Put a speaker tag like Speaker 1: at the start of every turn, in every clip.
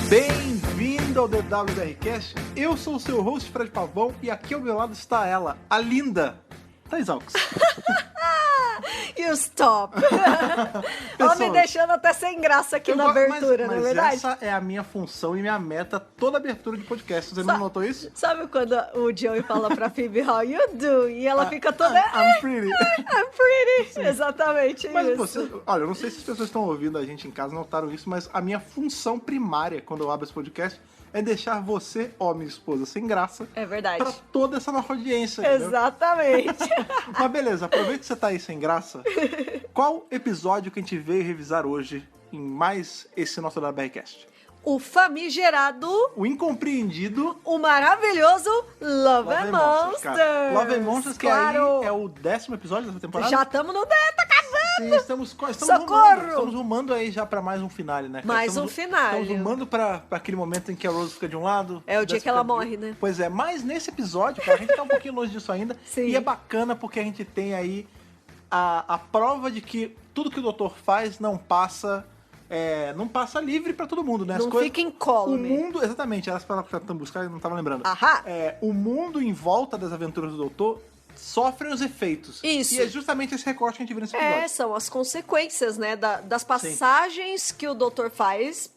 Speaker 1: Bem-vindo ao DWRcast. Eu sou o seu host, Fred Pavão, e aqui ao meu lado está ela, a linda Thaís Alves.
Speaker 2: You stop. Ó, me deixando até sem graça aqui na abertura, não é verdade?
Speaker 1: Essa é a minha função e minha meta toda abertura de podcast. Você não notou isso?
Speaker 2: Sabe quando o Joey fala pra Phoebe, how you do? E ela fica toda...
Speaker 1: I'm pretty.
Speaker 2: I'm pretty. Sim. Exatamente
Speaker 1: mas
Speaker 2: isso.
Speaker 1: Você, olha, eu não sei se as pessoas que estão ouvindo a gente em casa notaram isso, mas a minha função primária quando eu abro esse podcast é deixar você, ó, minha esposa, sem graça.
Speaker 2: É verdade.
Speaker 1: Pra toda essa nossa audiência.
Speaker 2: Exatamente.
Speaker 1: Mas beleza, aproveita que você tá aí sem graça. Qual episódio que a gente veio revisar hoje em mais esse nosso WRcast?
Speaker 2: O famigerado...
Speaker 1: O incompreendido...
Speaker 2: O maravilhoso Love and Monsters.
Speaker 1: Love and Monsters,
Speaker 2: claro.
Speaker 1: Que aí é o 10º episódio dessa temporada.
Speaker 2: Já estamos no 10, tá acabando.
Speaker 1: Sim, estamos
Speaker 2: Socorro!
Speaker 1: Estamos rumando aí já pra mais um finale, né?
Speaker 2: Mais um finale.
Speaker 1: Estamos rumando pra aquele momento em que a Rose fica de um lado.
Speaker 2: É o dia que ela morre, né?
Speaker 1: Pois é, mas nesse episódio, cara, a gente tá um pouquinho longe disso ainda.
Speaker 2: Sim.
Speaker 1: E é bacana porque a gente tem aí a prova de que tudo que o doutor faz não passa livre pra todo mundo, né?
Speaker 2: Não fica incólume.
Speaker 1: O mundo, exatamente, era as palavras que eu tava buscando, eu não tava lembrando.
Speaker 2: Ahá.
Speaker 1: O mundo em volta das aventuras do doutor sofrem os efeitos.
Speaker 2: Isso.
Speaker 1: E é justamente esse recorte que a gente vê nesse episódio.
Speaker 2: São as consequências, né, das passagens Sim. que o doutor faz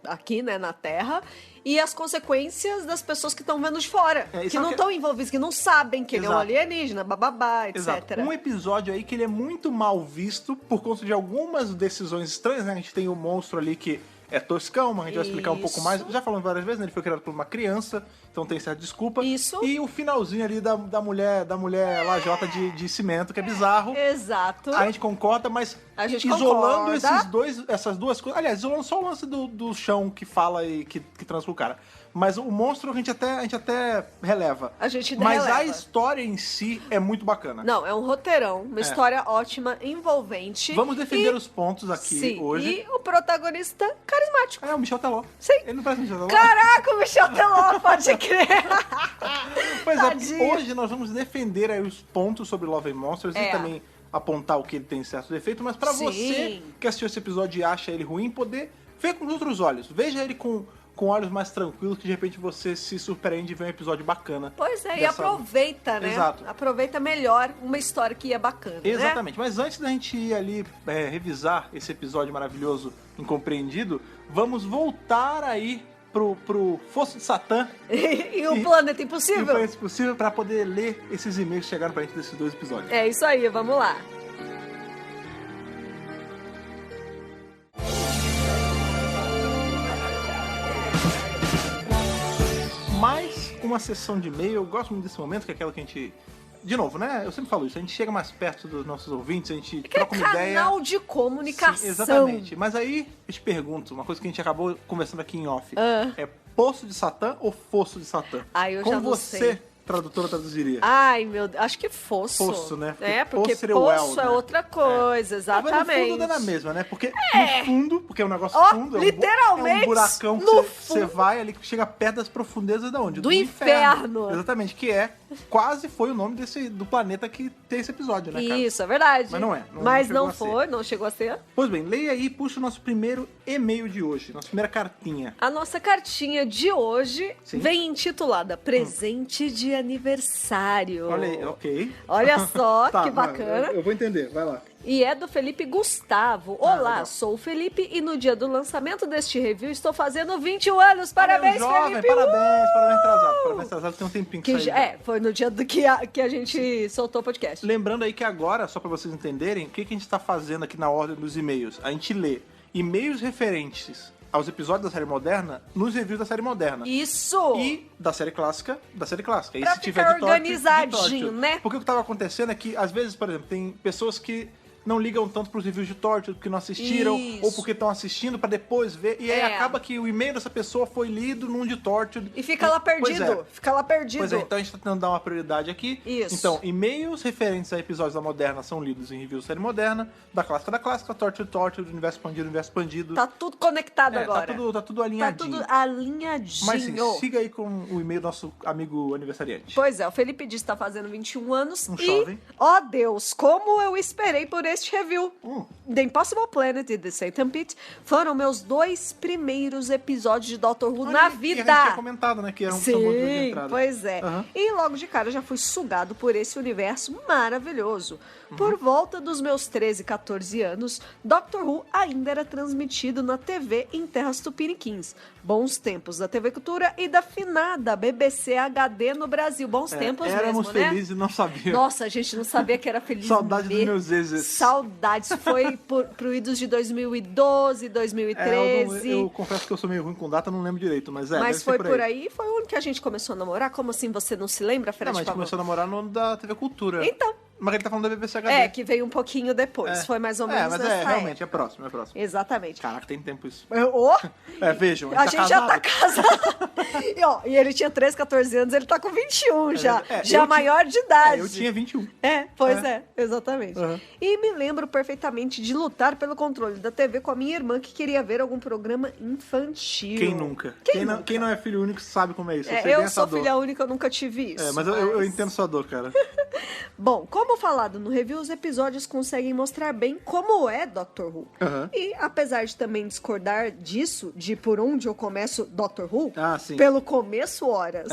Speaker 2: aqui, né, na Terra, e as consequências das pessoas que estão vendo de fora, que não estão envolvidas, que não sabem que ele é um alienígena, bababá, etc.
Speaker 1: Exato. Um episódio aí que ele é muito mal visto por conta de algumas decisões estranhas, né? A gente tem o monstro ali que é toscão, mas a gente vai explicar um pouco mais. Já falamos várias vezes, né? Ele foi criado por uma criança, então tem certa desculpa.
Speaker 2: Isso.
Speaker 1: E o finalzinho ali da mulher lajota de cimento, que é bizarro.
Speaker 2: Exato.
Speaker 1: A gente concorda, mas
Speaker 2: a gente
Speaker 1: isolando
Speaker 2: concorda.
Speaker 1: essas duas coisas... Aliás, isolando só o lance do chão que fala e que transa com o cara. Mas o monstro a gente até releva. Mas
Speaker 2: releva.
Speaker 1: A história em si é muito bacana.
Speaker 2: Não, é um roteirão, uma história ótima, envolvente.
Speaker 1: Vamos defender os pontos aqui hoje.
Speaker 2: E o protagonista carismático.
Speaker 1: É o Michel Teló.
Speaker 2: Sim.
Speaker 1: Ele não parece o Michel Teló?
Speaker 2: Caraca, o Michel Teló, pode crer.
Speaker 1: Pois é, hoje nós vamos defender aí os pontos sobre Love and Monsters e também apontar o que ele tem certo defeito, mas pra você que assistiu esse episódio e acha ele ruim, poder ver com outros olhos. Veja ele com olhos mais tranquilos, que de repente você se surpreende e vê um episódio bacana.
Speaker 2: Pois é, e aproveita, né?
Speaker 1: Exato.
Speaker 2: Aproveita melhor uma história que é bacana,
Speaker 1: Exatamente.
Speaker 2: né?
Speaker 1: Mas antes da gente ir ali revisar esse episódio maravilhoso, incompreendido, vamos voltar aí pro Fosso de Satã.
Speaker 2: E o Planeta Impossível.
Speaker 1: E o Planeta Impossível, pra poder ler esses e-mails que chegaram pra gente desses 2 episódios.
Speaker 2: É isso aí, vamos lá.
Speaker 1: Mais uma sessão de e-mail, eu gosto muito desse momento, que é aquela que a gente... De novo, né? Eu sempre falo isso, a gente chega mais perto dos nossos ouvintes, a gente troca uma ideia.
Speaker 2: Canal de comunicação.
Speaker 1: Sim, exatamente. Mas aí, eu te pergunto, uma coisa que a gente acabou conversando aqui em off. É Poço de Satã ou Fosso de Satã?
Speaker 2: Eu
Speaker 1: Como
Speaker 2: já não
Speaker 1: você,
Speaker 2: sei.
Speaker 1: tradutora, traduziria?
Speaker 2: Ai, meu Deus, acho que Fosso.
Speaker 1: Fosso, né?
Speaker 2: Porque
Speaker 1: seria
Speaker 2: Poço
Speaker 1: né?
Speaker 2: é outra coisa, exatamente.
Speaker 1: Mas no fundo é na mesma, né? Porque no fundo, porque é um negócio fundo,
Speaker 2: literalmente,
Speaker 1: é um buracão que você vai ali, que chega perto das profundezas de onde?
Speaker 2: Do inferno.
Speaker 1: Exatamente, que quase foi o nome do planeta que tem esse episódio, né, cara?
Speaker 2: Isso, é verdade.
Speaker 1: Mas não é.
Speaker 2: Mas não foi, não chegou a ser.
Speaker 1: Pois bem, leia aí e puxa o nosso primeiro e-mail de hoje, nossa primeira cartinha.
Speaker 2: A nossa cartinha de hoje vem intitulada Presente de Aniversário.
Speaker 1: Olha aí, ok.
Speaker 2: Olha só, que bacana.
Speaker 1: Eu vou entender, vai lá.
Speaker 2: E é do Felipe Gustavo. Olá,
Speaker 1: legal.
Speaker 2: sou o Felipe e no dia do lançamento deste review estou fazendo 21 anos. Parabéns,
Speaker 1: jovem,
Speaker 2: Felipe!
Speaker 1: Parabéns atrasado. Parabéns atrasado, tem um tempinho que saiu.
Speaker 2: Foi no dia que a gente soltou o podcast.
Speaker 1: Lembrando aí que agora, só pra vocês entenderem, o que a gente tá fazendo aqui na ordem dos e-mails? A gente lê e-mails referentes aos episódios da série moderna nos reviews da série moderna.
Speaker 2: Isso!
Speaker 1: E da série clássica, E
Speaker 2: pra
Speaker 1: se tiver
Speaker 2: ficar
Speaker 1: de Torture,
Speaker 2: organizadinho, né?
Speaker 1: Porque o que tava acontecendo é que, às vezes, por exemplo, tem pessoas que não ligam tanto pros reviews de Torture porque não assistiram, ou porque estão assistindo pra depois ver, e aí acaba que o e-mail dessa pessoa foi lido num de Torture.
Speaker 2: E fica lá perdido, fica lá perdido.
Speaker 1: Pois é, então a gente tá tentando dar uma prioridade aqui.
Speaker 2: Isso.
Speaker 1: Então, e-mails referentes a episódios da Moderna são lidos em reviews da série moderna, da clássica, Torture, do universo expandido.
Speaker 2: Tá tudo conectado agora.
Speaker 1: Tá tudo alinhadinho.
Speaker 2: Tá tudo alinhadinho.
Speaker 1: Mas sim, siga aí com o e-mail do nosso amigo aniversariante.
Speaker 2: Pois é, o Felipe diz que tá fazendo 21 anos
Speaker 1: jovem.
Speaker 2: ó Deus, como eu esperei por neste review. The Impossible Planet e The Satan Pit foram meus 2 primeiros episódios de Doctor Who na vida.
Speaker 1: Que a gente tinha comentado, né? Que era
Speaker 2: Sim, pois é. E logo de cara já fui sugado por esse universo maravilhoso. Por volta dos meus 13, 14 anos, Doctor Who ainda era transmitido na TV em terras tupiniquins. Bons tempos da TV Cultura e da finada BBC HD no Brasil. Bons tempos
Speaker 1: éramos
Speaker 2: mesmo, né?
Speaker 1: felizes e não sabíamos.
Speaker 2: Nossa, a gente não sabia que era feliz.
Speaker 1: Saudades dos meus exes.
Speaker 2: Saudades. Foi pro idos de 2012, 2013.
Speaker 1: Eu confesso que eu sou meio ruim com data, não lembro direito, mas
Speaker 2: Mas foi por aí. Foi o ano que a gente começou a namorar. Como assim você não se lembra, Fred?
Speaker 1: Não, mas a gente começou a namorar no ano da TV Cultura.
Speaker 2: Então.
Speaker 1: Mas ele tá falando da BBC HD.
Speaker 2: Que veio um pouquinho depois. Foi mais ou menos
Speaker 1: mas
Speaker 2: nessa
Speaker 1: realmente,
Speaker 2: época.
Speaker 1: é próximo.
Speaker 2: Exatamente.
Speaker 1: Caraca, tem tempo isso.
Speaker 2: Vejam,
Speaker 1: a
Speaker 2: gente já tá casado. E ele tinha 13, 14 anos, ele tá com 21 já maior de idade.
Speaker 1: Eu tinha 21.
Speaker 2: Exatamente. E me lembro perfeitamente de lutar pelo controle da TV com a minha irmã, que queria ver algum programa infantil.
Speaker 1: Quem nunca? Quem não é filho único sabe como é isso.
Speaker 2: Eu sou filha única, eu nunca tive isso.
Speaker 1: Mas eu entendo sua dor, cara.
Speaker 2: Bom, como falado no review, os episódios conseguem mostrar bem como é Doctor Who. E apesar de também discordar disso, de por onde eu começo Doctor Who, pelo começo, horas.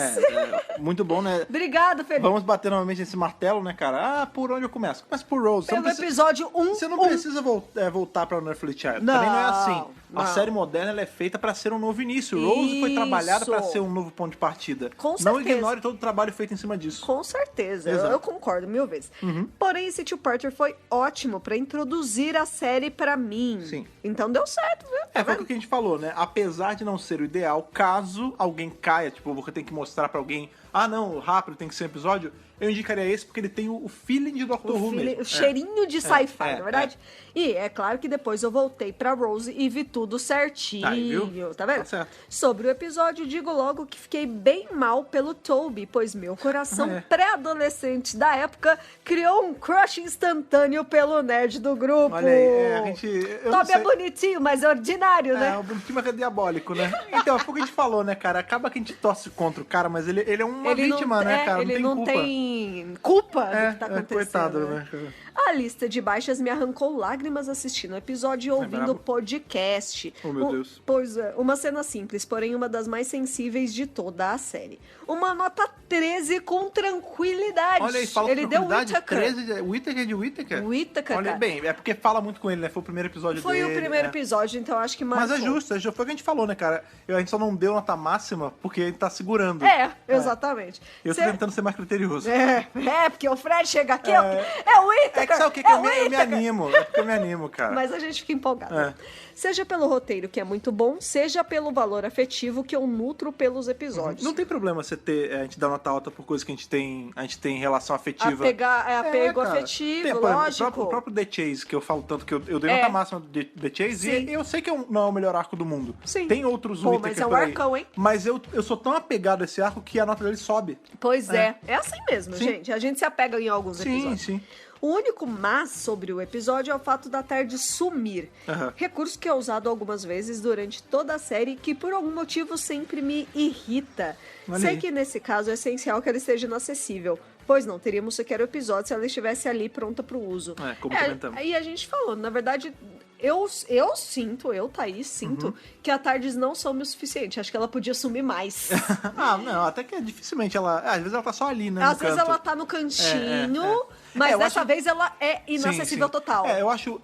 Speaker 1: Muito bom, né?
Speaker 2: Obrigado, Felipe.
Speaker 1: Vamos bater novamente nesse martelo, né, cara? Por onde eu começo? Começa por Rose.
Speaker 2: Pelo episódio 1.
Speaker 1: Você não precisa voltar pra Unearthly Child. Também não é assim. A série moderna ela é feita pra ser um novo início. Rose foi trabalhada pra ser um novo ponto de partida.
Speaker 2: Com certeza.
Speaker 1: Não ignore todo o trabalho feito em cima disso.
Speaker 2: Com certeza. Eu concordo 1000 vezes. Porém, esse two-parter foi ótimo pra introduzir a série pra mim.
Speaker 1: Sim.
Speaker 2: Então deu certo, viu?
Speaker 1: Foi o que a gente falou, né? Apesar de não ser o ideal, caso alguém caia, tipo, você tem que mostrar pra alguém, não, rápido, tem que ser um episódio, eu indicaria esse porque ele tem o feeling de Doctor Who mesmo.
Speaker 2: O cheirinho de sci-fi, na verdade? E é claro que depois eu voltei pra Rose e vi tudo certinho.
Speaker 1: Aí, viu?
Speaker 2: Tá vendo?
Speaker 1: Tá certo.
Speaker 2: Sobre o episódio, digo logo que fiquei bem mal pelo Toby, pois meu coração pré-adolescente da época criou um crush instantâneo pelo nerd do grupo.
Speaker 1: Olha aí,
Speaker 2: Toby é bonitinho, mas é ordinário, né?
Speaker 1: O bonitinho, mas é diabólico, né? Então, foi o que a gente falou, né, cara? Acaba que a gente torce contra o cara, mas ele é uma vítima, né, cara?
Speaker 2: Ele não tem culpa do que tá acontecendo.
Speaker 1: Coitado,
Speaker 2: né? A lista de baixas me arrancou lágrimas assistindo o episódio e ouvindo o podcast.
Speaker 1: Oh, meu Deus.
Speaker 2: Pois é, uma cena simples, porém uma das mais sensíveis de toda a série. Uma nota 13 com tranquilidade.
Speaker 1: Olha aí, fala
Speaker 2: ele
Speaker 1: com
Speaker 2: deu
Speaker 1: tranquilidade.
Speaker 2: 13
Speaker 1: Whittaker de Whittaker?
Speaker 2: Whittaker,
Speaker 1: Olha
Speaker 2: cara.
Speaker 1: bem, é porque fala muito com ele, né? Foi o primeiro episódio dele.
Speaker 2: Foi o primeiro episódio, então acho que marcou.
Speaker 1: Mas é justo, foi o que a gente falou, né, cara? A gente só não deu nota máxima porque a gente tá segurando.
Speaker 2: Exatamente.
Speaker 1: Eu tô tentando ser mais criterioso.
Speaker 2: Porque o Fred chega aqui, é o Whittaker.
Speaker 1: É que sabe o que? Eu me animo. É porque eu me animo, cara.
Speaker 2: Mas a gente fica empolgado. Seja pelo roteiro, que é muito bom, seja pelo valor afetivo que eu nutro pelos episódios.
Speaker 1: Não tem problema você a gente dar nota alta por coisas que a gente tem relação afetiva.
Speaker 2: Apego afetivo, lógico.
Speaker 1: O próprio The Chase, que eu falo tanto que eu dei nota máxima do The Chase, e eu sei que não é o melhor arco do mundo.
Speaker 2: Sim.
Speaker 1: Tem outros
Speaker 2: mas é um arcão, hein?
Speaker 1: Mas eu sou tão apegado a esse arco que a nota dele sobe.
Speaker 2: Pois é. É assim mesmo, gente. A gente se apega em alguns episódios.
Speaker 1: Sim.
Speaker 2: O único mas sobre o episódio é o fato da tarde sumir. Recurso que é usado algumas vezes durante toda a série que por algum motivo sempre me irrita. Sei que nesse caso é essencial que ela esteja inacessível, pois não teríamos sequer o episódio se ela estivesse ali pronta pro uso.
Speaker 1: Como comentamos.
Speaker 2: Aí a gente falou, na verdade... Eu Thaís, sinto que a Tardes não some o suficiente. Acho que ela podia sumir mais.
Speaker 1: Não, até que dificilmente ela... Às vezes ela tá só ali, né?
Speaker 2: Às vezes ela tá no cantinho, mas dessa vez ela é inacessível total.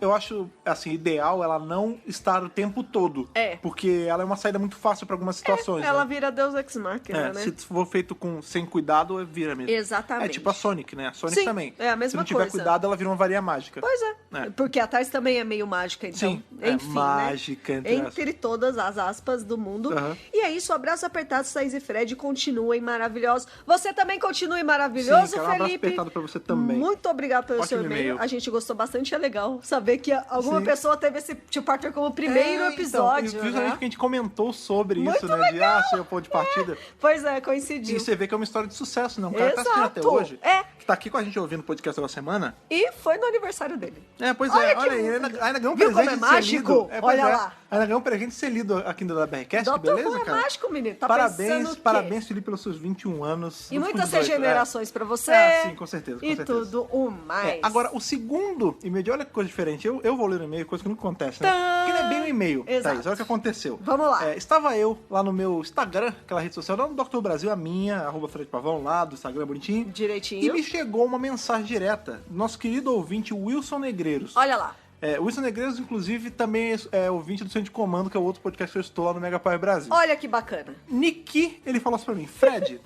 Speaker 1: Eu acho, assim, ideal ela não estar o tempo todo. Porque ela é uma saída muito fácil pra algumas situações.
Speaker 2: Ela vira Deus Ex Machina, né?
Speaker 1: Se for feito sem cuidado, vira mesmo.
Speaker 2: Exatamente.
Speaker 1: É tipo a Sonic, né? A Sonic também.
Speaker 2: É a mesma coisa.
Speaker 1: Se não tiver cuidado, ela vira uma varinha mágica.
Speaker 2: Pois é. Porque a Tardes também é meio mágica, então.
Speaker 1: Sim,
Speaker 2: enfim,
Speaker 1: mágica,
Speaker 2: né? Entre todas as aspas do mundo. E é isso, abraço apertado, Thaís e Fred, continuem maravilhosos. Você também continue maravilhoso,
Speaker 1: cara,
Speaker 2: Felipe.
Speaker 1: Um abraço apertado pra você também.
Speaker 2: Muito obrigado pelo seu e-mail. A gente gostou bastante, é legal saber que alguma pessoa teve esse two-parter como primeiro episódio.
Speaker 1: Então, justamente porque a gente comentou sobre
Speaker 2: muito
Speaker 1: isso, né?
Speaker 2: Legal.
Speaker 1: De ser o ponto de partida.
Speaker 2: Pois é, coincidiu.
Speaker 1: E você vê que é uma história de sucesso, né? Um cara que tá assistindo até hoje. Que tá aqui com a gente ouvindo o podcast da semana.
Speaker 2: E foi no aniversário dele.
Speaker 1: Pois olha aí, ainda ganhou um
Speaker 2: Viu
Speaker 1: presente.
Speaker 2: como é mágico? Olha lá.
Speaker 1: Ainda ganhou um presente de ser lido aqui no BRCast, que beleza, cara?
Speaker 2: É mágico, menino. Tá
Speaker 1: parabéns, Felipe, pelos seus 21 anos.
Speaker 2: E muitas regenerações pra você.
Speaker 1: Sim, com certeza.
Speaker 2: E tudo o mais.
Speaker 1: Agora, o segundo e-mail, olha que coisa diferente. Eu vou ler o e-mail, coisa que nunca acontece, né? Porque não é bem um e-mail, Thaís. Olha o que aconteceu.
Speaker 2: Vamos lá.
Speaker 1: Estava eu lá no meu Instagram, aquela rede social, não do Dr. Brasil, a minha, @FredPavão, lá do Instagram, bonitinho.
Speaker 2: Direitinho.
Speaker 1: E me chegou uma mensagem direta do nosso querido ouvinte, Wilson Negreiros.
Speaker 2: Olha lá.
Speaker 1: O Wilson Negreiros, inclusive, também é ouvinte do Centro de Comando, que é o outro podcast que eu estou lá no Mega Power Brasil.
Speaker 2: Olha que bacana.
Speaker 1: Niki, ele falou assim pra mim, Fred,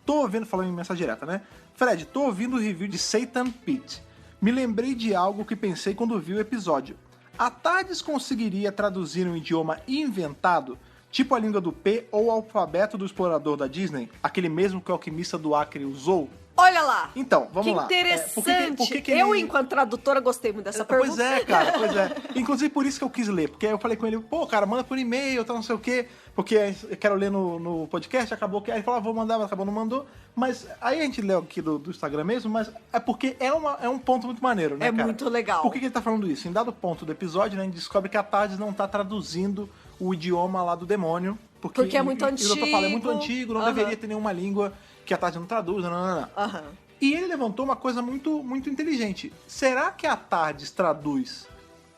Speaker 1: tô ouvindo, falando em mensagem direta, né? Fred, tô ouvindo o review de Satan Pit. Me lembrei de algo que pensei quando vi o episódio. A Tardes conseguiria traduzir um idioma inventado, tipo a língua do P ou o alfabeto do explorador da Disney, aquele mesmo que o alquimista do Acre usou?
Speaker 2: Olha lá.
Speaker 1: Então, vamos lá.
Speaker 2: Que interessante.
Speaker 1: Por que
Speaker 2: eu, enquanto tradutora, gostei muito dessa pergunta.
Speaker 1: Pois é, cara, pois é. Inclusive por isso que eu quis ler, porque aí eu falei com ele, pô, cara, manda por e-mail, tá não sei o quê, porque eu quero ler no podcast, acabou que... Aí ele falou, vou mandar, mas acabou não mandou. Mas aí a gente leu aqui do Instagram mesmo, mas é porque é um ponto muito maneiro, né, cara?
Speaker 2: É muito legal.
Speaker 1: Por que ele tá falando isso? Em dado ponto do episódio, né, a gente descobre que a Tardes não tá traduzindo o idioma lá do demônio. Porque é muito antigo. É muito antigo, não deveria ter nenhuma língua que a Tardes não traduz, não. E ele levantou uma coisa muito, muito inteligente. Será que a Tardes traduz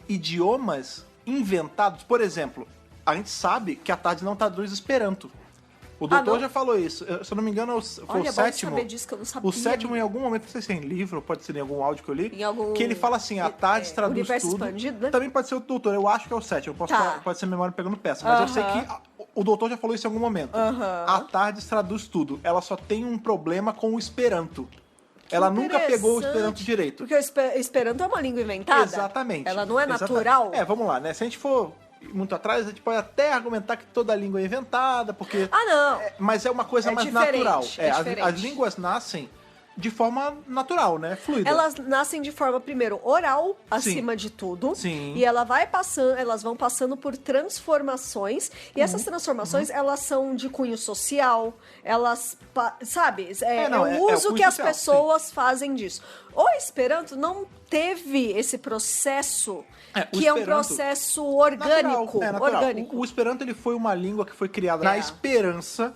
Speaker 1: idiomas inventados? Por exemplo, a gente sabe que a Tardes não traduz Esperanto. O doutor já falou isso. Se eu não me engano, foi o sétimo.
Speaker 2: Saber disso, que eu não sabia.
Speaker 1: O sétimo, em algum momento, não sei se é em livro, pode ser em algum áudio que eu li, que ele fala assim, a Tardes traduz
Speaker 2: universo
Speaker 1: tudo.
Speaker 2: Expandido, né?
Speaker 1: Também pode ser o doutor, eu acho que é o sétimo. Pode ser memória pegando peça, mas eu sei que o doutor já falou isso em algum momento. A Tardes traduz tudo. Ela só tem um problema com o Esperanto. Ela nunca pegou o Esperanto direito.
Speaker 2: Porque o Esperanto é uma língua inventada?
Speaker 1: Exatamente.
Speaker 2: Ela não é natural?
Speaker 1: Vamos lá, né? Se a gente for muito atrás, a gente pode até argumentar que toda língua é inventada, porque...
Speaker 2: não!
Speaker 1: Mas é uma coisa mais natural.
Speaker 2: Diferente.
Speaker 1: As línguas nascem de forma natural, né? Fluida.
Speaker 2: Elas nascem de forma, primeiro, oral, acima de tudo.
Speaker 1: Sim.
Speaker 2: E elas vão passando por transformações. E essas transformações, elas são de cunho social. Elas, sabe? O uso que as pessoas fazem disso. O Esperanto não teve esse processo, que é um processo orgânico.
Speaker 1: Natural. O Esperanto, ele foi uma língua que foi criada na esperança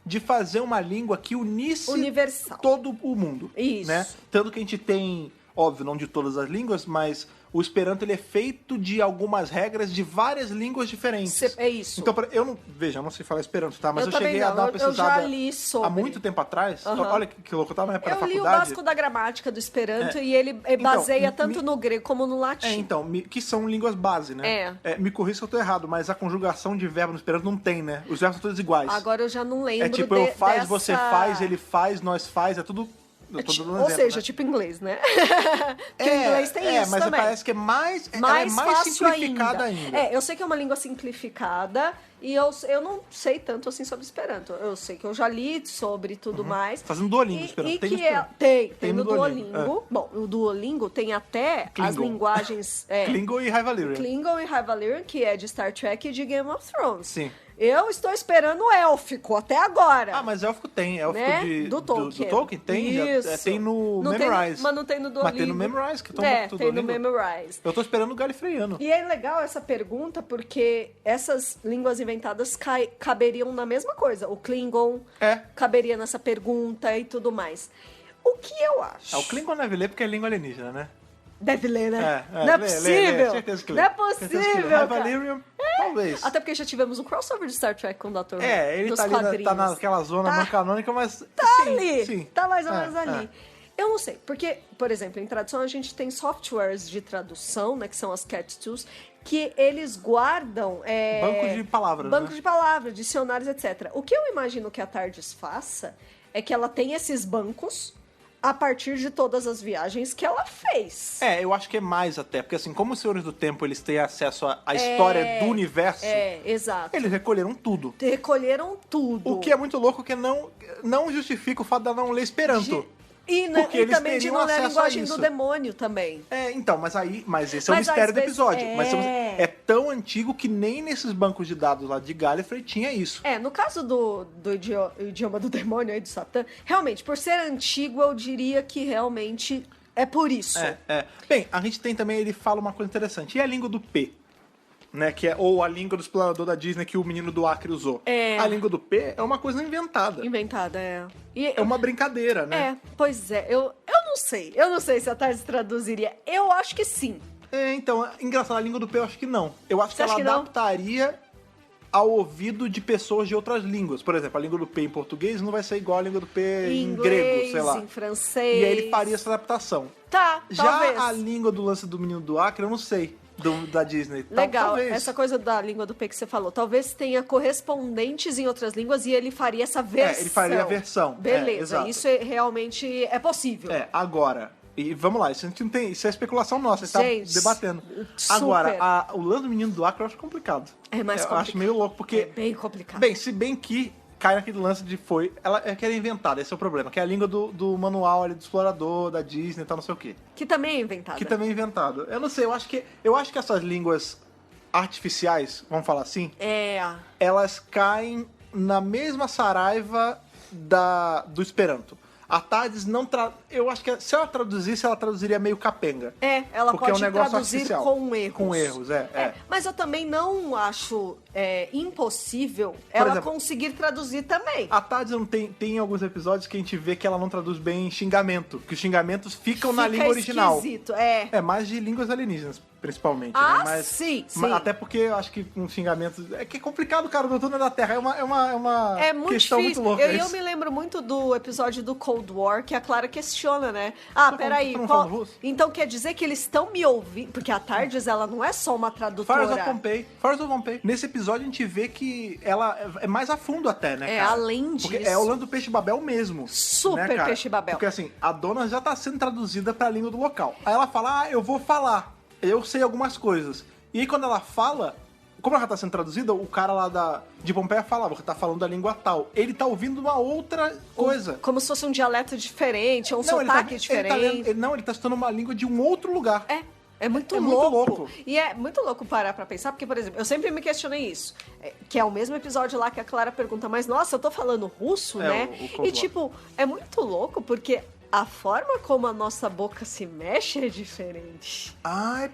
Speaker 1: de fazer uma língua que unisse
Speaker 2: universal
Speaker 1: todo o mundo.
Speaker 2: Isso.
Speaker 1: Né? Tanto que a gente tem, óbvio, não de todas as línguas, mas o Esperanto ele é feito de algumas regras de várias línguas diferentes.
Speaker 2: É isso.
Speaker 1: Então, eu não sei falar Esperanto, tá? Mas eu cheguei a dar uma pesquisada
Speaker 2: eu já li sobre.
Speaker 1: Há muito tempo atrás. Olha que louco, eu tava na época da faculdade.
Speaker 2: Eu li o básico da gramática do Esperanto e ele baseia tanto no grego como no latim.
Speaker 1: Que são línguas base, né? Me corrija se eu tô errado, mas a conjugação de verbo no Esperanto não tem, né? Os verbos são todos iguais.
Speaker 2: Agora eu já não lembro.
Speaker 1: É tipo, eu faz, você faz, ele faz, nós faz, é tudo...
Speaker 2: Ou seja, né? Tipo inglês, né? Porque inglês tem isso
Speaker 1: mas
Speaker 2: também.
Speaker 1: Parece que é mais simplificada ainda.
Speaker 2: Eu sei que é uma língua simplificada e eu não sei tanto assim sobre Esperanto. Eu sei que eu já li sobre tudo mais.
Speaker 1: Fazendo Duolingo, Esperanto.
Speaker 2: Tem no Duolingo. Bom, o Duolingo tem até
Speaker 1: Klingon.
Speaker 2: As linguagens...
Speaker 1: Klingon e High Valyrian.
Speaker 2: Klingon e High Valyrian, que é de Star Trek e de Game of Thrones.
Speaker 1: Sim.
Speaker 2: Eu estou esperando o élfico até agora.
Speaker 1: Mas élfico tem. Élfico
Speaker 2: né? do Tolkien.
Speaker 1: Do Tolkien tem.
Speaker 2: Isso.
Speaker 1: Tem no Memrise.
Speaker 2: Mas não tem no Duolingo.
Speaker 1: Mas tem no Memrise, que
Speaker 2: tem no Memrise.
Speaker 1: Eu tô esperando o Galifreano.
Speaker 2: E é legal essa pergunta, porque essas línguas inventadas caberiam na mesma coisa. O Klingon caberia nessa pergunta e tudo mais. O que eu acho?
Speaker 1: O Klingon deve ler porque é língua alienígena, né?
Speaker 2: Deve ler, né? Não é possível. Não é possível,
Speaker 1: High Valyrian, talvez.
Speaker 2: Até porque já tivemos um crossover de Star Trek com o Dr.
Speaker 1: Ele tá naquela zona não canônica, mas...
Speaker 2: Tá ali. Sim. Tá mais ou menos ali. Eu não sei, porque, por exemplo, em tradução a gente tem softwares de tradução, né, que são as Cat Tools, que eles guardam...
Speaker 1: bancos de palavras,
Speaker 2: Bancos de palavras, dicionários, etc. O que eu imagino que a Tardes faça é que ela tem esses bancos a partir de todas as viagens que ela fez.
Speaker 1: Eu acho que é mais até, porque assim, como os Senhores do Tempo, eles têm acesso à história do universo,
Speaker 2: exato.
Speaker 1: Eles recolheram tudo.
Speaker 2: O
Speaker 1: que é muito louco, que não justifica o fato dela não ler Esperanto.
Speaker 2: E também de não ler a linguagem do demônio também.
Speaker 1: Mas esse é o mistério do episódio. Mas é tão antigo que nem nesses bancos de dados lá de Gallifrey tinha isso.
Speaker 2: No caso do idioma do demônio aí, do Satã, realmente, por ser antigo, eu diria que realmente é por isso.
Speaker 1: Bem, a gente tem também, ele fala uma coisa interessante. E a língua do P? né? Ou a língua do explorador da Disney que o menino do Acre usou. A língua do P é uma coisa inventada.
Speaker 2: Inventada, é.
Speaker 1: É uma brincadeira, né?
Speaker 2: Pois é. Eu não sei. Eu não sei se a Tardes traduziria. Eu acho que sim.
Speaker 1: Então, engraçado, a língua do P eu acho que não. Eu acho que ela adaptaria ao ouvido de pessoas de outras línguas. Por exemplo, a língua do P em português não vai ser igual a língua do P em grego, sei lá.
Speaker 2: Em francês.
Speaker 1: E aí ele faria essa adaptação.
Speaker 2: Talvez.
Speaker 1: Já a língua do lance do menino do Acre, eu não sei. Da Disney.
Speaker 2: Legal,
Speaker 1: talvez.
Speaker 2: Essa coisa da língua do P que você falou. Talvez tenha correspondentes em outras línguas e ele faria essa versão.
Speaker 1: Ele faria a versão.
Speaker 2: Beleza, isso realmente é possível.
Speaker 1: Agora... E vamos lá, isso a gente não tem. Isso é especulação nossa, a gente tá debatendo.
Speaker 2: Super.
Speaker 1: Agora, o lance do menino do Acre eu acho complicado.
Speaker 2: É mais complicado.
Speaker 1: Eu acho meio louco, porque.
Speaker 2: É bem complicado.
Speaker 1: Bem, se bem que cai naquele lance de ela é que era inventada, esse é o problema. Que é a língua do manual ali do explorador, da Disney e tal, não sei o quê.
Speaker 2: Que também é inventada.
Speaker 1: Que também é inventado. Eu não sei, eu acho que essas línguas artificiais, vamos falar assim, elas caem na mesma saraiva do Esperanto. A Tardes não eu acho que se ela traduzisse, ela traduziria meio capenga.
Speaker 2: Ela
Speaker 1: porque
Speaker 2: pode traduzir
Speaker 1: artificial.
Speaker 2: com erros.
Speaker 1: Com erros,
Speaker 2: Mas eu também não acho impossível ela conseguir traduzir também.
Speaker 1: A Tardes não tem alguns episódios que a gente vê que ela não traduz bem xingamento, que os xingamentos ficam na língua original.
Speaker 2: Esquisito,
Speaker 1: mais de línguas alienígenas, principalmente.
Speaker 2: Ah,
Speaker 1: né?
Speaker 2: sim.
Speaker 1: Até porque eu acho que um xingamento... É que é complicado, cara, o Doutor da Terra. É uma
Speaker 2: muito
Speaker 1: questão
Speaker 2: difícil.
Speaker 1: muito louca.
Speaker 2: Eu me lembro muito do episódio do Cold War, que a Clara questiona, né? Peraí. Então quer dizer que eles estão me ouvindo? Porque a Tardes, ela não é só uma tradutora.
Speaker 1: Fires of Pompeii. Nesse episódio a gente vê que ela é mais a fundo até, né, cara?
Speaker 2: Além disso.
Speaker 1: Porque é o lance do Peixe Babel mesmo.
Speaker 2: Super,
Speaker 1: né,
Speaker 2: Peixe Babel.
Speaker 1: Porque assim, a dona já tá sendo traduzida pra língua do local. Aí ela fala, eu vou falar. Eu sei algumas coisas. E aí quando ela fala, como ela tá sendo traduzida, o cara lá de Pompeia fala, você tá falando a língua tal. Ele tá ouvindo uma outra coisa.
Speaker 2: Como se fosse um dialeto diferente, um sotaque diferente.
Speaker 1: Ele tá estudando uma língua de um outro lugar.
Speaker 2: É muito louco. E é muito louco parar pra pensar, porque, por exemplo, eu sempre me questionei isso. Que é o mesmo episódio lá que a Clara pergunta, mas nossa, eu tô falando russo, né? E tipo, é muito louco, porque a forma como a nossa boca se mexe é diferente.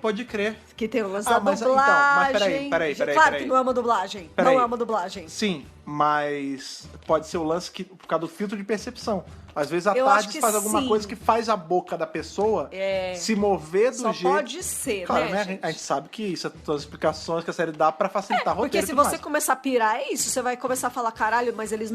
Speaker 1: Pode crer.
Speaker 2: Que tem o lance da dublagem.
Speaker 1: Peraí.
Speaker 2: Claro que não é uma dublagem. Não é uma dublagem.
Speaker 1: Sim, mas pode ser o lance por causa do filtro de percepção. Às vezes a Tardes faz alguma coisa que faz a boca da pessoa se mover do jeito...
Speaker 2: Só pode ser,
Speaker 1: claro,
Speaker 2: né, gente?
Speaker 1: A gente sabe que isso é todas as explicações que a série dá pra facilitar o roteiro.
Speaker 2: Porque se você começar a pirar, é isso. Você vai começar a falar, caralho, mas eles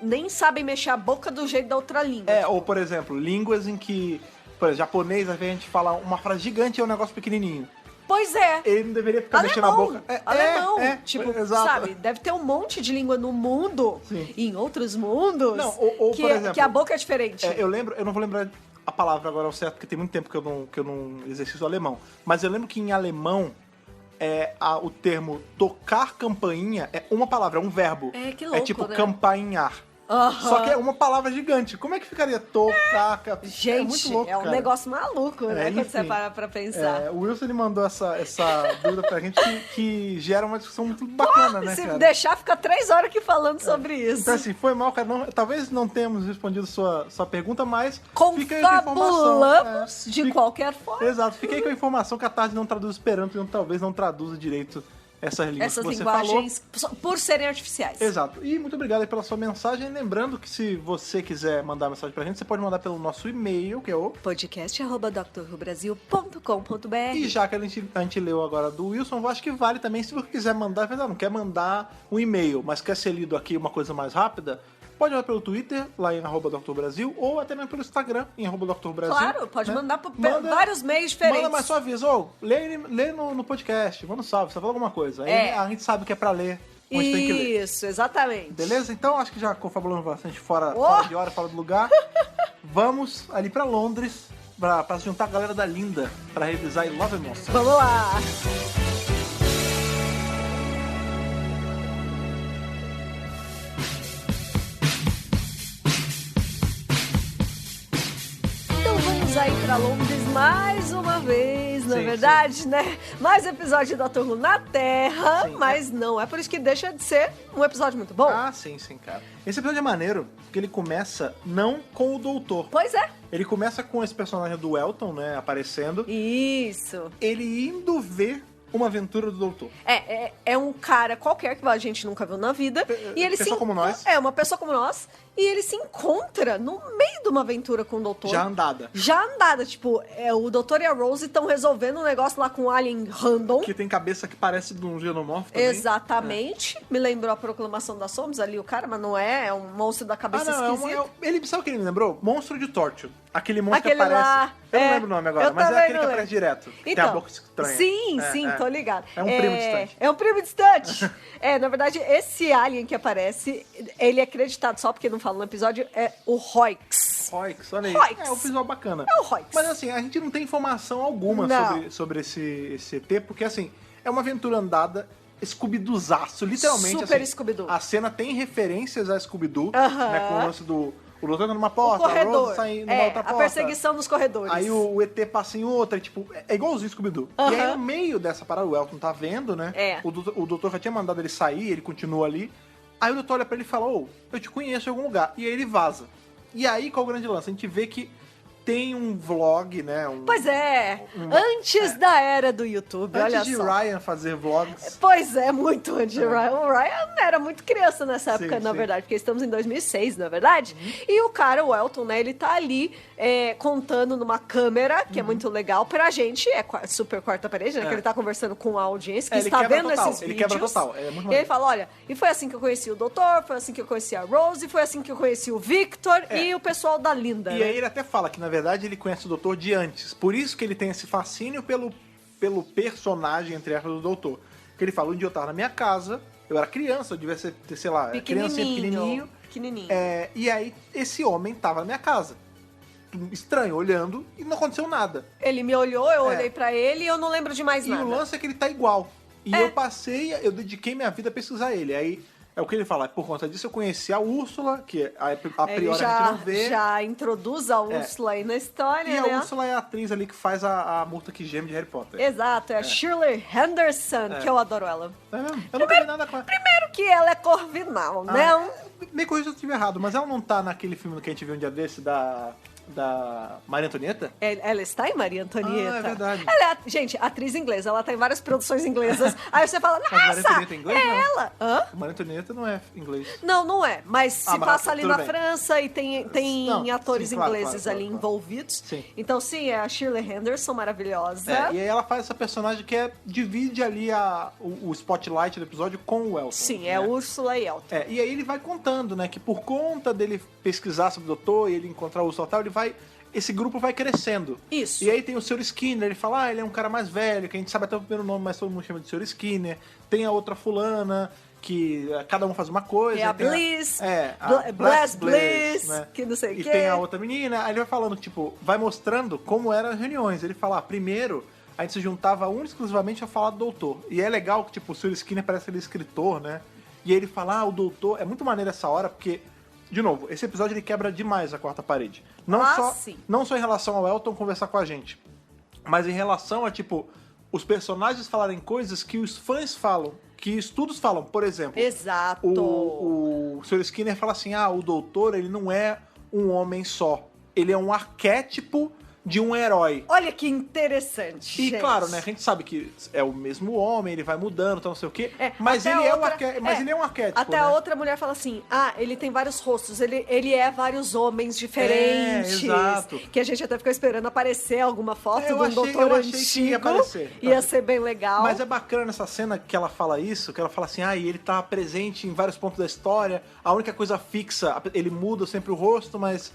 Speaker 2: nem sabem mexer a boca do jeito da outra língua.
Speaker 1: Ou por exemplo, línguas em que... Por exemplo, japonês, às vezes a gente fala uma frase gigante e é um negócio pequenininho.
Speaker 2: Pois é.
Speaker 1: Ele não deveria ficar mexendo a boca.
Speaker 2: Alemão. Tipo, sabe? Deve ter um monte de língua no mundo, em outros mundos,
Speaker 1: não, por exemplo,
Speaker 2: que a boca é diferente.
Speaker 1: Eu não vou lembrar a palavra agora ao certo, porque tem muito tempo que eu não exercito o alemão. Mas eu lembro que em alemão, o termo tocar campainha é uma palavra, é um verbo.
Speaker 2: Que louco,
Speaker 1: tipo
Speaker 2: né?
Speaker 1: campainhar. Só que é uma palavra gigante. Como é que ficaria tocar?
Speaker 2: Gente,
Speaker 1: é muito louco,
Speaker 2: um negócio maluco, né? Quando você para pra pensar.
Speaker 1: O Wilson ele mandou essa dúvida pra gente que gera uma discussão muito bacana, né,
Speaker 2: se
Speaker 1: cara?
Speaker 2: deixar, fica 3 horas aqui falando sobre isso.
Speaker 1: Então, assim, foi mal, cara. Talvez não tenhamos respondido sua pergunta, mas fica aí com a
Speaker 2: confabulamos de qualquer forma.
Speaker 1: Exato. Fiquei com a informação que a Tardes não traduz Esperanto e talvez não traduza direito essas línguas que você
Speaker 2: linguagens
Speaker 1: falou.
Speaker 2: Por serem artificiais.
Speaker 1: Exato. E muito obrigado aí pela sua mensagem. Lembrando que se você quiser mandar mensagem pra gente, você pode mandar pelo nosso e-mail, que é o
Speaker 2: podcast@drrubrasil.com.br.
Speaker 1: E já que a gente leu agora do Wilson, eu acho que vale também, se você quiser mandar, não quer mandar um e-mail, mas quer ser lido aqui uma coisa mais rápida, pode mandar pelo Twitter, lá em @drbrasil, ou até mesmo pelo Instagram, em @drbrasil.
Speaker 2: Claro, pode mandar por vários meios diferentes.
Speaker 1: Manda mais só aviso, lê no podcast, manda um salve, você fala alguma coisa. Aí a gente sabe que é pra ler, onde tem que ler.
Speaker 2: Isso, exatamente.
Speaker 1: Beleza? Então, acho que já confabulamos bastante fora de hora, fora do lugar. Vamos ali pra Londres, pra se juntar a galera da Linda, pra revisar Love Monsters.
Speaker 2: Vamos lá! Aí pra Londres mais uma vez, na verdade, né? Mais episódio do Dr. Who na Terra, mas não é por isso que deixa de ser um episódio muito bom.
Speaker 1: Sim, cara. Esse episódio é maneiro, porque ele começa não com o Doutor.
Speaker 2: Pois é.
Speaker 1: Ele começa com esse personagem do Elton, né, aparecendo.
Speaker 2: Isso.
Speaker 1: Ele indo ver Uma Aventura do Doutor.
Speaker 2: É um cara qualquer que a gente nunca viu na vida. E ele
Speaker 1: pessoa como nós.
Speaker 2: É, uma pessoa como nós. E ele se encontra no meio de uma aventura com o doutor.
Speaker 1: Já andada.
Speaker 2: Tipo, o doutor e a Rose estão resolvendo um negócio lá com um alien random.
Speaker 1: Que tem cabeça que parece de um xenomorfo também.
Speaker 2: Exatamente. Me lembrou a Proclamação das Sombras ali, o cara, mas não é. É um monstro da cabeça esquisita.
Speaker 1: Ele, sabe o que ele me lembrou? Monstro de Torture. Aquele monstro que aparece...
Speaker 2: Lá,
Speaker 1: eu não lembro o nome agora, mas é aquele que aparece direto.
Speaker 2: Então,
Speaker 1: tem a boca estranha.
Speaker 2: Sim, tô ligado.
Speaker 1: É um primo distante.
Speaker 2: É um primo distante. Na verdade, esse alien que aparece, ele é acreditado só porque não fala no episódio, é o Roix.
Speaker 1: Olha aí.
Speaker 2: Roix.
Speaker 1: É um visual bacana.
Speaker 2: É o Roix.
Speaker 1: Mas assim, a gente não tem informação alguma sobre esse ET, porque assim, é uma aventura andada Scooby-Doozaço, literalmente.
Speaker 2: Super
Speaker 1: assim,
Speaker 2: Scooby-Doo.
Speaker 1: A cena tem referências a Scooby-Doo, né, com o lance do... O doutor numa porta, a Rose sai numa outra porta.
Speaker 2: A perseguição nos corredores.
Speaker 1: Aí o ET passa em outra, tipo, é igualzinho Scooby-Doo. E aí, no meio dessa parada, o Elton tá vendo, né? O doutor já tinha mandado ele sair, ele continua ali. Aí o doutor olha pra ele e fala, eu te conheço em algum lugar. E aí ele vaza. E aí, qual é o grande lance? A gente vê que tem um vlog, né?
Speaker 2: Pois é, antes da era do YouTube, olha só.
Speaker 1: Antes de Ryan fazer vlogs.
Speaker 2: Pois é, muito antes de Ryan. O Ryan era muito criança nessa época, na verdade, porque estamos em 2006, na verdade. E o cara, o Elton, né, ele tá ali contando numa câmera, que é muito legal pra gente, super quarta parede, né, que ele tá conversando com a audiência, que está vendo esses vídeos.
Speaker 1: Ele quebra total, é muito
Speaker 2: E ele fala, olha, e foi assim que eu conheci o doutor, foi assim que eu conheci a Rose, foi assim que eu conheci o Victor e o pessoal da Linda.
Speaker 1: E aí ele até fala que, na verdade, ele conhece o doutor de antes. Por isso que ele tem esse fascínio pelo personagem, entre aspas, do doutor. Que ele fala, um dia eu tava na minha casa, eu era criança, eu devia ser, sei lá, criancinha pequenininho. E aí, esse homem tava na minha casa. Estranho, olhando, e não aconteceu nada.
Speaker 2: Ele me olhou, eu olhei pra ele e eu não lembro de mais nada.
Speaker 1: E o lance é que ele tá igual. E eu dediquei minha vida a pesquisar ele. Aí... É o que ele fala, por conta disso eu conheci a Úrsula, que a priori a gente não vê.
Speaker 2: Já introduz a Úrsula aí na história,
Speaker 1: e
Speaker 2: né?
Speaker 1: E a Úrsula é a atriz ali que faz a Murta que geme de Harry Potter.
Speaker 2: Exato, é a Shirley Henderson, que eu adoro ela.
Speaker 1: É mesmo? Eu não tenho nada com ela.
Speaker 2: Primeiro que ela é corvinal, né?
Speaker 1: Me corrija se eu estiver errado, mas ela não tá naquele filme que a gente viu um dia desse da Maria Antonieta?
Speaker 2: Ela está em Maria Antonieta.
Speaker 1: É verdade.
Speaker 2: Ela é, gente, atriz inglesa. Ela tá em várias produções inglesas. Aí você fala, nossa,
Speaker 1: Maria Antonieta é inglês, não?
Speaker 2: Ela. Hã?
Speaker 1: Maria Antonieta não é inglês.
Speaker 2: Não é. Mas se passa ali na França e tem atores ingleses
Speaker 1: claro.
Speaker 2: envolvidos.
Speaker 1: Sim.
Speaker 2: Então, sim, é a Shirley Henderson, maravilhosa.
Speaker 1: E aí ela faz essa personagem que divide ali o spotlight do episódio com o Elton.
Speaker 2: Sim,
Speaker 1: né?
Speaker 2: é Úrsula e Elton.
Speaker 1: E aí ele vai contando, né, que por conta dele pesquisar sobre o doutor e ele encontrar o Úrsula e tal, esse grupo vai crescendo.
Speaker 2: Isso.
Speaker 1: E aí tem o Sr. Skinner, ele fala, ele é um cara mais velho, que a gente sabe até o primeiro nome, mas todo mundo chama de Sr. Skinner. Tem a outra fulana, que cada um faz uma coisa.
Speaker 2: É a Bliss.
Speaker 1: A
Speaker 2: Bliss,
Speaker 1: né?
Speaker 2: Que não sei o
Speaker 1: quê.
Speaker 2: E
Speaker 1: tem a outra menina. Aí ele vai falando, tipo, vai mostrando como eram as reuniões. Ele fala, primeiro, a gente se juntava exclusivamente a falar do doutor. E é legal que, tipo, o Sr. Skinner parece ele escritor, né? E aí ele fala, o doutor... É muito maneiro essa hora, porque... De novo, esse episódio ele quebra demais a quarta parede. Não só em relação ao Elton conversar com a gente, mas em relação a, tipo, os personagens falarem coisas que os fãs falam, que estudos falam. Por exemplo,
Speaker 2: Exato.
Speaker 1: O Sr. Skinner fala assim, o doutor, ele não é um homem só. Ele é um arquétipo de um herói.
Speaker 2: Olha que interessante,
Speaker 1: E
Speaker 2: gente.
Speaker 1: claro, né, a gente sabe que é o mesmo homem, ele vai mudando, então não sei o quê, mas ele é um arquétipo.
Speaker 2: Até a outra mulher fala assim, ele tem vários rostos, ele é vários homens diferentes.
Speaker 1: Exato.
Speaker 2: Que a gente até ficou esperando aparecer alguma foto do doutor
Speaker 1: eu
Speaker 2: antigo.
Speaker 1: achei que ia aparecer.
Speaker 2: Ia ser bem legal.
Speaker 1: Mas é bacana essa cena que ela fala isso, que ela fala assim, e ele tá presente em vários pontos da história, a única coisa fixa, ele muda sempre o rosto, mas...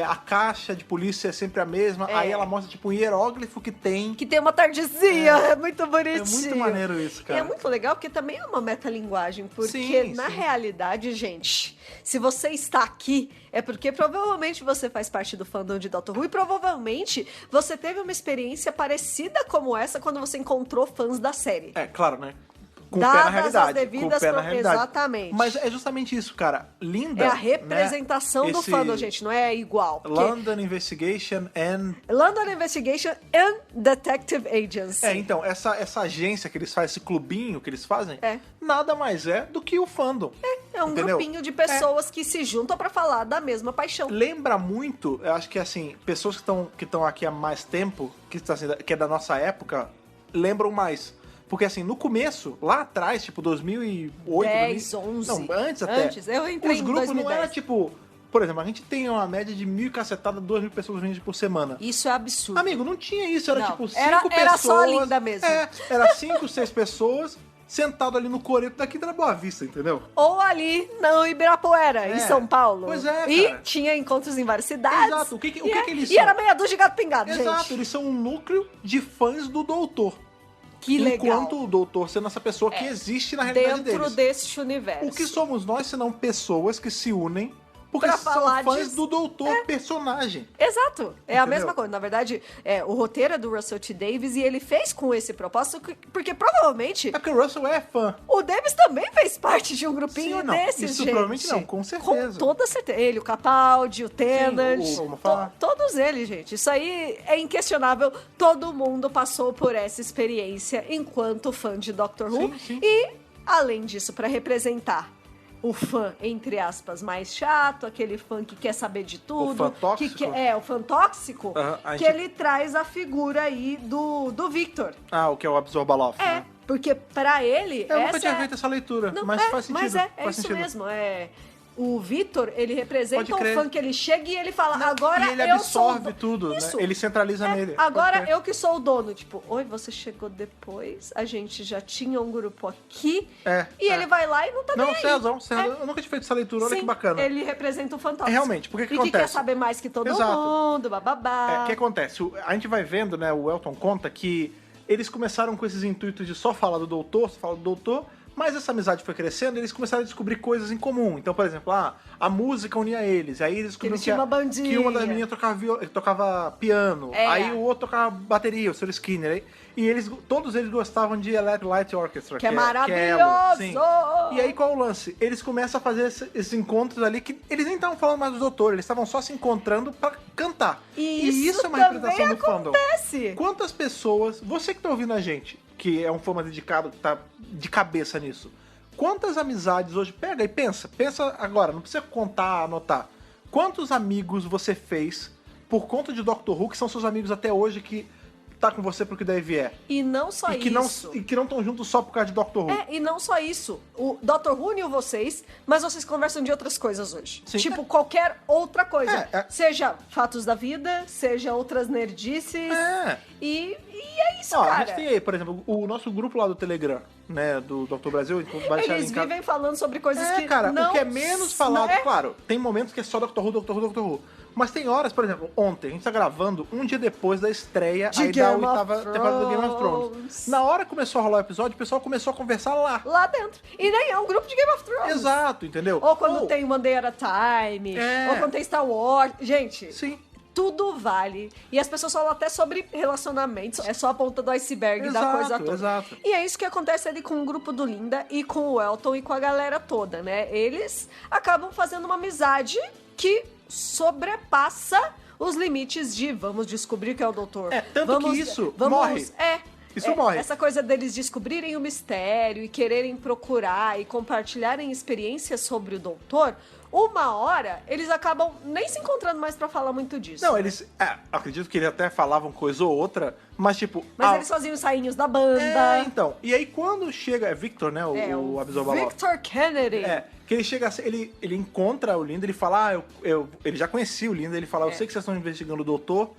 Speaker 1: a caixa de polícia é sempre a mesma. Aí ela mostra, tipo, um hieróglifo que tem...
Speaker 2: Que tem uma tardezinha. É muito bonitinho.
Speaker 1: É muito maneiro isso, cara.
Speaker 2: E é muito legal porque também é uma metalinguagem. Porque, na realidade, gente, se você está aqui, é porque provavelmente você faz parte do fandom de Doctor Who e provavelmente você teve uma experiência parecida como essa quando você encontrou fãs da série.
Speaker 1: Claro, né? Com o
Speaker 2: Dadas
Speaker 1: pé na realidade.
Speaker 2: as devidas
Speaker 1: com o pé na realidade.
Speaker 2: Exatamente.
Speaker 1: Mas é justamente isso, cara. Linda.
Speaker 2: É a representação do fandom, gente. Não é igual.
Speaker 1: London Investigation and
Speaker 2: Detective Agency.
Speaker 1: Então, essa agência que eles fazem, esse clubinho que eles fazem, nada mais é do que o fandom.
Speaker 2: É um grupinho de pessoas que se juntam pra falar da mesma paixão.
Speaker 1: Lembra muito, eu acho que assim, pessoas que estão aqui há mais tempo, que é da nossa época, lembram mais. Porque, assim, no começo, lá atrás, tipo, 2008...
Speaker 2: 10, 11.
Speaker 1: Não, antes até.
Speaker 2: Antes, eu entrei
Speaker 1: os grupos
Speaker 2: em 2010.
Speaker 1: não era, tipo... Por exemplo, a gente tem uma média de 1.000 cacetada, 2.000 pessoas vindo por semana.
Speaker 2: Isso é absurdo.
Speaker 1: Amigo, não tinha isso. Era, tipo, 5 pessoas...
Speaker 2: Era só a Linda mesmo.
Speaker 1: Era 5, 6 pessoas... sentado ali no coreto daqui da Boa Vista, entendeu?
Speaker 2: Ou ali no Ibirapuera, em São Paulo.
Speaker 1: Pois é, cara.
Speaker 2: E tinha encontros em várias cidades.
Speaker 1: Exato. O que eles são?
Speaker 2: E era meia dúzia de gato pingado, gente.
Speaker 1: Exato, eles são um núcleo de fãs do Doutor.
Speaker 2: Que legal.
Speaker 1: Enquanto o Doutor sendo essa pessoa que existe na realidade deles.
Speaker 2: Dentro deste universo.
Speaker 1: O que somos nós, senão pessoas que se unem porque
Speaker 2: pra
Speaker 1: são
Speaker 2: falar
Speaker 1: fãs do Doutor personagem.
Speaker 2: Exato. É
Speaker 1: Entendeu?
Speaker 2: a mesma coisa. Na verdade, o roteiro é do Russell T. Davies e ele fez com esse propósito porque provavelmente...
Speaker 1: É porque o Russell é fã.
Speaker 2: O Davis também fez parte de um grupinho
Speaker 1: Sim, não.
Speaker 2: desses,
Speaker 1: Isso
Speaker 2: gente.
Speaker 1: provavelmente não, com certeza.
Speaker 2: Com toda certeza. Ele, o Capaldi, o Tennant. Todos eles, gente. Isso aí é inquestionável. Todo mundo passou por essa experiência enquanto fã de Doctor Who.
Speaker 1: Sim.
Speaker 2: E, além disso, para representar o fã, entre aspas, mais chato, aquele fã que quer saber de tudo.
Speaker 1: O fã tóxico.
Speaker 2: O fã tóxico, que ele traz a figura aí do Victor.
Speaker 1: O que é o Absorbaloff, né?
Speaker 2: Porque pra ele...
Speaker 1: Eu nunca tinha feito essa leitura, mas faz sentido.
Speaker 2: Mas
Speaker 1: faz
Speaker 2: isso
Speaker 1: sentido.
Speaker 2: mesmo, O Victor, ele representa um fã que ele chega e ele fala, agora
Speaker 1: e ele
Speaker 2: eu sou
Speaker 1: absorve tudo, isso. Né? Ele centraliza nele.
Speaker 2: Agora eu que sou o dono. Tipo, oi, você chegou depois, a gente já tinha um grupo aqui, e ele vai lá e não tá nem aí.
Speaker 1: Você tem razão. Eu nunca tinha feito essa leitura, olha que bacana.
Speaker 2: Ele representa o fantasma.
Speaker 1: Realmente, porque que
Speaker 2: acontece? E que quer saber mais que todo mundo, bababá.
Speaker 1: O que acontece? A gente vai vendo, né, o Elton conta que eles começaram com esses intuitos de só falar do doutor, mas essa amizade foi crescendo e eles começaram a descobrir coisas em comum. Então, por exemplo, a música unia eles. Aí eles descobriram que uma das meninas tocava piano. Aí o outro tocava bateria, o Sr. Skinner. E todos eles gostavam de Electric Light Orchestra.
Speaker 2: Que é maravilhoso!
Speaker 1: Sim. E aí qual é o lance? Eles começam a fazer esses encontros ali que eles nem estavam falando mais do doutor, eles estavam só se encontrando pra cantar.
Speaker 2: E
Speaker 1: isso é uma representação do fandom.
Speaker 2: Acontece.
Speaker 1: Quantas pessoas, você que tá ouvindo a gente, que é um fã mais dedicado, que tá de cabeça nisso, quantas amizades hoje... Pega e pensa agora, não precisa contar, anotar. Quantos amigos você fez por conta de Doctor Who, que são seus amigos até hoje, que tá com você pro que daí vier?
Speaker 2: E não só isso.
Speaker 1: E que não estão juntos só por causa de Doctor Who.
Speaker 2: E não só isso. O Doctor Who uniu vocês, mas vocês conversam de outras coisas hoje.
Speaker 1: Sim.
Speaker 2: Tipo, qualquer outra coisa. Seja fatos da vida, seja outras nerdices. E é isso, cara.
Speaker 1: A gente tem aí, por exemplo, o nosso grupo lá do Telegram, né, do Dr. Brasil.
Speaker 2: Eles vivem falando sobre coisas que
Speaker 1: cara,
Speaker 2: não...
Speaker 1: o que é menos falado, claro, tem momentos que é só Dr. Who. Mas tem horas, por exemplo, ontem, a gente tá gravando um dia depois da estreia da oitava temporada do Game of Thrones. Na hora que começou a rolar o episódio, o pessoal começou a conversar lá.
Speaker 2: Lá dentro. E nem é um grupo de Game of Thrones.
Speaker 1: Exato, entendeu?
Speaker 2: Ou quando tem One Day at a Time, ou quando tem Star Wars. Gente...
Speaker 1: Sim.
Speaker 2: Tudo vale. E as pessoas falam até sobre relacionamentos. É só a ponta do iceberg da coisa toda.
Speaker 1: Exato.
Speaker 2: E é isso que acontece ali com o grupo do Linda e com o Elton e com a galera toda, né? Eles acabam fazendo uma amizade que sobrepassa os limites de vamos descobrir que é o doutor.
Speaker 1: Tanto que isso morre. Isso morre.
Speaker 2: Essa coisa deles descobrirem o mistério e quererem procurar e compartilharem experiências sobre o doutor, uma hora eles acabam nem se encontrando mais pra falar muito disso.
Speaker 1: Não, eles... acredito que eles até falavam coisa ou outra, mas tipo...
Speaker 2: Mas eles faziam os sainhos da banda.
Speaker 1: Então. E aí quando chega... É Victor, né? O Absorbaloff.
Speaker 2: Victor Kennedy.
Speaker 1: Que ele chega... Ele encontra o Linda, ele fala... ele já conhecia o Linda, ele fala... Eu sei que vocês estão investigando o doutor,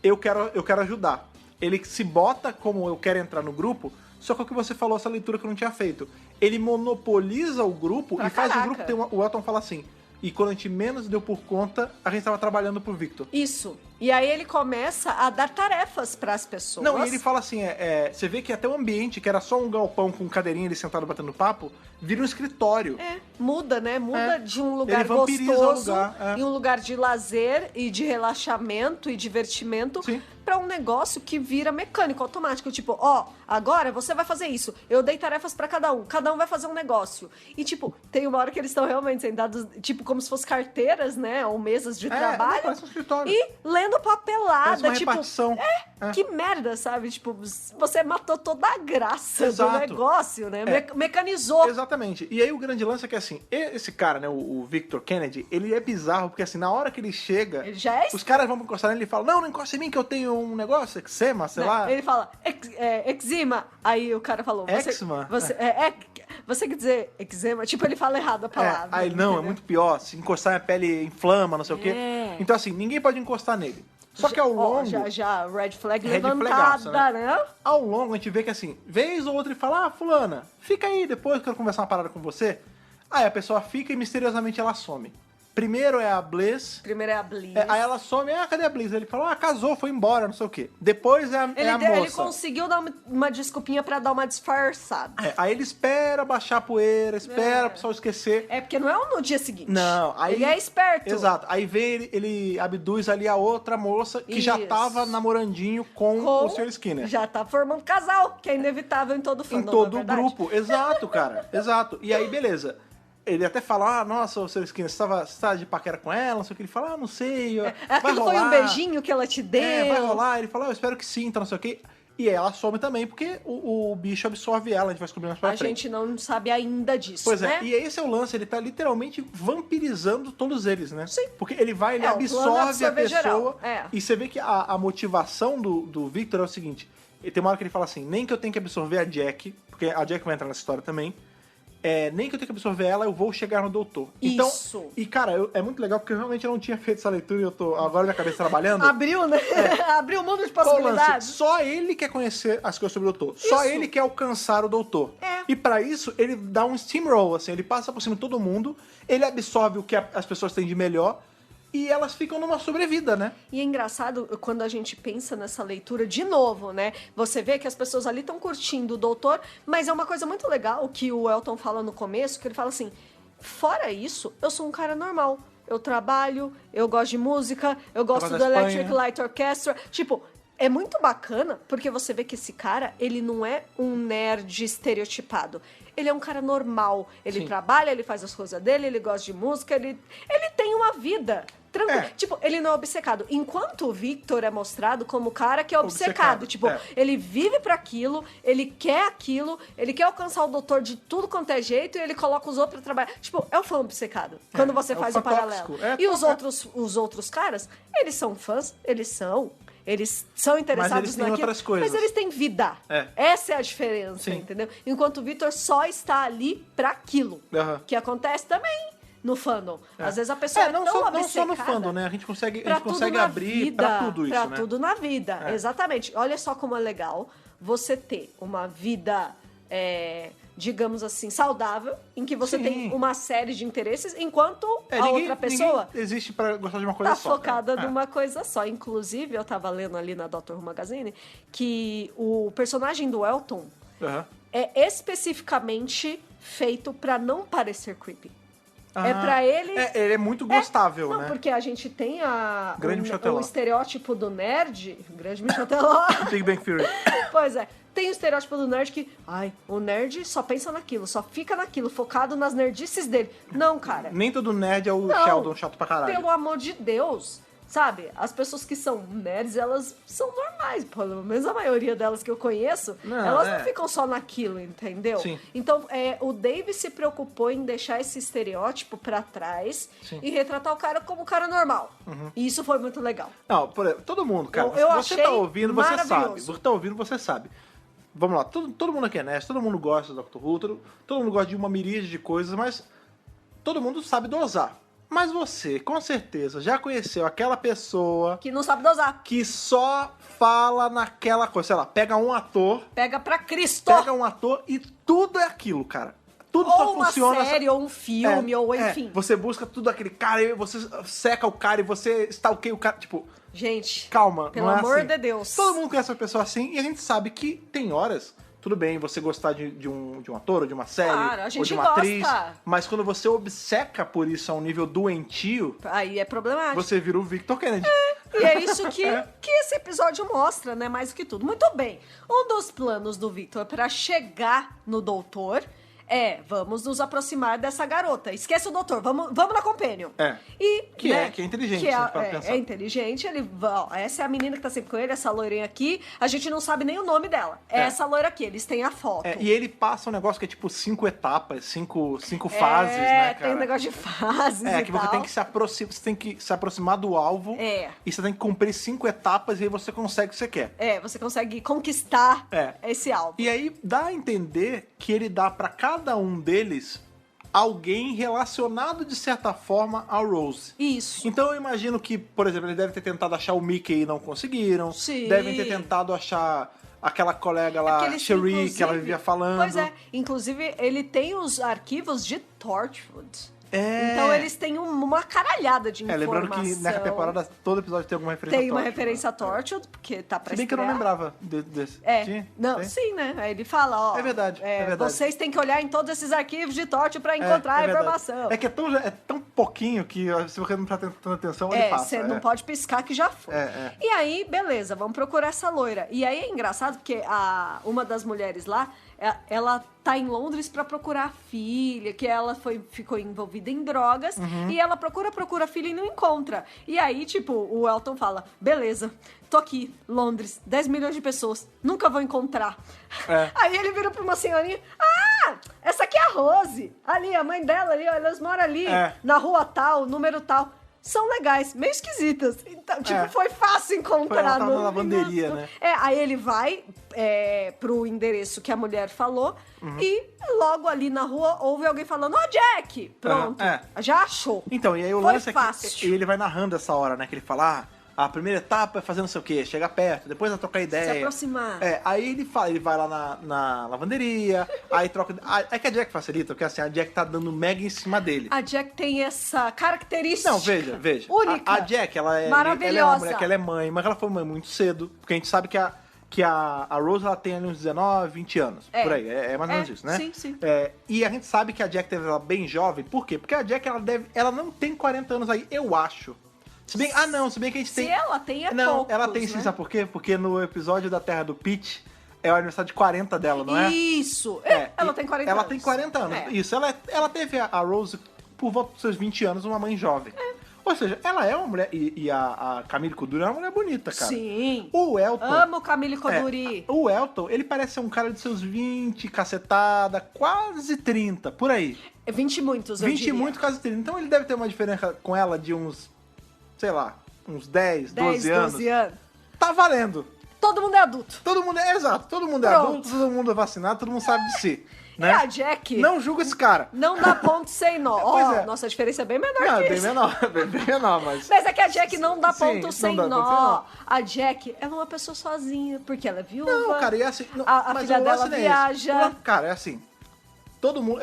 Speaker 1: eu quero ajudar. Ele se bota como eu quero entrar no grupo, só que o que você falou, essa leitura que eu não tinha feito. Ele monopoliza o grupo e faz o grupo ter o Elton fala assim... E quando a gente menos deu por conta, a gente tava trabalhando pro Victor.
Speaker 2: Isso. E aí ele começa a dar tarefas pras pessoas.
Speaker 1: Não, e ele fala assim, você vê que até o ambiente, que era só um galpão com cadeirinha ali sentado batendo papo, vira um escritório.
Speaker 2: Muda, né? Muda de um lugar gostoso, em um lugar de lazer e de relaxamento e divertimento, pra um negócio que vira mecânico, automático. Tipo, agora você vai fazer isso. Eu dei tarefas pra cada um vai fazer um negócio. E tipo, tem uma hora que eles estão realmente sentados, tipo, como se fossem carteiras, né? Ou mesas de trabalho.
Speaker 1: Parece um escritório.
Speaker 2: E lendo papelada,
Speaker 1: uma repartição.
Speaker 2: Que merda, sabe? Tipo, você matou toda a graça do negócio, né? Mecanizou.
Speaker 1: Exatamente. E aí o grande lance é que, assim, esse cara, né, o Victor Kennedy, ele é bizarro, porque, assim, na hora que ele chega,
Speaker 2: ele já
Speaker 1: os caras vão encostar nele e falam, não encosta em mim que eu tenho um negócio, eczema, sei lá.
Speaker 2: Ele fala, eczema. Aí o cara falou...
Speaker 1: Eczema?
Speaker 2: Você quer dizer eczema? Tipo, ele fala errado a palavra.
Speaker 1: Aí não, entendeu? É muito pior. Se encostar, a pele inflama, não sei o quê. Então, assim, ninguém pode encostar nele. Só que ao longo...
Speaker 2: Já, red flag levantada, né?
Speaker 1: Ao longo, a gente vê que, assim, vez ou outra ele fala, fulana, fica aí, depois eu quero conversar uma parada com você. Aí a pessoa fica e misteriosamente ela some. Primeiro é a Bliss. Aí ela some, cadê a Bliss? Ele fala, casou, foi embora, não sei o quê. Depois é a moça.
Speaker 2: Ele conseguiu dar uma desculpinha pra dar uma disfarçada.
Speaker 1: Aí ele espera baixar a poeira, espera o pessoal esquecer.
Speaker 2: Porque não é no dia seguinte.
Speaker 1: Não. Aí,
Speaker 2: ele é esperto.
Speaker 1: Exato. Aí vem ele abduz ali a outra moça que já tava namorandinho com o Sr. Skinner.
Speaker 2: Já tá formando casal, que é inevitável em todo fandom,
Speaker 1: em todo o grupo. Exato, cara. Exato. E aí, beleza. Ele até fala, nossa, o Sr. Skinner, você tá de paquera com ela, não sei o que. Ele fala, não sei, vai rolar.
Speaker 2: Foi um beijinho que ela te deu.
Speaker 1: Vai rolar. Ele fala, eu espero que sim, então não sei o que. E ela some também, porque o bicho absorve ela, a gente vai descobrir mais pra frente.
Speaker 2: A gente não sabe ainda disso,
Speaker 1: pois
Speaker 2: né?
Speaker 1: E esse é o lance, ele tá literalmente vampirizando todos eles, né?
Speaker 2: Sim.
Speaker 1: Porque ele absorve a pessoa.
Speaker 2: E
Speaker 1: você vê que a motivação do Victor é o seguinte, tem uma hora que ele fala assim, nem que eu tenha que absorver a Jack, porque a Jack vai entrar nessa história também, nem que eu tenha que absorver ela, eu vou chegar no doutor. Então,
Speaker 2: isso.
Speaker 1: E, cara, é muito legal, porque eu realmente não tinha feito essa leitura e eu tô agora minha cabeça trabalhando.
Speaker 2: Abriu, né? Abriu um mundo de possibilidades.
Speaker 1: Só ele quer conhecer as coisas sobre o doutor. Isso. Só ele quer alcançar o doutor. E pra isso, ele dá um steamroll, assim, ele passa por cima de todo mundo, ele absorve o que as pessoas têm de melhor, e elas ficam numa sobrevida, né?
Speaker 2: E é engraçado quando a gente pensa nessa leitura de novo, né? Você vê que as pessoas ali estão curtindo o doutor, mas é uma coisa muito legal que o Elton fala no começo, que ele fala assim, fora isso, eu sou um cara normal. Eu trabalho, eu gosto de música, eu gosto do Electric Light Orchestra. Tipo, é muito bacana, porque você vê que esse cara, ele não é um nerd estereotipado. Ele é um cara normal. Ele trabalha, ele faz as coisas dele, ele gosta de música, ele tem uma vida tranquilo. Tipo, ele não é obcecado. Enquanto o Victor é mostrado como o cara que é obcecado. Tipo, ele vive pra aquilo, ele quer aquilo, ele quer alcançar o doutor de tudo quanto é jeito e ele coloca os outros pra trabalhar. Tipo, é o fã obcecado. Quando você faz o paralelo. E os outros caras, eles são fãs, eles são interessados naquilo,
Speaker 1: outras coisas.
Speaker 2: Mas eles têm vida. Essa é a diferença, entendeu? Enquanto o Victor só está ali pra aquilo. Que acontece também no fandom. Às vezes a pessoa
Speaker 1: não só no fandom, né? A gente consegue abrir pra tudo isso, né?
Speaker 2: Pra tudo na vida, exatamente. Olha só como é legal você ter uma vida, digamos assim, saudável, em que você tem uma série de interesses, enquanto a outra pessoa
Speaker 1: existe pra gostar de uma coisa só.
Speaker 2: Tá focada numa coisa só. Inclusive, eu tava lendo ali na Doctor Who Magazine que o personagem do Elton é especificamente feito pra não parecer creepy. É pra ele...
Speaker 1: ele é muito gostável, né?
Speaker 2: Não, porque a gente tem
Speaker 1: o
Speaker 2: estereótipo do nerd... Grande Michel Teló.
Speaker 1: Big Bang Theory.
Speaker 2: Pois é. Tem o estereótipo do nerd que... o nerd só pensa naquilo, só fica naquilo, focado nas nerdices dele. Não, cara.
Speaker 1: Nem todo nerd é o Sheldon chato pra caralho.
Speaker 2: Pelo amor de Deus. Sabe? As pessoas que são nerds, elas são normais. Pelo menos a maioria delas que eu conheço, elas não ficam só naquilo, entendeu?
Speaker 1: Sim.
Speaker 2: Então, o Dave se preocupou em deixar esse estereótipo pra trás e retratar o cara como um cara normal. E isso foi muito legal.
Speaker 1: Não, por exemplo, todo mundo, cara. Você tá ouvindo, você sabe. Você tá ouvindo, você sabe. Vamos lá, todo mundo aqui é nerd, todo mundo gosta do Doctor Who, todo mundo gosta de uma miríade de coisas, mas todo mundo sabe dosar. Mas você, com certeza, já conheceu aquela pessoa...
Speaker 2: que não sabe dosar.
Speaker 1: Que só fala naquela coisa. Sei lá, pega um ator...
Speaker 2: Pega pra Cristo!
Speaker 1: Pega um ator e tudo é aquilo, cara. Tudo
Speaker 2: ou
Speaker 1: só funciona...
Speaker 2: Ou uma série, ou um filme, ou enfim.
Speaker 1: Você busca tudo aquele cara e você seca o cara e você stalkeia o cara, tipo...
Speaker 2: Gente,
Speaker 1: calma,
Speaker 2: pelo
Speaker 1: não é
Speaker 2: amor
Speaker 1: assim.
Speaker 2: de Deus.
Speaker 1: Todo mundo conhece uma pessoa assim e a gente sabe que tem horas... Tudo bem, você gostar de um ator, ou de uma série, ou de uma atriz, mas quando você obceca por isso a um nível doentio...
Speaker 2: aí é problemático.
Speaker 1: Você vira o Victor Kennedy.
Speaker 2: E é isso que esse episódio mostra, né? Mais do que tudo. Muito bem. Um dos planos do Victor para chegar no doutor vamos nos aproximar dessa garota. Esquece o doutor, vamos na Companion.
Speaker 1: Que é inteligente,
Speaker 2: é inteligente, essa é a menina que tá sempre com ele, essa loirinha aqui, a gente não sabe nem o nome dela. É essa loira aqui, eles têm a foto.
Speaker 1: E ele passa um negócio que é tipo 5 etapas, 5 fases, né, cara?
Speaker 2: Tem um negócio de fases e
Speaker 1: que você tem que se aproximar do alvo e você tem que cumprir 5 etapas e aí você consegue o que você quer.
Speaker 2: Você consegue conquistar esse alvo.
Speaker 1: E aí dá a entender que ele dá pra cada um deles alguém relacionado de certa forma ao Rose.
Speaker 2: Isso.
Speaker 1: Então eu imagino que, por exemplo, eles devem ter tentado achar o Mickey e não conseguiram.
Speaker 2: Sim.
Speaker 1: Devem ter tentado achar aquela colega lá, Cherie, que ela vivia falando.
Speaker 2: Pois é. Inclusive, ele tem os arquivos de Torchwood. Então eles têm uma caralhada de informação.
Speaker 1: Lembrando que nessa temporada todo episódio tem alguma referência a Torchwood.
Speaker 2: Tem uma referência a Torchwood, porque tá pra
Speaker 1: Se bem que eu não lembrava desse.
Speaker 2: Sim, né? Aí ele fala,
Speaker 1: É verdade.
Speaker 2: Vocês têm que olhar em todos esses arquivos de Torchwood pra encontrar a informação.
Speaker 1: É que é tão pouquinho que se você não tá tendo atenção, ele passa.
Speaker 2: Você não pode piscar que já foi. E aí, beleza, vamos procurar essa loira. E aí é engraçado porque uma das mulheres lá, ela tá em Londres pra procurar a filha, que ela ficou envolvida em drogas, e ela procura a filha e não encontra. E aí, tipo, o Elton fala, beleza, tô aqui, Londres, 10 milhões de pessoas, nunca vou encontrar. Aí ele vira pra uma senhorinha, essa aqui é a Rose, ali, a mãe dela ali, elas moram ali, na rua tal, número tal. São legais, meio esquisitas. Então, tipo, foi fácil encontrar.
Speaker 1: Foi na lavanderia, né?
Speaker 2: Aí ele vai pro endereço que a mulher falou e logo ali na rua ouve alguém falando, Jack! Pronto, já achou.
Speaker 1: Então, e aí o lance é que ele vai narrando essa hora, né? Que ele fala, a primeira etapa é fazer não sei o quê, chegar perto, depois é trocar ideia.
Speaker 2: Se aproximar.
Speaker 1: Aí ele vai lá na lavanderia, aí troca... É que a Jack facilita, porque assim, a Jack tá dando mega em cima dele.
Speaker 2: A Jack tem essa característica.
Speaker 1: Não, veja.
Speaker 2: Única.
Speaker 1: A Jack,
Speaker 2: maravilhosa.
Speaker 1: Ela é uma mulher que ela é mãe, mas ela foi mãe muito cedo, porque a gente sabe que a Rose, ela tem ali uns 19, 20 anos, por aí, é mais ou menos isso, né?
Speaker 2: Sim.
Speaker 1: E a gente sabe que a Jack teve ela bem jovem, por quê? Porque a Jack, ela não tem 40 anos aí, eu acho. Se bem que a gente tem...
Speaker 2: Se ela tem,
Speaker 1: não,
Speaker 2: poucos,
Speaker 1: ela tem sim,
Speaker 2: né?
Speaker 1: Sabe por quê? Porque no episódio da Terra do Pete, é o aniversário de 40 dela, não é?
Speaker 2: Isso! Ela tem 40 anos.
Speaker 1: Ela tem 40 anos, isso. Ela teve a Rose por volta dos seus 20 anos, uma mãe jovem. Ou seja, ela é uma mulher... E a Camille Coduri é uma mulher bonita, cara.
Speaker 2: Sim.
Speaker 1: O Elton...
Speaker 2: Amo Camille Coduri.
Speaker 1: O Elton, ele parece ser um cara de seus 20, cacetada, quase 30, por aí.
Speaker 2: 20 e muitos, eu
Speaker 1: 20
Speaker 2: diria.
Speaker 1: e muito, quase 30. Então ele deve ter uma diferença com ela de uns, sei lá, uns 10, 12 anos. Tá valendo.
Speaker 2: Todo mundo é adulto.
Speaker 1: Exato. Todo mundo é adulto, todo mundo é vacinado, todo mundo sabe de si. Né?
Speaker 2: E a Jack...
Speaker 1: Não julga esse cara.
Speaker 2: Não dá ponto sem nó. Nossa, a diferença é bem menor que isso.
Speaker 1: Bem menor, mas...
Speaker 2: Mas é que a Jack não dá ponto sem nó. A Jack, ela é uma pessoa sozinha, porque ela é viúva.
Speaker 1: Não, cara, e assim...
Speaker 2: A filha dela viaja.
Speaker 1: Cara, é assim... Todo mundo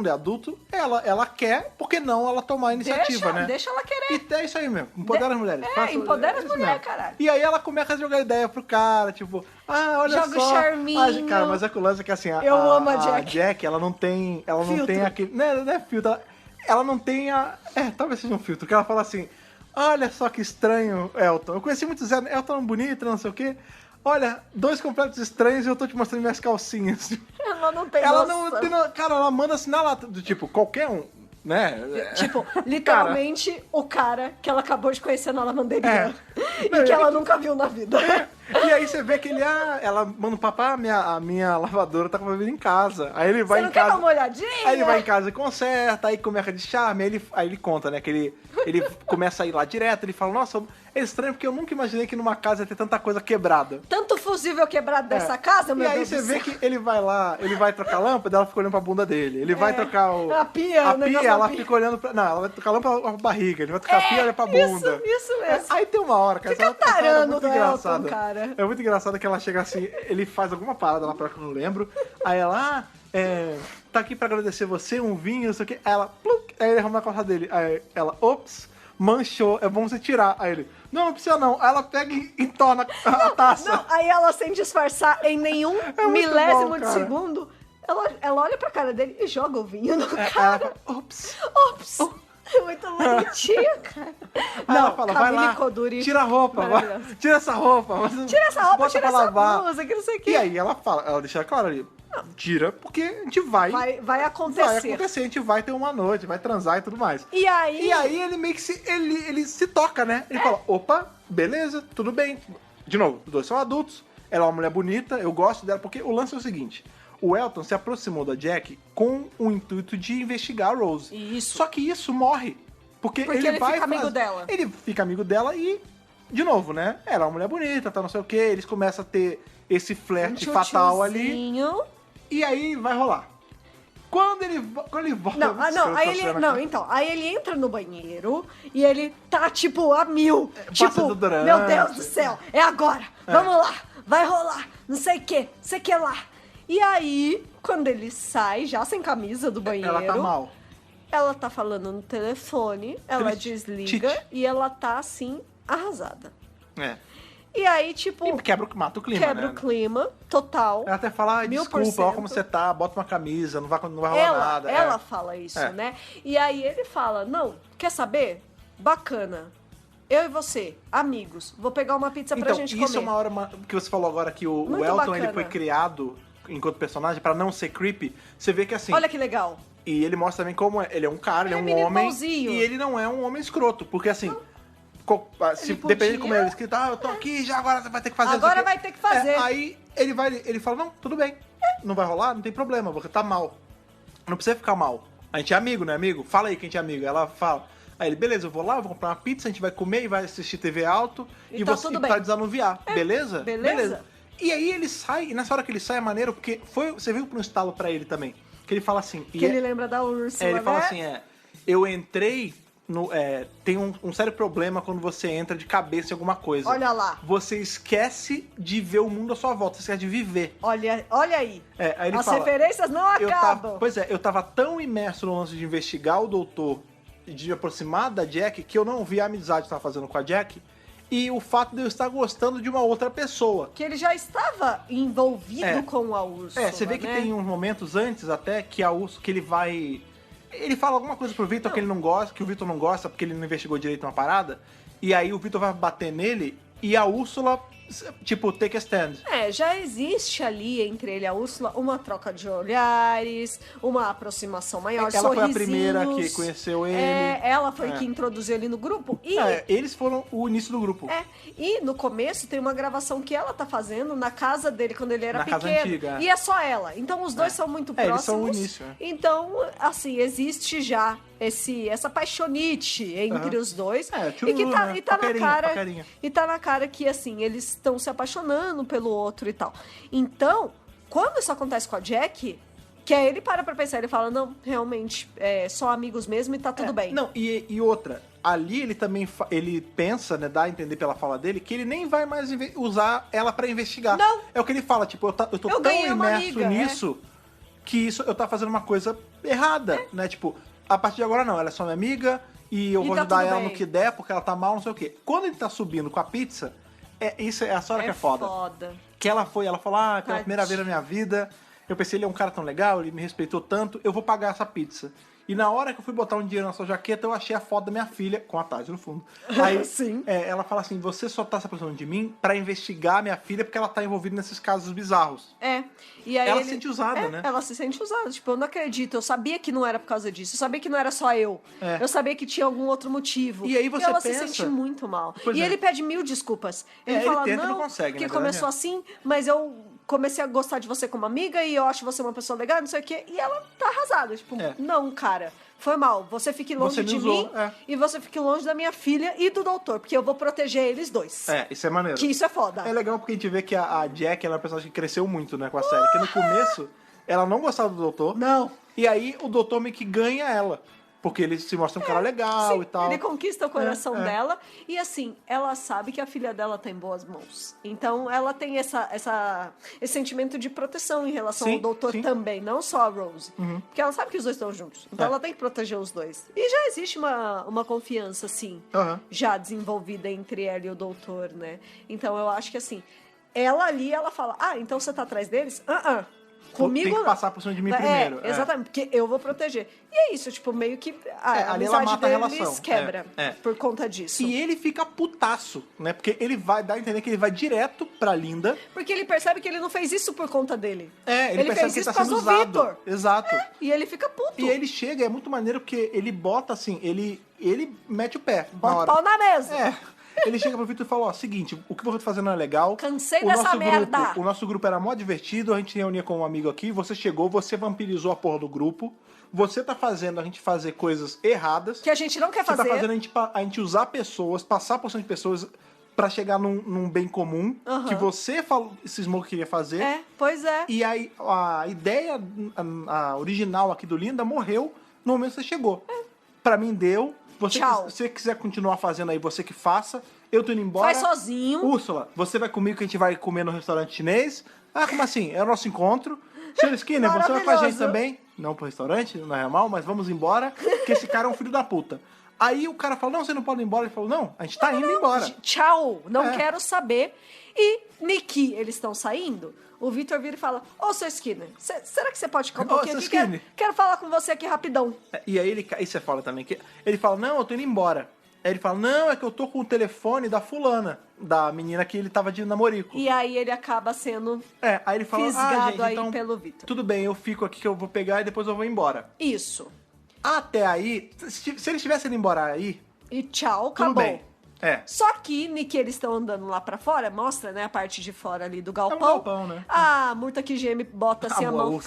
Speaker 1: é adulto, ela quer, por que não ela tomar a iniciativa, né?
Speaker 2: Deixa ela querer.
Speaker 1: E é isso aí mesmo, empodera as mulheres.
Speaker 2: Empodera as mulheres, caralho.
Speaker 1: E aí ela começa a jogar ideia pro cara, tipo, olha
Speaker 2: Joga
Speaker 1: só.
Speaker 2: charminho.
Speaker 1: Cara, mas é que o lance é que assim,
Speaker 2: eu amo a Jack.
Speaker 1: A Jack, ela não tem aquele... Não é filtro, ela não tem talvez seja um filtro, que ela fala assim, olha só que estranho, Elton. Eu conheci muitos Elton bonito, não sei o quê. Olha, 2 completos estranhos e eu tô te mostrando minhas calcinhas.
Speaker 2: Ela não tem
Speaker 1: Cara, ela manda assim na lata, do tipo, qualquer um, né?
Speaker 2: Tipo, literalmente o cara que ela acabou de conhecer na lavanderia. E que ela nunca viu na vida.
Speaker 1: E aí você vê que ela manda um papá, a minha lavadora tá com a vida em casa. Aí ele vai
Speaker 2: você
Speaker 1: em casa.
Speaker 2: Quer dar uma olhadinha?
Speaker 1: Aí ele vai em casa e conserta, aí começa de charme, aí ele conta, né? Que ele começa a ir lá direto, ele fala, nossa, é estranho porque eu nunca imaginei que numa casa ia ter tanta coisa quebrada.
Speaker 2: Tanto fusível quebrado dessa casa, meu Deus do céu.
Speaker 1: E aí você vê que ele vai lá, ele vai trocar a lâmpada, ela fica olhando pra bunda dele. Ele vai trocar
Speaker 2: a pia,
Speaker 1: ela fica olhando pra... Não, ela vai trocar a lâmpada pra barriga, ele vai trocar a pia e olha pra bunda.
Speaker 2: Isso mesmo.
Speaker 1: Aí tem uma hora, cara,
Speaker 2: fica tarando
Speaker 1: muito
Speaker 2: engraçada. Elton, cara.
Speaker 1: É muito engraçado que ela chega assim, ele faz alguma parada lá pra que eu não lembro, aí ela, tá aqui pra agradecer você, um vinho, não sei o que. Aí ela, pluk, aí ele arruma na calça dele. Aí ela, ops, manchou, é bom você tirar. Aí ele, não precisa não. Aí ela pega e entorna a taça.
Speaker 2: Não, aí ela, sem disfarçar em nenhum milésimo de segundo, ela olha pra cara dele e joga o vinho no cara.
Speaker 1: Ela fala, ops.
Speaker 2: É muito bonitinho, cara.
Speaker 1: Aí ela fala, vai lá, tira a roupa, tira essa roupa.
Speaker 2: Tira essa roupa,
Speaker 1: bota
Speaker 2: tira
Speaker 1: pra
Speaker 2: essa
Speaker 1: lavar.
Speaker 2: blusa, que não sei o quê.
Speaker 1: E aí ela fala, ela deixa claro ali, tira, porque a gente vai
Speaker 2: acontecer.
Speaker 1: Vai acontecer, a gente vai ter uma noite, vai transar e tudo mais.
Speaker 2: E aí
Speaker 1: ele meio que ele se toca, né? Ele fala, opa, beleza, tudo bem. De novo, os dois são adultos, ela é uma mulher bonita, eu gosto dela, porque o lance é o seguinte, o Elton se aproximou da Jack com o intuito de investigar a Rose.
Speaker 2: Isso.
Speaker 1: Só que isso morre. Porque ele fica
Speaker 2: amigo dela.
Speaker 1: Ele fica amigo dela e, de novo, né? Ela é uma mulher bonita, tá não sei o quê, eles começam a ter esse flerte fatal ali. E aí vai rolar. Quando ele volta...
Speaker 2: Aí ele entra no banheiro e ele tá, tipo, a mil. Tipo, meu Deus do céu, é agora, vamos lá, vai rolar, não sei o que lá. E aí, quando ele sai, já sem camisa do banheiro...
Speaker 1: Ela tá mal.
Speaker 2: Ela tá falando no telefone, ela desliga e ela tá, assim, arrasada. E aí, tipo...
Speaker 1: mata o clima,
Speaker 2: Quebra o clima, total.
Speaker 1: Ela até fala, desculpa, olha como você tá, bota uma camisa, não vai rolar nada.
Speaker 2: Ela fala isso, né? E aí ele fala, não, quer saber? Bacana. Eu e você, amigos, vou pegar uma pizza pra gente comer.
Speaker 1: Isso é uma hora que você falou agora que o Elton ele foi criado enquanto personagem pra não ser creepy. Você vê que assim...
Speaker 2: Olha que legal.
Speaker 1: E ele mostra também como ele é um cara, ele é um homem. Bonzinho. E ele não é um homem escroto, porque assim... Não. Se dependendo de como ele é escrito, eu tô aqui, já agora você vai ter que fazer.
Speaker 2: Agora vai ter que fazer.
Speaker 1: Aí ele fala, não, tudo bem. Não vai rolar, não tem problema, você tá mal. Não precisa ficar mal. A gente é amigo, não é amigo? Fala aí que a gente é amigo. Ela fala. Aí ele, beleza, eu vou lá, vou comprar uma pizza, a gente vai comer e vai assistir TV alto e
Speaker 2: tá
Speaker 1: você pra desanuviar. Beleza?
Speaker 2: Beleza.
Speaker 1: E aí ele sai, e nessa hora que ele sai é maneiro, porque você viu pro estalo pra ele também. Que ele fala assim.
Speaker 2: Que ele lembra da Úrsula.
Speaker 1: Ele fala assim, eu entrei. Tem um sério problema quando você entra de cabeça em alguma coisa.
Speaker 2: Olha lá.
Speaker 1: Você esquece de ver o mundo à sua volta, você esquece de viver.
Speaker 2: Olha aí.
Speaker 1: Aí ele
Speaker 2: As
Speaker 1: fala,
Speaker 2: referências não acabam.
Speaker 1: Eu tava tão imerso no lance de investigar o doutor e de me aproximar da Jack que eu não vi a amizade que tava fazendo com a Jack e o fato de eu estar gostando de uma outra pessoa.
Speaker 2: Que ele já estava envolvido com a Úrsula.
Speaker 1: Você vê que tem uns momentos antes até que a Úrsula, que ele vai... Ele fala alguma coisa pro Victor que ele não gosta, que o Victor não gosta porque ele não investigou direito uma parada. E aí o Victor vai bater nele e a Úrsula, tipo, take a stand.
Speaker 2: Já existe ali entre ele e a Úrsula uma troca de olhares, uma aproximação maior,
Speaker 1: ela foi a primeira que conheceu ele.
Speaker 2: Ela foi que introduziu ele no grupo. E
Speaker 1: eles foram o início do grupo.
Speaker 2: E no começo tem uma gravação que ela tá fazendo na casa dele quando ele era pequeno.
Speaker 1: Casa antiga.
Speaker 2: E é só ela. Então os dois são muito próximos.
Speaker 1: Eles são o início.
Speaker 2: Então, assim, existe já essa paixonite entre os dois. E tá na cara que, assim, eles estão se apaixonando pelo outro e tal. Então, quando isso acontece com a Jack, que aí ele para pra pensar, ele fala, não, realmente, só amigos mesmo e tá tudo bem.
Speaker 1: Não, e outra, ali ele também ele pensa, né, dá a entender pela fala dele, que ele nem vai mais usar ela pra investigar.
Speaker 2: Não.
Speaker 1: É o que ele fala, tipo, eu tô tão imerso nisso que eu tá fazendo uma coisa errada, né? Tipo, a partir de agora não, ela é só minha amiga e eu vou ajudar ela no que der porque ela tá mal, não sei o quê. Quando ele tá subindo com a pizza, isso é a história que é foda. Que ela falou, pela primeira vez na minha vida, eu pensei, ele é um cara tão legal, ele me respeitou tanto, eu vou pagar essa pizza. E na hora que eu fui botar um dinheiro na sua jaqueta, eu achei a foto da minha filha, com a Tati no fundo. Aí
Speaker 2: Sim.
Speaker 1: Ela fala assim, você só tá se aproximando de mim pra investigar a minha filha porque ela tá envolvida nesses casos bizarros.
Speaker 2: E aí
Speaker 1: ela se sente usada, né?
Speaker 2: Ela se sente usada. Tipo, eu não acredito. Eu sabia que não era por causa disso. Eu sabia que não era só eu. Eu sabia que tinha algum outro motivo.
Speaker 1: E aí você
Speaker 2: ela
Speaker 1: pensa...
Speaker 2: se sente muito mal.
Speaker 1: Pois
Speaker 2: ele pede 1000 desculpas. Ele
Speaker 1: ele
Speaker 2: fala,
Speaker 1: tenta e
Speaker 2: não
Speaker 1: não consegue,
Speaker 2: que
Speaker 1: né,
Speaker 2: começou assim, mas eu comecei a gostar de você como amiga e eu acho você uma pessoa legal, não sei o quê. E ela tá arrasada. Tipo, não, cara... Foi mal, você fique longe de mim e você fique longe da minha filha e do doutor, porque eu vou proteger eles dois.
Speaker 1: Isso é maneiro.
Speaker 2: Que isso é foda.
Speaker 1: É legal porque a gente vê que a Jack ela é uma personagem que cresceu muito, né, com a série. Porque no começo, ela não gostava do doutor.
Speaker 2: Não.
Speaker 1: E aí o doutor meio que ganha ela. Porque ele se mostra um cara legal e tal.
Speaker 2: Ele conquista o coração dela. E assim, ela sabe que a filha dela tá em boas mãos. Então ela tem esse sentimento de proteção em relação ao doutor também, não só a Rose. Porque ela sabe que os dois estão juntos. Então ela tem que proteger os dois. E já existe uma confiança, assim, já desenvolvida entre ela e o doutor, né? Então eu acho que assim, ela ali, ela fala, então você tá atrás deles? comigo
Speaker 1: tem que passar por cima de mim primeiro.
Speaker 2: Exatamente, porque eu vou proteger. E é isso, tipo, meio que a amizade deles quebra por conta disso.
Speaker 1: E ele fica putaço, né? Porque ele vai dar a entender que ele vai direto pra Linda.
Speaker 2: Porque ele percebe que ele não fez isso por conta dele.
Speaker 1: Ele percebe que ele tá sendo usado. Exato.
Speaker 2: E ele fica puto.
Speaker 1: E ele chega, é muito maneiro porque ele bota assim, ele mete o pé.
Speaker 2: Bota o pau na mesa.
Speaker 1: Ele chega pro Vitor e fala, seguinte, o que você tá fazendo não é legal.
Speaker 2: Cansei dessa merda.
Speaker 1: O nosso grupo era mó divertido, a gente reunia com um amigo aqui, você chegou, você vampirizou a porra do grupo, você tá fazendo a gente fazer coisas erradas.
Speaker 2: Que a gente não quer fazer.
Speaker 1: Você tá fazendo a gente usar pessoas, passar por cima de pessoas pra chegar num bem comum, que você cismou que queria fazer.
Speaker 2: Pois é.
Speaker 1: E aí a ideia a original aqui do Linda morreu no momento que você chegou. Pra mim deu. Se você quiser continuar fazendo aí, você que faça. Eu tô indo embora.
Speaker 2: Faz sozinho.
Speaker 1: Úrsula, você vai comigo que a gente vai comer no restaurante chinês. Ah, como assim? É o nosso encontro. Sr. Skinner, você vai com a gente também? Não pro restaurante, não é mal, mas vamos embora, porque esse cara é um filho da puta. Aí o cara falou, não, você não pode ir embora. Ele falou, não, a gente tá indo embora.
Speaker 2: Tchau, não quero saber. E, Nikki, eles estão saindo? O Vitor vira e fala, ô, Sr. Skinner, será que você pode ficar um pouquinho aqui? Quero falar com você aqui rapidão.
Speaker 1: E aí você fala também, que ele fala, não, eu tô indo embora. Aí ele fala, não, é que eu tô com o telefone da fulana, da menina que ele tava de namorico.
Speaker 2: E aí ele acaba sendo
Speaker 1: aí ele fala,
Speaker 2: fisgado
Speaker 1: gente,
Speaker 2: aí
Speaker 1: então,
Speaker 2: pelo Vitor.
Speaker 1: Tudo bem, eu fico aqui que eu vou pegar e depois eu vou embora.
Speaker 2: Isso.
Speaker 1: Até aí, se eles tivessem ido embora aí...
Speaker 2: E tchau, acabou.
Speaker 1: Tudo bem.
Speaker 2: Só que, Nick, eles estão andando lá pra fora, mostra, né, a parte de fora ali do galpão.
Speaker 1: É um galpão, né?
Speaker 2: A Murta que geme bota assim a mão.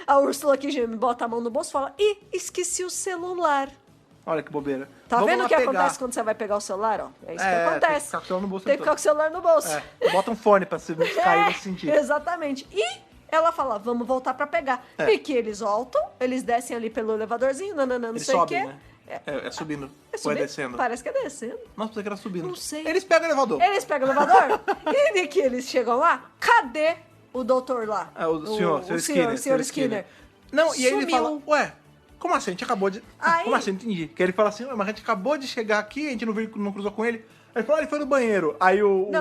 Speaker 2: A Úrsula que geme bota a mão no bolso e fala, ih, esqueci o celular.
Speaker 1: Olha que bobeira.
Speaker 2: Tá vendo o que acontece quando você vai pegar o celular, ó? É isso que acontece.
Speaker 1: Tem que ficar com o celular no bolso.
Speaker 2: Tem que ficar com o celular no bolso.
Speaker 1: Bota um fone pra se cair nesse sentido.
Speaker 2: Exatamente. E ela fala, vamos voltar pra pegar. E que eles voltam, eles descem ali pelo elevadorzinho, não sei o quê.
Speaker 1: Né? É subindo. Ou é descendo?
Speaker 2: Parece que é descendo.
Speaker 1: Nossa, pensei que era subindo.
Speaker 2: Não sei.
Speaker 1: Eles pegam o elevador.
Speaker 2: E que eles chegam lá, cadê o doutor lá?
Speaker 1: O senhor Skinner. Não, e aí ele fala, ué, como assim? A gente acabou de... Como assim? Não entendi. Que ele fala assim, mas a gente acabou de chegar aqui, a gente não cruzou com ele. Aí ele falou, ele foi no banheiro. Aí o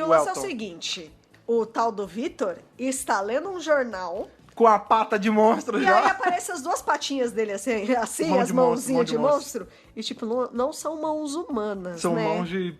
Speaker 2: lance é o seguinte, o tal do Vitor está lendo um jornal...
Speaker 1: Com a pata de monstro já.
Speaker 2: E aí aparecem as duas patinhas dele assim as mãozinhas de monstro. E tipo, não são mãos humanas,
Speaker 1: são mãos de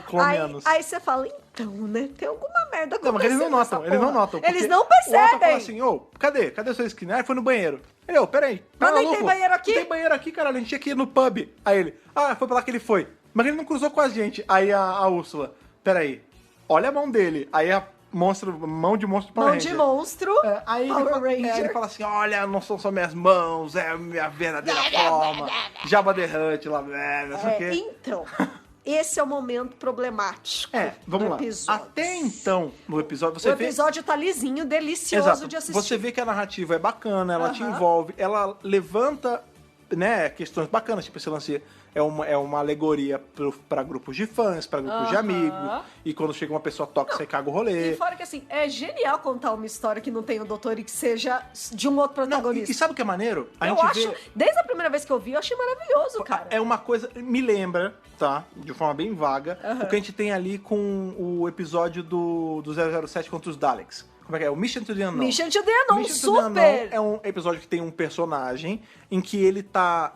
Speaker 1: clonianos.
Speaker 2: Aí você fala, então, né, tem alguma merda acontecendo.
Speaker 1: Não, mas eles não notam.
Speaker 2: Eles não percebem.
Speaker 1: O Otto fala assim, cadê o seu Skinner? Aí foi no banheiro. Ele, peraí.
Speaker 2: Mas nem tem banheiro aqui?
Speaker 1: Tem banheiro aqui, caralho, a gente tinha que ir no pub. Aí ele, foi pra lá que ele foi. Mas ele não cruzou com a gente. Aí a Úrsula, peraí, olha a mão dele. Aí a mão de monstro Power Ranger.
Speaker 2: Mão de monstro,
Speaker 1: aí ele fala assim, olha, não são só minhas mãos, é a minha verdadeira forma. Jabba the Hutt lá, não sei o quê.
Speaker 2: Então, esse é o momento problemático
Speaker 1: vamos
Speaker 2: do
Speaker 1: lá.
Speaker 2: episódio.
Speaker 1: Até então, no episódio,
Speaker 2: o episódio tá lisinho, delicioso de assistir.
Speaker 1: Você vê que a narrativa é bacana, ela te envolve, ela levanta, né, questões bacanas, tipo esse lance... É uma alegoria pra grupos de fãs, pra grupos de amigos. E quando chega uma pessoa tóxica, você caga o rolê.
Speaker 2: E fora que, assim, é genial contar uma história que não tem o doutor e que seja de um outro protagonista.
Speaker 1: Não, e sabe o que é maneiro?
Speaker 2: Desde a primeira vez que eu vi, eu achei maravilhoso, cara.
Speaker 1: É uma coisa... Me lembra, tá? De forma bem vaga. O que a gente tem ali com o episódio do 007 contra os Daleks. Como é que é? O Mission to the Unknown.
Speaker 2: Mission to the Unknown, super!
Speaker 1: É um episódio que tem um personagem em que ele tá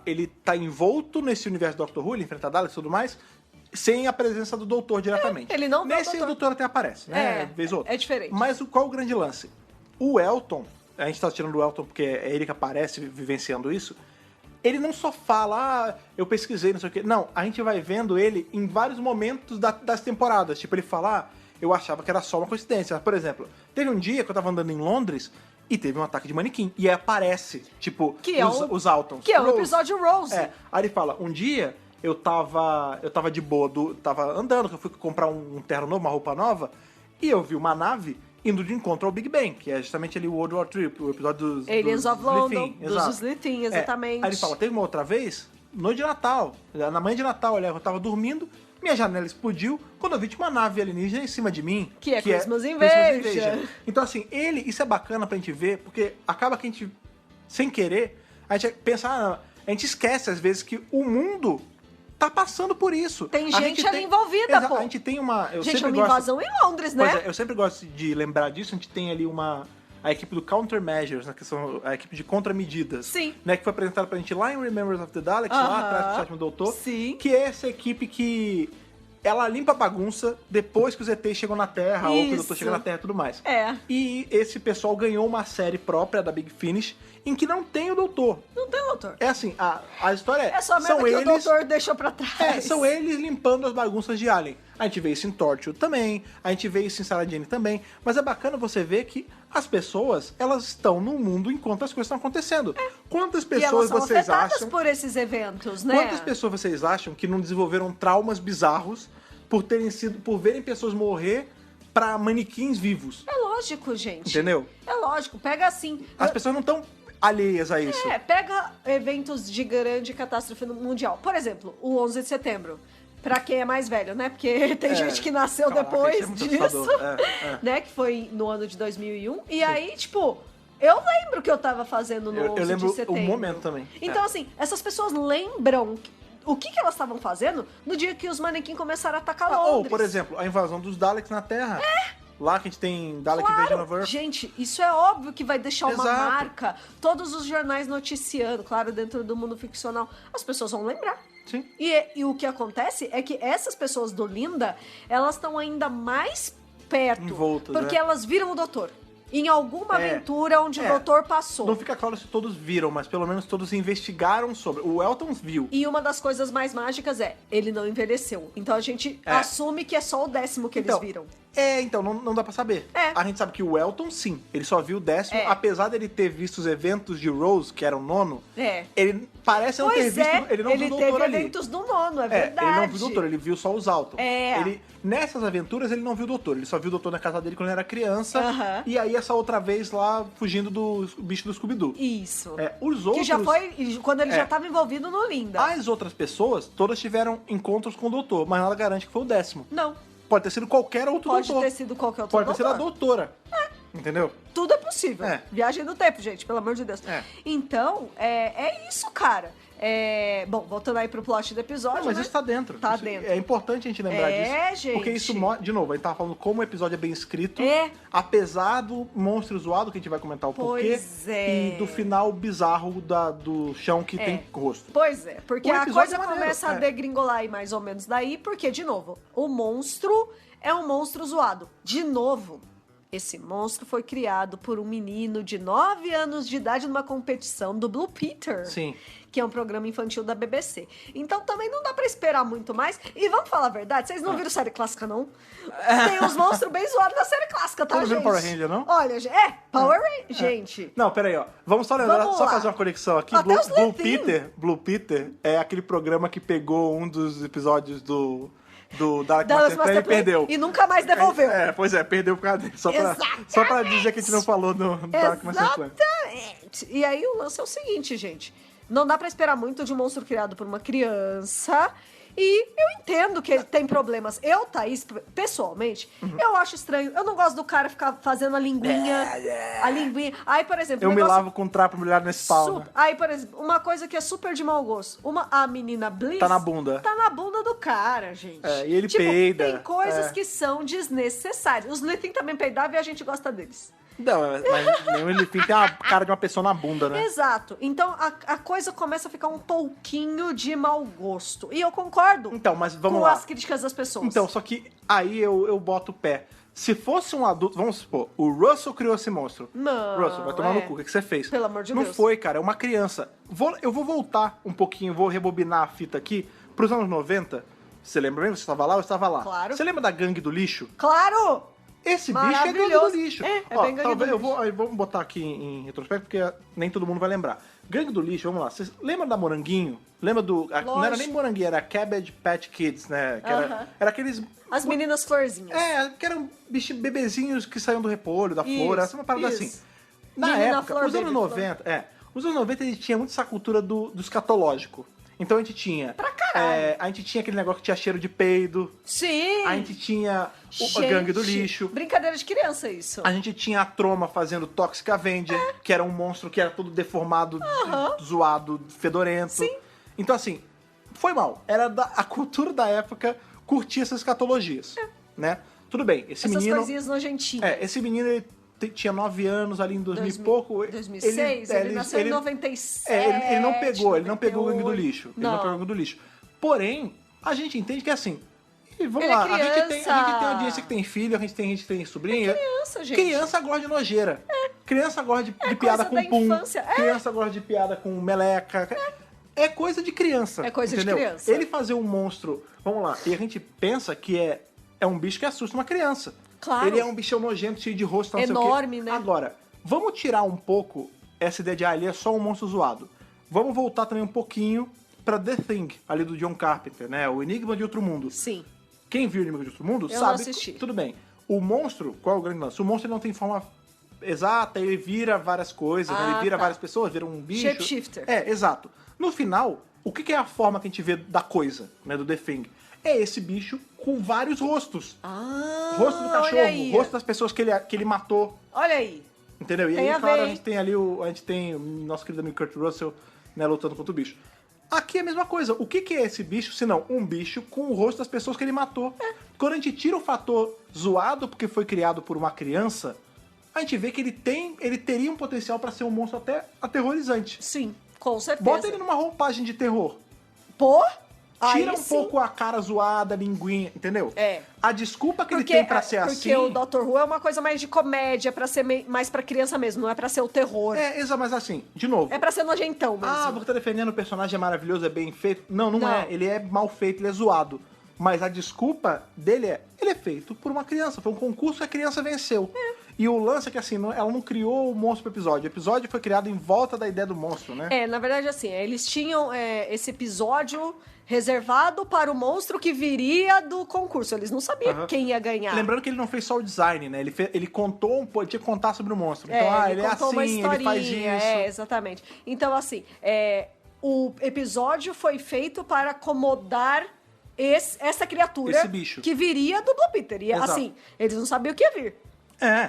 Speaker 1: envolto nesse universo do Doctor Who, ele enfrenta Daleks e tudo mais, sem a presença do doutor diretamente.
Speaker 2: Ele não vê
Speaker 1: Nesse o doutor até aparece, né? Vez ou outra.
Speaker 2: É diferente.
Speaker 1: Mas qual o grande lance? O Elton, a gente tá tirando o Elton porque é ele que aparece vivenciando isso, ele não só fala, eu pesquisei, não sei o quê. Não, a gente vai vendo ele em vários momentos das temporadas. Tipo, ele fala... eu achava que era só uma coincidência. Por exemplo, teve um dia que eu tava andando em Londres e teve um ataque de manequim. E aí aparece, tipo, os Altons.
Speaker 2: Que é o episódio Rose.
Speaker 1: Aí ele fala, um dia eu tava de boa, tava andando, que eu fui comprar um terno novo, uma roupa nova, e eu vi uma nave indo de encontro ao Big Bang, que é justamente ali o World War III, o episódio dos
Speaker 2: Aliens of London,
Speaker 1: dos
Speaker 2: Slitheen, exatamente.
Speaker 1: Aí ele fala, teve uma outra vez, noite de Natal, na manhã de Natal, eu tava dormindo, minha janela explodiu quando eu vi uma nave alienígena em cima de mim.
Speaker 2: Que é Christmas Invasion.
Speaker 1: Então, assim, isso é bacana pra gente ver, porque acaba que a gente, sem querer, a gente pensa, a gente esquece às vezes que o mundo tá passando por isso.
Speaker 2: Tem gente ali envolvida, pô.
Speaker 1: A gente tem uma...
Speaker 2: Gente, uma invasão em Londres, né?
Speaker 1: Pois é, eu sempre gosto de lembrar disso, a gente tem ali uma a equipe do Countermeasures, né, que são a equipe de contramedidas.
Speaker 2: Sim.
Speaker 1: Né, que foi apresentada pra gente lá em Remembrance of the Daleks, lá atrás do Sétimo Doutor.
Speaker 2: Sim.
Speaker 1: Que é essa equipe que ela limpa a bagunça depois que os ETs chegam na Terra, ou que o Doutor chega na Terra e tudo mais. E esse pessoal ganhou uma série própria da Big Finish, em que não tem o Doutor.
Speaker 2: Não tem o Doutor.
Speaker 1: É assim, a história é...
Speaker 2: É só a merda que o Doutor deixou pra trás.
Speaker 1: São eles limpando as bagunças de Alien. A gente vê isso em Torchwood também, a gente vê isso em Sarah Jane também, mas é bacana você ver que as pessoas, elas estão no mundo enquanto as coisas estão acontecendo. Quantas pessoas vocês acham...
Speaker 2: por esses eventos, né?
Speaker 1: Quantas pessoas vocês acham que não desenvolveram traumas bizarros por verem pessoas morrer pra manequins vivos?
Speaker 2: É lógico, gente.
Speaker 1: Entendeu?
Speaker 2: É lógico, pega assim...
Speaker 1: As pessoas não estão alheias a isso.
Speaker 2: Pega eventos de grande catástrofe mundial. Por exemplo, o 11 de setembro. Pra quem é mais velho, né? Porque tem gente que nasceu depois disso, né? Que foi no ano de 2001. E aí, tipo... Eu lembro que eu tava fazendo no 11 de setembro.
Speaker 1: Eu lembro o momento também.
Speaker 2: Então, assim, essas pessoas lembram... O que elas estavam fazendo no dia que os manequins começaram a atacar Londres.
Speaker 1: Ou, por exemplo, a invasão dos Daleks na Terra. Lá que a gente tem Dalek Invasion of Earth.
Speaker 2: Gente, isso é óbvio que vai deixar uma marca. Todos os jornais noticiando, claro, dentro do mundo ficcional. As pessoas vão lembrar.
Speaker 1: Sim.
Speaker 2: E o que acontece é que essas pessoas do Linda, elas estão ainda mais perto.
Speaker 1: Envoltas,
Speaker 2: porque elas viram o Doutor. Em alguma aventura onde o Doutor passou.
Speaker 1: Não fica claro se todos viram, mas pelo menos todos investigaram sobre. O Elton viu.
Speaker 2: E uma das coisas mais mágicas ele não envelheceu. Então a gente assume que é só o 10º que eles viram.
Speaker 1: Então, não dá pra saber. A gente sabe que o Elton, sim, ele só viu o 10º, apesar dele ter visto os eventos de Rose, que era o 9º, ele parece não ter visto, ele não viu o Doutor ali.
Speaker 2: Ele teve eventos do 9º, é verdade.
Speaker 1: Ele não viu o Doutor, ele viu só os Alton. Nessas aventuras, ele não viu o Doutor, ele só viu o Doutor na casa dele quando ele era criança, e aí essa outra vez lá, fugindo do bicho do Scooby-Doo.
Speaker 2: Isso.
Speaker 1: Os outros...
Speaker 2: Que já foi, quando ele já tava envolvido no Linda.
Speaker 1: As outras pessoas, todas tiveram encontros com o Doutor, mas nada garante que foi o 10º.
Speaker 2: Não.
Speaker 1: Pode ter sido qualquer outro doutor.
Speaker 2: Pode ter sido qualquer outro
Speaker 1: doutor.
Speaker 2: Pode
Speaker 1: ter sido a doutora. Entendeu?
Speaker 2: Tudo é possível. Viagem no tempo, gente, pelo amor de Deus. Então, é isso, cara. Bom, voltando aí pro plot do episódio,
Speaker 1: mas isso tá dentro.
Speaker 2: Tá dentro.
Speaker 1: É importante a gente lembrar disso.
Speaker 2: Gente.
Speaker 1: Porque isso, de novo, a gente tava falando como o episódio é bem escrito. Apesar do monstro zoado, que a gente vai comentar o porquê. E do final bizarro do chão que tem rosto.
Speaker 2: Pois é, porque a coisa começa a degringolar aí mais ou menos daí, porque, de novo, o monstro é um monstro zoado. De novo, esse monstro foi criado por um menino de 9 anos de idade numa competição do Blue Peter.
Speaker 1: Sim.
Speaker 2: Que é um programa infantil da BBC. Então também não dá pra esperar muito mais. E vamos falar a verdade, vocês não viram série clássica, não? Tem uns monstros bem zoados da série clássica, tá,
Speaker 1: gente? Não viram Power Ranger, não?
Speaker 2: Olha, Power Ranger, gente.
Speaker 1: Não, peraí, ó. Vamos só lembrar, só fazer uma conexão aqui. Blue Peter é aquele programa que pegou um dos episódios do Dalek Master Plan e perdeu.
Speaker 2: E nunca mais devolveu.
Speaker 1: Pois é, perdeu por causa dele. Só pra dizer que a gente não falou do Dalek Master Plan.
Speaker 2: Exatamente. E aí o lance é o seguinte, gente. Não dá pra esperar muito de um monstro criado por uma criança. E eu entendo que ele tem problemas. Eu, Thaís, pessoalmente, eu acho estranho. Eu não gosto do cara ficar fazendo a linguinha. A linguinha. Aí, por exemplo...
Speaker 1: Eu me lavo com um trapo molhado nesse pau, né?
Speaker 2: Aí, por exemplo, uma coisa que é super de mau gosto. A menina Bliss...
Speaker 1: Tá na bunda.
Speaker 2: Tá na bunda do cara, gente.
Speaker 1: E ele peida.
Speaker 2: Tem coisas que são desnecessárias. Os Lithin também peidavam e a gente gosta deles.
Speaker 1: Não, mas nenhum Lithin tem a cara de uma pessoa na bunda, né?
Speaker 2: Exato. Então, a coisa começa a ficar um pouquinho de mau gosto. E eu concordo
Speaker 1: mas vamos
Speaker 2: com
Speaker 1: lá.
Speaker 2: as críticas das pessoas.
Speaker 1: Então, só que aí eu boto o pé. Se fosse um adulto, vamos supor, o Russell criou esse monstro.
Speaker 2: Não.
Speaker 1: Russell, vai tomar no cu, o que você fez?
Speaker 2: Pelo amor de Deus.
Speaker 1: Não foi, cara, é uma criança. Eu vou voltar um pouquinho, vou rebobinar a fita aqui pros anos 90. Você lembra mesmo? Você estava lá? Eu estava lá.
Speaker 2: Claro.
Speaker 1: Você lembra da Gangue do Lixo?
Speaker 2: Claro!
Speaker 1: Esse bicho é Gangue do Lixo.
Speaker 2: Bem Gangue do Lixo.
Speaker 1: Vamos botar aqui em retrospecto, porque nem todo mundo vai lembrar. Gangue do Lixo, vamos lá. Vocês lembram da Moranguinho? Lembra do... Não era nem Moranguinho, era Cabbage Patch Kids, né? Que era aqueles...
Speaker 2: As meninas florzinhas.
Speaker 1: Que eram bebezinhos que saíam do repolho, da flor, essa é uma parada assim. Na época, os anos 90... Os anos 90, ele tinha muito essa cultura do escatológico. Então a gente tinha...
Speaker 2: Pra caralho.
Speaker 1: A gente tinha aquele negócio que tinha cheiro de peido.
Speaker 2: Sim.
Speaker 1: A gente tinha a Gangue do Lixo.
Speaker 2: Brincadeira de criança, isso.
Speaker 1: A gente tinha a Troma fazendo Toxic Avenger, que era um monstro que era todo deformado, zoado, fedorento.
Speaker 2: Sim.
Speaker 1: Então, assim, foi mal. Era a cultura da época curtir essas escatologias, né? Tudo bem, esse menino...
Speaker 2: Essas coisinhas nojentinhas.
Speaker 1: Esse menino, ele tinha 9 anos ali em 2000 e pouco.
Speaker 2: 2006? Ele nasceu em 97.
Speaker 1: Ele não pegou o Gangue do Lixo. Ele não pegou o Gangue do Lixo. Porém, a gente entende que assim... E vamos lá, a gente tem audiência que tem filho, a gente tem sobrinha.
Speaker 2: É criança, gente.
Speaker 1: Criança gosta de nojeira. Criança gosta de piada com pum. Criança gosta de piada com meleca. É coisa de criança.
Speaker 2: É coisa
Speaker 1: entendeu?
Speaker 2: de criança.
Speaker 1: Ele fazer um monstro, vamos lá, e a gente pensa que é um bicho que assusta uma criança.
Speaker 2: Claro.
Speaker 1: Ele é um bichão nojento, cheio de rosto, não
Speaker 2: enorme,
Speaker 1: sei o quê.
Speaker 2: né?
Speaker 1: Agora, vamos tirar um pouco essa ideia de ele é só um monstro zoado. Vamos voltar também um pouquinho pra The Thing, ali do John Carpenter, né? O Enigma de Outro Mundo.
Speaker 2: Sim.
Speaker 1: Quem viu o Enigma de Outro Mundo
Speaker 2: Eu
Speaker 1: sabe.
Speaker 2: Não assisti.
Speaker 1: Tudo bem. O monstro, qual é o grande lance? O monstro ele não tem forma exata, ele vira várias coisas, né? Ele vira várias pessoas, vira um bicho.
Speaker 2: Shapeshifter.
Speaker 1: Exato. No final, o que é a forma que a gente vê da coisa, né? Do The Thing? É esse bicho com vários rostos. Rosto do cachorro, rosto das pessoas que ele matou.
Speaker 2: Olha aí.
Speaker 1: Entendeu? E aí, claro, a gente tem ali o nosso querido amigo Kurt Russell, né, lutando contra o bicho. Aqui é a mesma coisa. O que é esse bicho, se não um bicho com o rosto das pessoas que ele matou? Quando a gente tira o fator zoado porque foi criado por uma criança, a gente vê que ele teria um potencial pra ser um monstro até aterrorizante.
Speaker 2: Sim, com certeza.
Speaker 1: Bota ele numa roupagem de terror.
Speaker 2: Pô?
Speaker 1: Tira um pouco a cara zoada, a linguinha, entendeu? A desculpa que ele tem pra ser assim...
Speaker 2: Porque o Dr. Who é uma coisa mais de comédia, pra ser mais pra criança mesmo, não é pra ser o terror.
Speaker 1: Exato, mas assim, de novo...
Speaker 2: É pra ser nojentão mesmo.
Speaker 1: Você tá defendendo o personagem é maravilhoso, é bem feito. Não é. Ele é mal feito, ele é zoado. Mas a desculpa dele ele é feito por uma criança. Foi um concurso que a criança venceu. E o lance é que, assim, ela não criou o monstro pro episódio. O episódio foi criado em volta da ideia do monstro, né?
Speaker 2: Na verdade, assim, eles tinham esse episódio reservado para o monstro que viria do concurso. Eles não sabiam quem ia ganhar.
Speaker 1: Lembrando que ele não fez só o design, né? Ele contou, tinha que contar sobre o monstro. Então, ele é assim, ele faz isso.
Speaker 2: Exatamente. Então, assim, o episódio foi feito para acomodar essa criatura
Speaker 1: esse bicho
Speaker 2: que viria do Blue Peter. E, assim, eles não sabiam o que ia vir.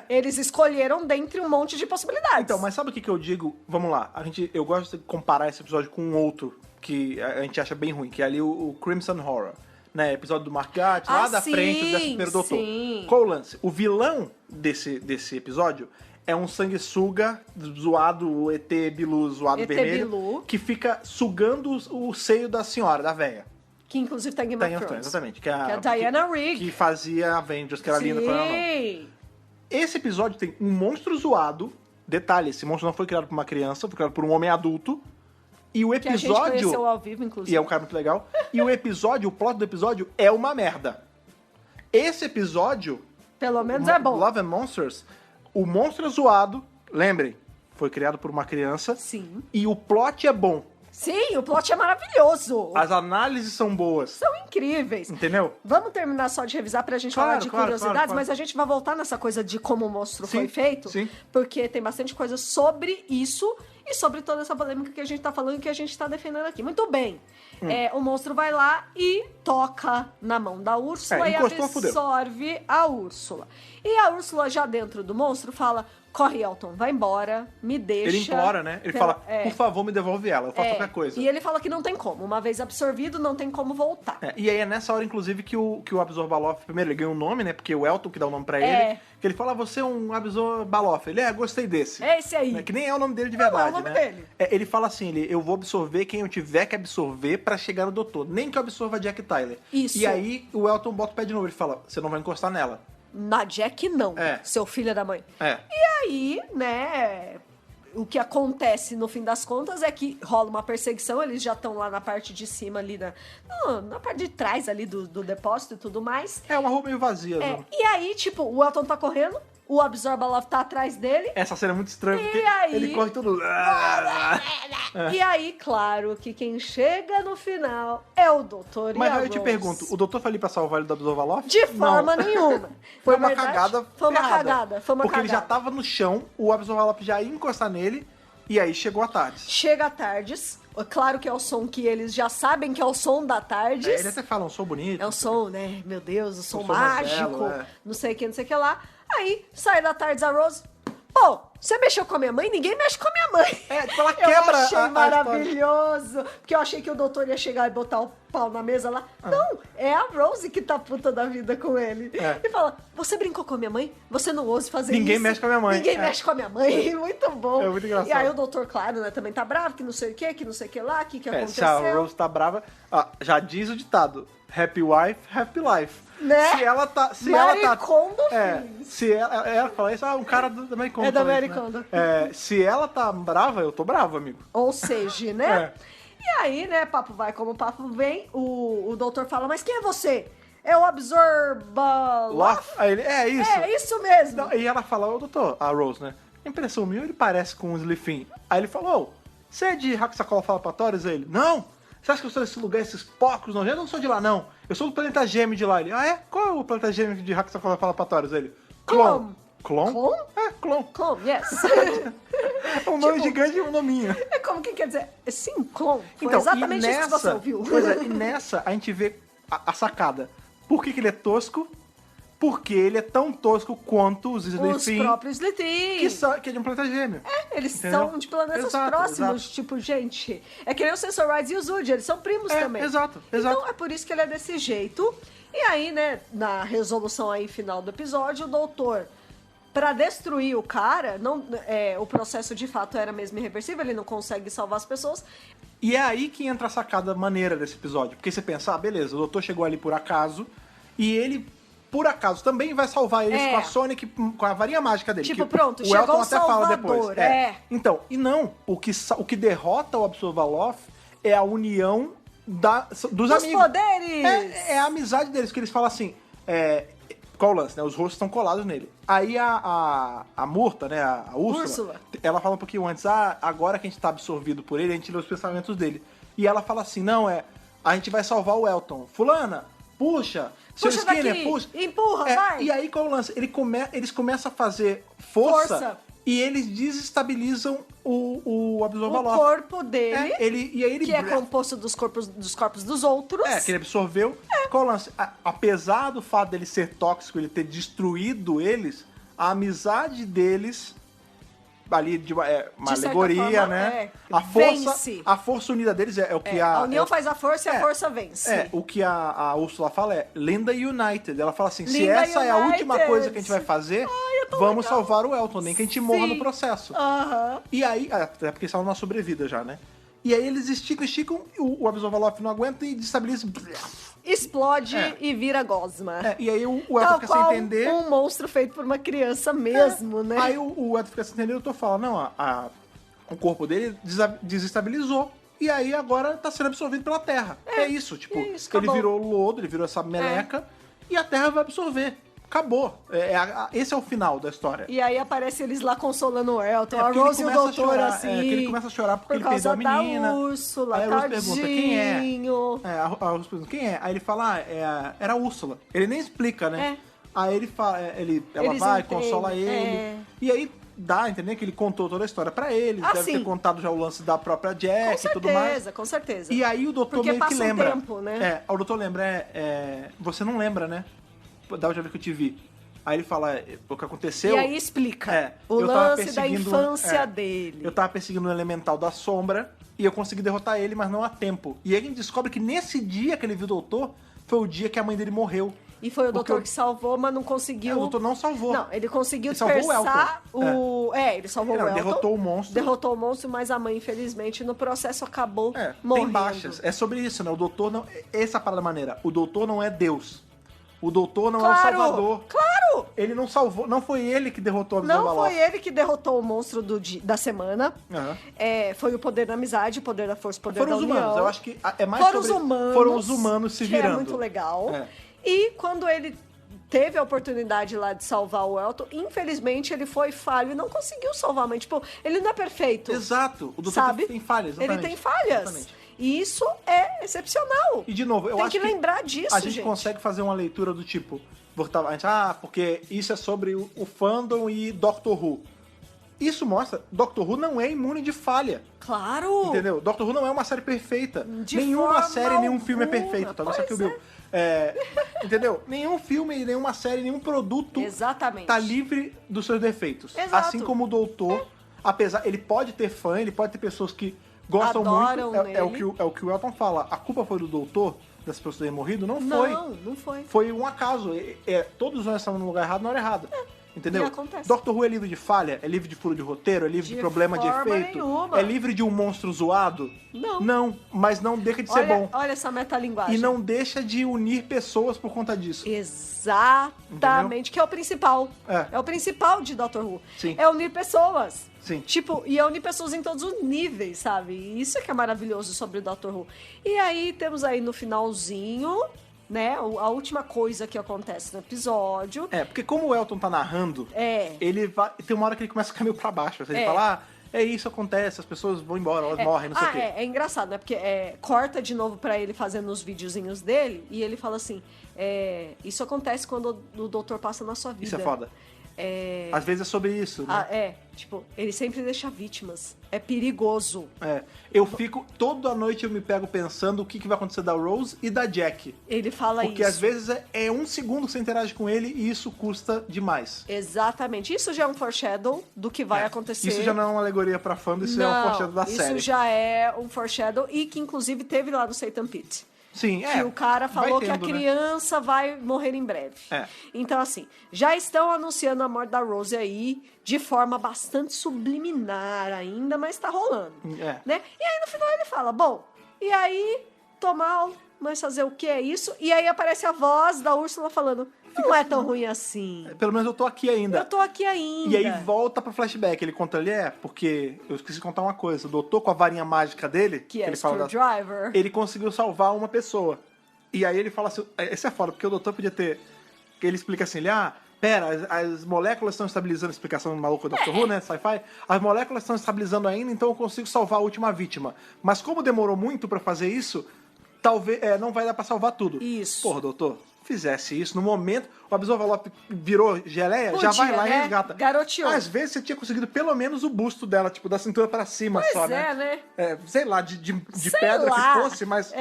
Speaker 2: Eles escolheram dentre um monte de possibilidades.
Speaker 1: Então, mas sabe o que eu digo? Vamos lá. Eu gosto de comparar esse episódio com um outro que a gente acha bem ruim, que é ali o Crimson Horror, né? Episódio do Mark Gatiss, lá da frente do 11º Doutor. Qual o lance? O vilão desse episódio é um sanguessuga zoado, o ET Bilu zoado vermelho, que fica sugando o seio da senhora, da véia.
Speaker 2: Que inclusive tá em Game of Thrones.
Speaker 1: Exatamente.
Speaker 2: Que é a Diana Rigg.
Speaker 1: Que fazia Avengers, que era linda. Esse episódio tem um monstro zoado. Detalhe, esse monstro não foi criado por uma criança, foi criado por um homem adulto. E o episódio...
Speaker 2: Que a gente conheceu ao vivo, inclusive.
Speaker 1: E é um cara muito legal. E o plot do episódio é uma merda. Esse episódio...
Speaker 2: Pelo menos é bom.
Speaker 1: Love and Monsters, o monstro é zoado, lembrem, foi criado por uma criança.
Speaker 2: Sim.
Speaker 1: E o plot é bom.
Speaker 2: Sim, o plot é maravilhoso.
Speaker 1: As análises são boas.
Speaker 2: São incríveis.
Speaker 1: Entendeu?
Speaker 2: Vamos terminar só de revisar pra gente falar de curiosidades, mas a gente vai voltar nessa coisa de como o monstro foi feito.
Speaker 1: Sim.
Speaker 2: Porque tem bastante coisa sobre isso e sobre toda essa polêmica que a gente tá falando e que a gente tá defendendo aqui. Muito bem. O monstro vai lá e toca na mão da Úrsula e absorve a Úrsula. E a Úrsula, já dentro do monstro, fala... Corre, Elton, vai embora, me deixa...
Speaker 1: Ele implora, né? Ele fala, por favor, me devolve ela, eu faço qualquer coisa.
Speaker 2: E ele fala que não tem como. Uma vez absorvido, não tem como voltar.
Speaker 1: E aí é nessa hora, inclusive, que o Absorr-Baloth, primeiro, ele ganha um nome, né? Porque o Elton que dá o nome pra ele. Que ele fala, você é um Absorr-Baloth. Ele, gostei desse.
Speaker 2: É esse aí.
Speaker 1: Né? Que nem é o nome dele de verdade,
Speaker 2: não é o nome dele.
Speaker 1: Ele fala assim, eu vou absorver quem eu tiver que absorver pra chegar no doutor. Nem que eu absorva Jack Tyler.
Speaker 2: Isso.
Speaker 1: E aí, o Elton bota o pé de novo. Ele fala, você não vai encostar nela.
Speaker 2: Na Jack, não. Seu filho da mãe. E aí, né... O que acontece no fim das contas é que rola uma perseguição, eles já estão lá na parte de cima, ali na parte de trás ali do depósito e tudo mais.
Speaker 1: É uma rua meio vazia. Né?
Speaker 2: E aí, tipo, o Elton tá correndo, o Absorr-Baloth tá atrás dele.
Speaker 1: Essa cena é muito estranha, porque ele corre tudo...
Speaker 2: E aí, claro, que quem chega no final é o doutor e
Speaker 1: Mas
Speaker 2: a
Speaker 1: aí eu te pergunto, o doutor foi ali pra salvar ele do Absorr-Baloth?
Speaker 2: De forma nenhuma.
Speaker 1: Foi uma cagada.
Speaker 2: Foi uma cagada.
Speaker 1: Porque ele já tava no chão, o Absorr-Baloth já ia encostar nele, e aí chegou a Tardes.
Speaker 2: Chega a Tardes. Claro que é o som que eles já sabem que é o som da Tardes.
Speaker 1: Eles até falam, um som bonito.
Speaker 2: É o som, né? Meu Deus, o som mágico. Belo, não sei o que lá. Aí, sai da Tardes a Rose. Pô, você mexeu com a minha mãe? Ninguém mexe com a minha mãe.
Speaker 1: Tipo, ela quebra
Speaker 2: eu achei maravilhoso. Porque eu achei que o doutor ia chegar e botar o pau na mesa lá. Não, é a Rose que tá puta da vida com ele. E fala, você brincou com a minha mãe? Você não ouse fazer isso.
Speaker 1: Ninguém mexe com a minha mãe.
Speaker 2: Ninguém mexe com a minha mãe. Muito bom.
Speaker 1: É muito engraçado.
Speaker 2: E aí o doutor, claro, né, também tá bravo, que não sei o que lá, que aconteceu.
Speaker 1: Se a Rose tá brava, já diz o ditado, happy wife, happy life.
Speaker 2: Né?
Speaker 1: Se ela tá... Se ela fala isso, um cara da Mary Kondo.
Speaker 2: É da Mary Kondo.
Speaker 1: Né? Se ela tá brava, eu tô bravo, amigo.
Speaker 2: Ou seja, né? E aí, né, papo vai como papo vem, o doutor fala, mas quem é você? É o Absorbaloff?
Speaker 1: Aí ele, é isso.
Speaker 2: É isso mesmo.
Speaker 1: Não, e ela fala, ô doutor, a Rose, né? Impressão minha, ele parece com um Slifin. Aí ele falou, você é de Haxacolofapatórios? Aí ele, não. Você acha que eu sou desse lugar, esses porcos nojentos? Eu não sou de lá, não. Eu sou do planeta Gêmeo de lá. Ele, é? Qual é o planeta Gêmeo de Haxacolofapatórios? Ele, Clon. Clon?
Speaker 2: Clon?
Speaker 1: Clon.
Speaker 2: Clon, yes.
Speaker 1: Um nome gigante e um nominho.
Speaker 2: É como que quer dizer? Sim, Clon. Foi então, exatamente isso que você ouviu.
Speaker 1: Pois é, e nessa a gente vê a sacada. Por que ele é tosco? Porque ele é tão tosco quanto os Slitheen.
Speaker 2: Os próprios Slitheen.
Speaker 1: Que é de um planeta gêmeo.
Speaker 2: Eles são de planetas próximos. Exato. Tipo, gente... É que nem o Sensorites e o Zood, eles são primos também.
Speaker 1: Exato.
Speaker 2: Então é por isso que ele é desse jeito. E aí, né, na resolução aí final do episódio, o doutor... Pra destruir o cara, o processo de fato era mesmo irreversível, ele não consegue salvar as pessoas.
Speaker 1: E é aí que entra a sacada maneira desse episódio. Porque você pensa, beleza, o doutor chegou ali por acaso, e ele, por acaso, também vai salvar eles com a Sonic, com a varinha mágica dele.
Speaker 2: Tipo, pronto,
Speaker 1: o
Speaker 2: chegou
Speaker 1: Elton
Speaker 2: o
Speaker 1: até fala depois.
Speaker 2: depois.
Speaker 1: Então, e não, o que derrota o Absorbaloff é a união dos amigos.
Speaker 2: Dos poderes!
Speaker 1: É a amizade deles, que eles falam assim, qual o lance, né? Os rostos estão colados nele. Aí a Murta, né? A Úrsula, ela fala um pouquinho antes, agora que a gente tá absorvido por ele, a gente lê os pensamentos dele. E ela fala assim, não, a gente vai salvar o Elton. Fulana, puxa, seu Skinner, puxa.
Speaker 2: Empurra, vai.
Speaker 1: E aí qual o lance? Eles começam a fazer força. E eles desestabilizam o Absorbaloff.
Speaker 2: O corpo dele,
Speaker 1: ele
Speaker 2: que é composto dos corpos dos outros.
Speaker 1: Que ele absorveu. Qual o lance? Apesar do fato dele ser tóxico, ele ter destruído eles, a amizade deles, ali de uma alegoria, forma, né? A força unida deles é o que
Speaker 2: a união faz a força e a força vence.
Speaker 1: O que a Úrsula fala é Linda United. Ela fala assim, se essa é a última coisa que a gente vai fazer, vamos salvar o Elton, nem que a gente morra no processo. E aí, até porque isso é uma sobrevida já, né? E aí eles esticam, o Absorbaloff não aguenta e destabiliza.
Speaker 2: Explode e vira gosma.
Speaker 1: E aí o Elton fica sem entender.
Speaker 2: Um monstro feito por uma criança mesmo, né?
Speaker 1: Aí o Elton fica sem entender e o doutor fala, não, o corpo dele desestabilizou. E aí agora tá sendo absorvido pela Terra. É isso, tipo, ele virou lodo, ele virou essa meleca e a Terra vai absorver. Acabou. Esse é o final da história.
Speaker 2: E aí aparece eles lá consolando o Elton, a Rose e o doutor, assim.
Speaker 1: Que ele começa a chorar porque ele perdeu a menina.
Speaker 2: Da Úrsula,
Speaker 1: aí a Rose pergunta, quem é? A Rose pergunta, quem é? Aí ele fala, era a Úrsula. Ele nem explica, né? Aí ele fala, ela vai, consola ele. E aí dá a entender que ele contou toda a história pra ele. Deve ter contado já o lance da própria Jack e tudo mais.
Speaker 2: Com certeza.
Speaker 1: E aí o doutor meio que lembra.
Speaker 2: Tempo, né?
Speaker 1: O doutor lembra, você não lembra, né? Da última vez que eu te vi. Aí ele fala o que aconteceu.
Speaker 2: E aí explica o lance da infância dele.
Speaker 1: Eu tava perseguindo um elemental da sombra e eu consegui derrotar ele, mas não a tempo. E aí a gente descobre que nesse dia que ele viu o doutor, foi o dia que a mãe dele morreu.
Speaker 2: E foi o doutor que salvou, mas não conseguiu...
Speaker 1: o doutor não salvou.
Speaker 2: Não, ele conseguiu dispersar ele salvou o Elton.
Speaker 1: Derrotou o monstro.
Speaker 2: Derrotou o monstro, mas a mãe, infelizmente, no processo acabou morrendo.
Speaker 1: Tem baixas. É sobre isso, né? O doutor não... Essa é a parada maneira. O doutor não é Deus. O doutor não é o salvador.
Speaker 2: Claro!
Speaker 1: Ele não salvou. Não foi ele que derrotou o Absorbaloff.
Speaker 2: Não foi ele que derrotou o monstro da semana. Foi o poder da amizade, o poder da força, o poder da união. Foram os humanos.
Speaker 1: Eu acho que é mais
Speaker 2: Foram os humanos
Speaker 1: se virando.
Speaker 2: Que é muito legal. E quando ele teve a oportunidade lá de salvar o Elton, infelizmente ele foi falho e não conseguiu salvar a mãe. Tipo, ele não é perfeito.
Speaker 1: Exato. O doutor tem falhas.
Speaker 2: Ele tem falhas. Exatamente. E isso é excepcional.
Speaker 1: E de novo, eu acho que
Speaker 2: tem que lembrar disso,
Speaker 1: a gente consegue fazer uma leitura do tipo, porque isso é sobre o fandom e Doctor Who. isso mostra, Doctor Who não é imune de falha.
Speaker 2: Claro!
Speaker 1: Entendeu? Doctor Who não é uma série perfeita.
Speaker 2: De
Speaker 1: nenhuma série, nenhum
Speaker 2: alguma.
Speaker 1: filme é perfeito. Talvez só que o Bill. Entendeu? Nenhum filme, nenhuma série, nenhum produto
Speaker 2: Exatamente.
Speaker 1: tá livre dos seus defeitos.
Speaker 2: Exato.
Speaker 1: Assim como o Doutor, apesar, ele pode ter fã, ele pode ter pessoas que gostam
Speaker 2: Adoram
Speaker 1: muito. É o que o Elton fala. A culpa foi do Doutor, das pessoas terem morrido? Não foi.
Speaker 2: Não foi.
Speaker 1: Foi um acaso. Todos nós estamos no lugar errado na hora errada. Entendeu?
Speaker 2: E acontece.
Speaker 1: Doctor Who é livre de falha? É livre de furo de roteiro? É livre de problema de efeito?
Speaker 2: Nenhuma.
Speaker 1: É livre de um monstro zoado?
Speaker 2: Não.
Speaker 1: Não, mas não deixa de ser bom.
Speaker 2: Olha essa metalinguagem.
Speaker 1: E não deixa de unir pessoas por conta disso.
Speaker 2: Exatamente, entendeu? Que é o principal.
Speaker 1: É
Speaker 2: o principal de Doctor Who.
Speaker 1: Sim.
Speaker 2: É unir pessoas.
Speaker 1: Sim.
Speaker 2: Tipo, e é unir pessoas em todos os níveis, sabe? E isso é que é maravilhoso sobre Doctor Who. E aí, temos aí no finalzinho, né, a última coisa que acontece no episódio.
Speaker 1: Porque como o Elton tá narrando, ele vai, tem uma hora que ele começa a ficar meio pra baixo. Ele fala, isso acontece, as pessoas vão embora, elas morrem, não sei o quê.
Speaker 2: É engraçado, né? Porque corta de novo pra ele fazendo os videozinhos dele e ele fala assim, isso acontece quando o doutor passa na sua vida.
Speaker 1: Isso é foda. Às vezes é sobre isso, né?
Speaker 2: Tipo, ele sempre deixa vítimas. É perigoso.
Speaker 1: Eu fico, toda noite eu me pego pensando o que vai acontecer da Rose e da Jack.
Speaker 2: Ele fala
Speaker 1: Porque
Speaker 2: isso.
Speaker 1: às vezes é um segundo que você interage com ele e isso custa demais.
Speaker 2: Exatamente. Isso já é um foreshadow do que vai acontecer.
Speaker 1: Isso já não é uma alegoria pra fã, isso é um foreshadow da série.
Speaker 2: Isso já é um foreshadow e que inclusive teve lá no Satan Pit.
Speaker 1: Sim,
Speaker 2: que o cara falou
Speaker 1: tendo,
Speaker 2: que a criança vai morrer em breve. Então, assim, já estão anunciando a morte da Rose aí de forma bastante subliminar ainda, mas tá rolando. Né? E aí, no final, ele fala, bom, e aí, tô mal, mas fazer o que é isso? E aí aparece a voz da Úrsula falando, não é tão ruim assim.
Speaker 1: Pelo menos eu tô aqui ainda.
Speaker 2: Eu tô aqui ainda.
Speaker 1: E aí volta pro flashback. Ele conta ali, porque eu esqueci de contar uma coisa. O doutor, com a varinha mágica dele,
Speaker 2: que é
Speaker 1: ele fala
Speaker 2: Screwdriver,
Speaker 1: ele conseguiu salvar uma pessoa. E aí ele fala assim, esse é foda, porque o doutor podia ter... Ele explica assim, pera, as moléculas estão estabilizando, explicação maluca do Doctor Who, né, sci-fi, as moléculas estão estabilizando ainda, então eu consigo salvar a última vítima. Mas como demorou muito pra fazer isso, talvez não vai dar pra salvar tudo.
Speaker 2: Isso.
Speaker 1: Porra, doutor, fizesse isso no momento, o Absorvalope virou geleia, já vai lá e resgata.
Speaker 2: Garoteou.
Speaker 1: Às vezes você tinha conseguido pelo menos o busto dela, tipo, da cintura pra cima só, né? Sei lá, de pedra que fosse, mas...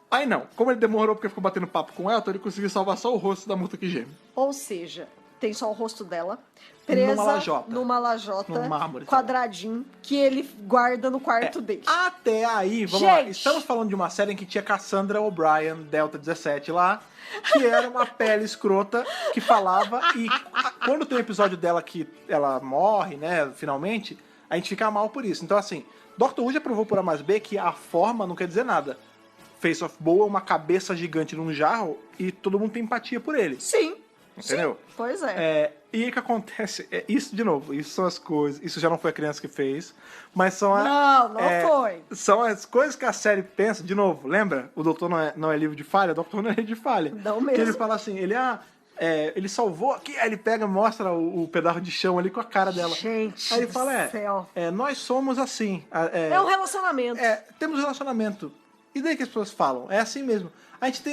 Speaker 1: Aí não, como ele demorou porque ficou batendo papo com o Elton, ele conseguiu salvar só o rosto da Murta que geme.
Speaker 2: Ou seja, tem só o rosto dela, presa numa lajota
Speaker 1: num mármore,
Speaker 2: quadradinho, que ele guarda no quarto dele.
Speaker 1: Até aí, vamos lá, estamos falando de uma série em que tinha Cassandra O'Brien, Delta 17 lá, que era uma pele escrota que falava, e quando tem um episódio dela que ela morre, né, finalmente, a gente fica mal por isso. Então assim, Doctor Who já provou por A mais B que a forma não quer dizer nada. Face of Boa é uma cabeça gigante num jarro e todo mundo tem empatia por ele.
Speaker 2: Sim.
Speaker 1: Entendeu?
Speaker 2: Sim, pois é.
Speaker 1: E o que acontece? Isso, de novo, isso são as coisas... Isso já não foi a criança que fez, mas são
Speaker 2: Não foi.
Speaker 1: São as coisas que a série pensa. De novo, lembra? O doutor não é livre de falha? O doutor não é livre de falha.
Speaker 2: Não mesmo.
Speaker 1: Que ele fala assim, ele salvou aqui, aí ele pega, mostra o pedaço de chão ali com a cara dela.
Speaker 2: Gente,
Speaker 1: aí ele fala, nós somos assim.
Speaker 2: É um relacionamento.
Speaker 1: Temos relacionamento. E daí que as pessoas falam? É assim mesmo. A gente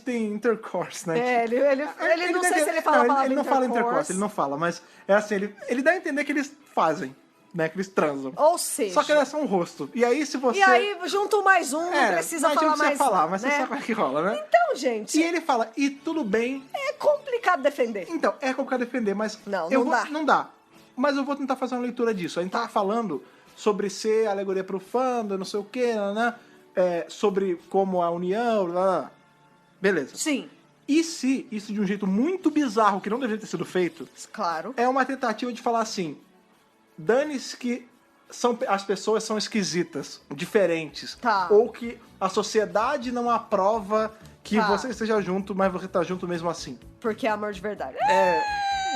Speaker 1: tem intercourse, né?
Speaker 2: Ele não sei se ele fala a palavra
Speaker 1: ele não fala intercourse, ele não fala, mas é assim, ele dá a entender que eles fazem, né? Que eles transam.
Speaker 2: Ou seja...
Speaker 1: Só que ele é só um rosto. E aí, se você...
Speaker 2: E aí, junto mais um, não precisa falar mais...
Speaker 1: Não precisa falar, mas você sabe como é que rola, né?
Speaker 2: Então, gente...
Speaker 1: E ele fala, e tudo bem...
Speaker 2: É complicado defender.
Speaker 1: Então, é complicado defender, mas...
Speaker 2: Não dá.
Speaker 1: Mas eu vou tentar fazer uma leitura disso. A gente tava falando sobre ser alegoria pro fandom, não sei o quê, né? Sobre como a união, beleza.
Speaker 2: Sim.
Speaker 1: E se isso de um jeito muito bizarro, que não deveria ter sido feito,
Speaker 2: claro,
Speaker 1: é uma tentativa de falar assim, dane-se que as pessoas são esquisitas, diferentes, ou que a sociedade não aprova que você esteja junto, mas você tá junto mesmo assim.
Speaker 2: Porque é amor de verdade.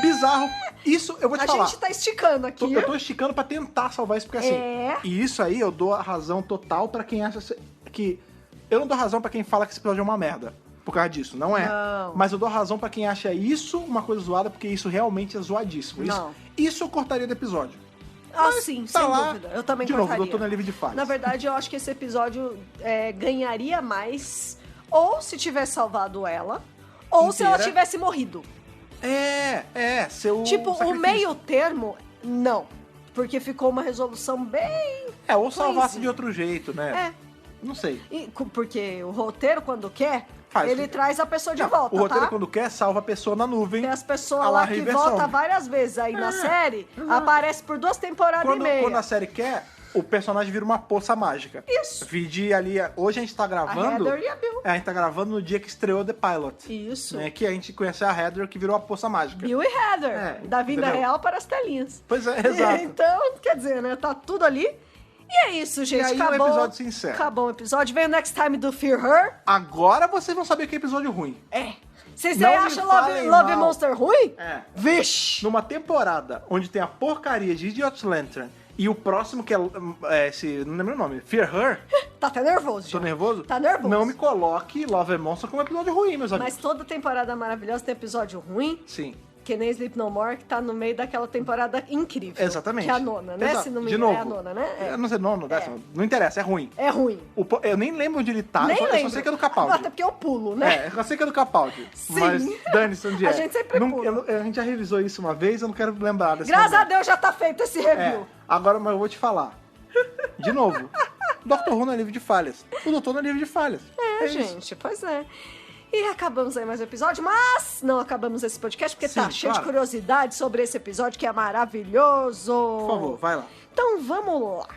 Speaker 1: Bizarro. Isso, eu vou te falar.
Speaker 2: A gente tá esticando aqui.
Speaker 1: Eu tô esticando pra tentar salvar isso, porque assim... E isso aí eu dou a razão total pra quem acha que... Eu não dou razão pra quem fala que esse episódio é uma merda. Por causa disso, não é.
Speaker 2: Não.
Speaker 1: Mas eu dou razão pra quem acha isso uma coisa zoada, porque isso realmente é zoadíssimo. Isso eu cortaria do episódio.
Speaker 2: Sim, sem dúvida. Eu também cortaria.
Speaker 1: De novo, o doutor não é livre de falhas.
Speaker 2: Na verdade, eu acho que esse episódio ganharia mais ou se tivesse salvado ela, ou se ela tivesse morrido.
Speaker 1: Seu
Speaker 2: tipo,
Speaker 1: sacrifício.
Speaker 2: o meio termo Não. Porque ficou uma resolução bem...
Speaker 1: ou salvasse de outro jeito, né? Não sei.
Speaker 2: Porque o roteiro, quando quer, ele traz a pessoa de volta,
Speaker 1: o roteiro, quando quer, salva a pessoa na nuvem.
Speaker 2: Tem as pessoas lá que voltam várias vezes aí na série, aparece por 2 temporadas e meia.
Speaker 1: Quando a série quer, o personagem vira uma poça mágica.
Speaker 2: Isso.
Speaker 1: Vidi ali, hoje a gente tá gravando...
Speaker 2: A Heather e a Bill.
Speaker 1: A gente tá gravando no dia que estreou The Pilot.
Speaker 2: Isso.
Speaker 1: Né, que a gente conhece a Heather, que virou a poça mágica.
Speaker 2: Bill e Heather. Da vida real para as telinhas.
Speaker 1: Pois é, exato.
Speaker 2: Então, quer dizer, né, tá tudo ali. E é isso, gente.
Speaker 1: E aí
Speaker 2: acabou,
Speaker 1: o episódio se encerra.
Speaker 2: Acabou o episódio. Vem o Next Time do Fear Her.
Speaker 1: Agora vocês vão saber que é episódio ruim.
Speaker 2: Vocês acham Love Monster ruim? Vixe!
Speaker 1: Numa temporada onde tem a porcaria de Idiot Lantern e o próximo que é esse, não lembro o nome, Fear Her.
Speaker 2: Tá até nervoso.
Speaker 1: Tô nervoso?
Speaker 2: Tá nervoso.
Speaker 1: Não me coloque Love Monster como episódio ruim, meus amigos.
Speaker 2: Mas toda temporada maravilhosa tem episódio ruim.
Speaker 1: Sim.
Speaker 2: Que nem Sleep No More, que tá no meio daquela temporada incrível.
Speaker 1: Exatamente.
Speaker 2: Que é a nona, né? Se não me engano, é a nona, né?
Speaker 1: Eu não sei, nono, décimo. Não interessa, é ruim.
Speaker 2: É ruim.
Speaker 1: Eu nem lembro onde ele tá.
Speaker 2: Nem
Speaker 1: eu só sei que é do Capaldi.
Speaker 2: Até porque eu pulo, né?
Speaker 1: Eu só sei que é do Capaldi.
Speaker 2: Sim.
Speaker 1: Mas dane-se onde é.
Speaker 2: A gente sempre pula.
Speaker 1: A gente já revisou isso uma vez, eu não quero lembrar desse
Speaker 2: Graças a Deus já tá feito esse review.
Speaker 1: Agora, mas eu vou te falar. De novo. O Dr. Who não é livre de falhas. O Doutor não é livre de falhas.
Speaker 2: Gente, isso. Pois é. E acabamos aí mais um episódio, mas não acabamos esse podcast porque tá cheio de curiosidade sobre esse episódio que é maravilhoso.
Speaker 1: Por favor, vai lá.
Speaker 2: Então vamos lá.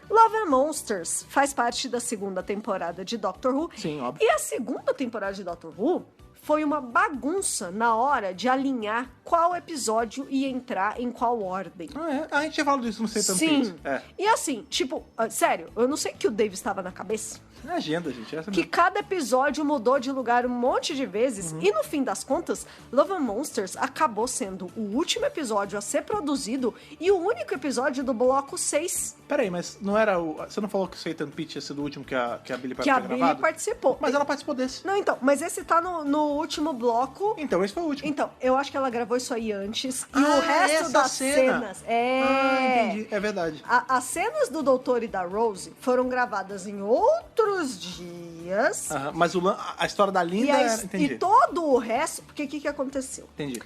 Speaker 2: Love and Monsters faz parte da 2ª temporada de Doctor Who.
Speaker 1: Sim, óbvio.
Speaker 2: E a 2ª temporada de Doctor Who foi uma bagunça na hora de alinhar qual episódio ia entrar em qual ordem.
Speaker 1: A gente já falou disso no Sei Tanto
Speaker 2: Sim. E assim, tipo, sério, eu não sei o que o Dave estava na cabeça.
Speaker 1: É agenda, gente.
Speaker 2: Que cada episódio mudou de lugar um monte de vezes. E no fim das contas, Love and Monsters acabou sendo o último episódio a ser produzido e o único episódio do bloco 6.
Speaker 1: Peraí, mas não era o... Você não falou que o Satan Pitch ia ser do último que a Billy
Speaker 2: participou? Que a Billy participou.
Speaker 1: Mas ela participou desse.
Speaker 2: Não, então. Mas esse tá no último bloco.
Speaker 1: Então, esse foi o último.
Speaker 2: Então, eu acho que ela gravou isso aí antes. E o resto das cenas...
Speaker 1: entendi. É verdade.
Speaker 2: As cenas do Doutor e da Rose foram gravadas em outros dias.
Speaker 1: Mas a história da Linda... Entendi.
Speaker 2: E todo o resto... Porque o que aconteceu?
Speaker 1: Entendi.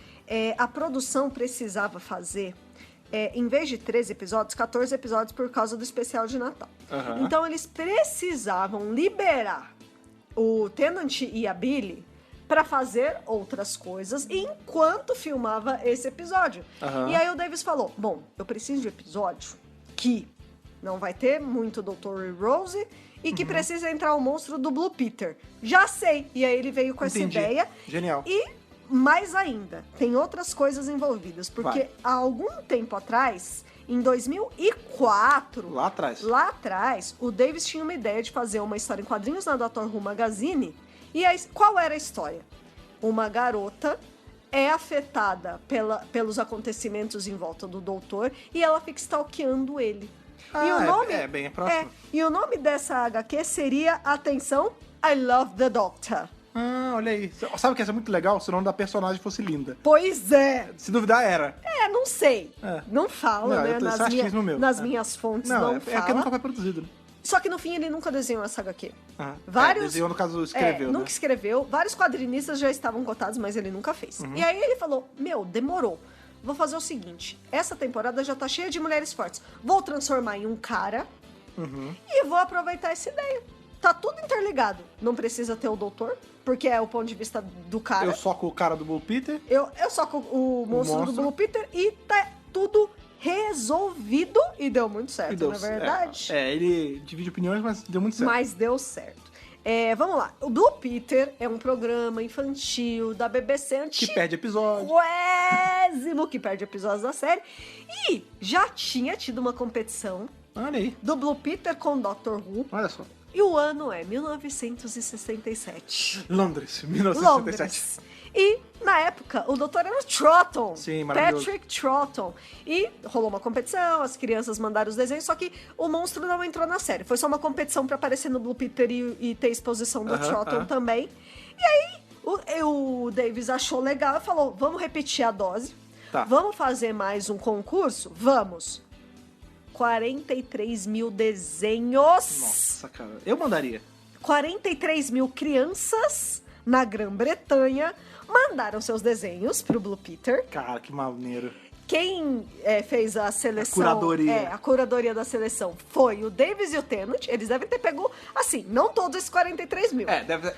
Speaker 2: A produção precisava fazer... em vez de 13 episódios, 14 episódios por causa do especial de Natal. Então, eles precisavam liberar o Tennant e a Billy para fazer outras coisas enquanto filmava esse episódio. E aí o Davis falou, bom, eu preciso de um episódio que não vai ter muito Dr. e Rose e que precisa entrar o monstro do Blue Peter. Já sei! E aí ele veio com essa ideia.
Speaker 1: Genial.
Speaker 2: E mais ainda, tem outras coisas envolvidas, porque há algum tempo atrás, em 2004...
Speaker 1: Lá atrás,
Speaker 2: o Davis tinha uma ideia de fazer uma história em quadrinhos na Doctor Who Magazine. E aí, qual era a história? Uma garota é afetada pelos acontecimentos em volta do doutor e ela fica stalkeando ele. E o nome,
Speaker 1: bem próximo.
Speaker 2: E o nome dessa HQ seria, atenção, I Love the Doctor.
Speaker 1: Olha aí. Sabe o que ia ser muito legal se o nome da personagem fosse Linda?
Speaker 2: Pois é.
Speaker 1: Se duvidar, era.
Speaker 2: Não sei. Não fala, né? Nas minhas fontes não fala.
Speaker 1: É que nunca foi produzido, né?
Speaker 2: Só que no fim ele nunca desenhou essa HQ.
Speaker 1: Desenhou, no caso, escreveu,
Speaker 2: nunca escreveu. Vários quadrinistas já estavam cotados, mas ele nunca fez. E aí ele falou, demorou. Vou fazer o seguinte, essa temporada já tá cheia de mulheres fortes. Vou transformar em um cara e vou aproveitar essa ideia. Tá tudo interligado. Não precisa ter o doutor, porque é o ponto de vista do cara.
Speaker 1: Eu soco o cara do Blue Peter.
Speaker 2: Eu soco o monstro do Blue Peter e tá tudo resolvido e deu muito certo, na verdade.
Speaker 1: Ele divide opiniões, mas deu muito certo.
Speaker 2: Mas deu certo. Vamos lá. O Blue Peter é um programa infantil da BBC antigo.
Speaker 1: Que perde episódio.
Speaker 2: Que perde episódios da série. E já tinha tido uma competição do Blue Peter com o Doctor Who.
Speaker 1: Olha só.
Speaker 2: E o ano é 1967.
Speaker 1: Londres, 1967.
Speaker 2: E, na época, o doutor era o Troughton.
Speaker 1: Sim, maravilhoso.
Speaker 2: Patrick Troughton. E rolou uma competição, as crianças mandaram os desenhos, só que o monstro não entrou na série. Foi só uma competição pra aparecer no Blue Peter e ter exposição do Troughton também. E aí, o Davis achou legal e falou, vamos repetir a dose. Vamos fazer mais um concurso? Vamos. 43 mil desenhos.
Speaker 1: Nossa, cara. Eu mandaria.
Speaker 2: 43 mil crianças na Grã-Bretanha mandaram seus desenhos pro Blue Peter.
Speaker 1: Cara, que maneiro.
Speaker 2: Quem fez a seleção...
Speaker 1: A
Speaker 2: curadoria da seleção foi o Davis e o Tennant. Eles devem ter pego, assim, não todos esses 43 mil.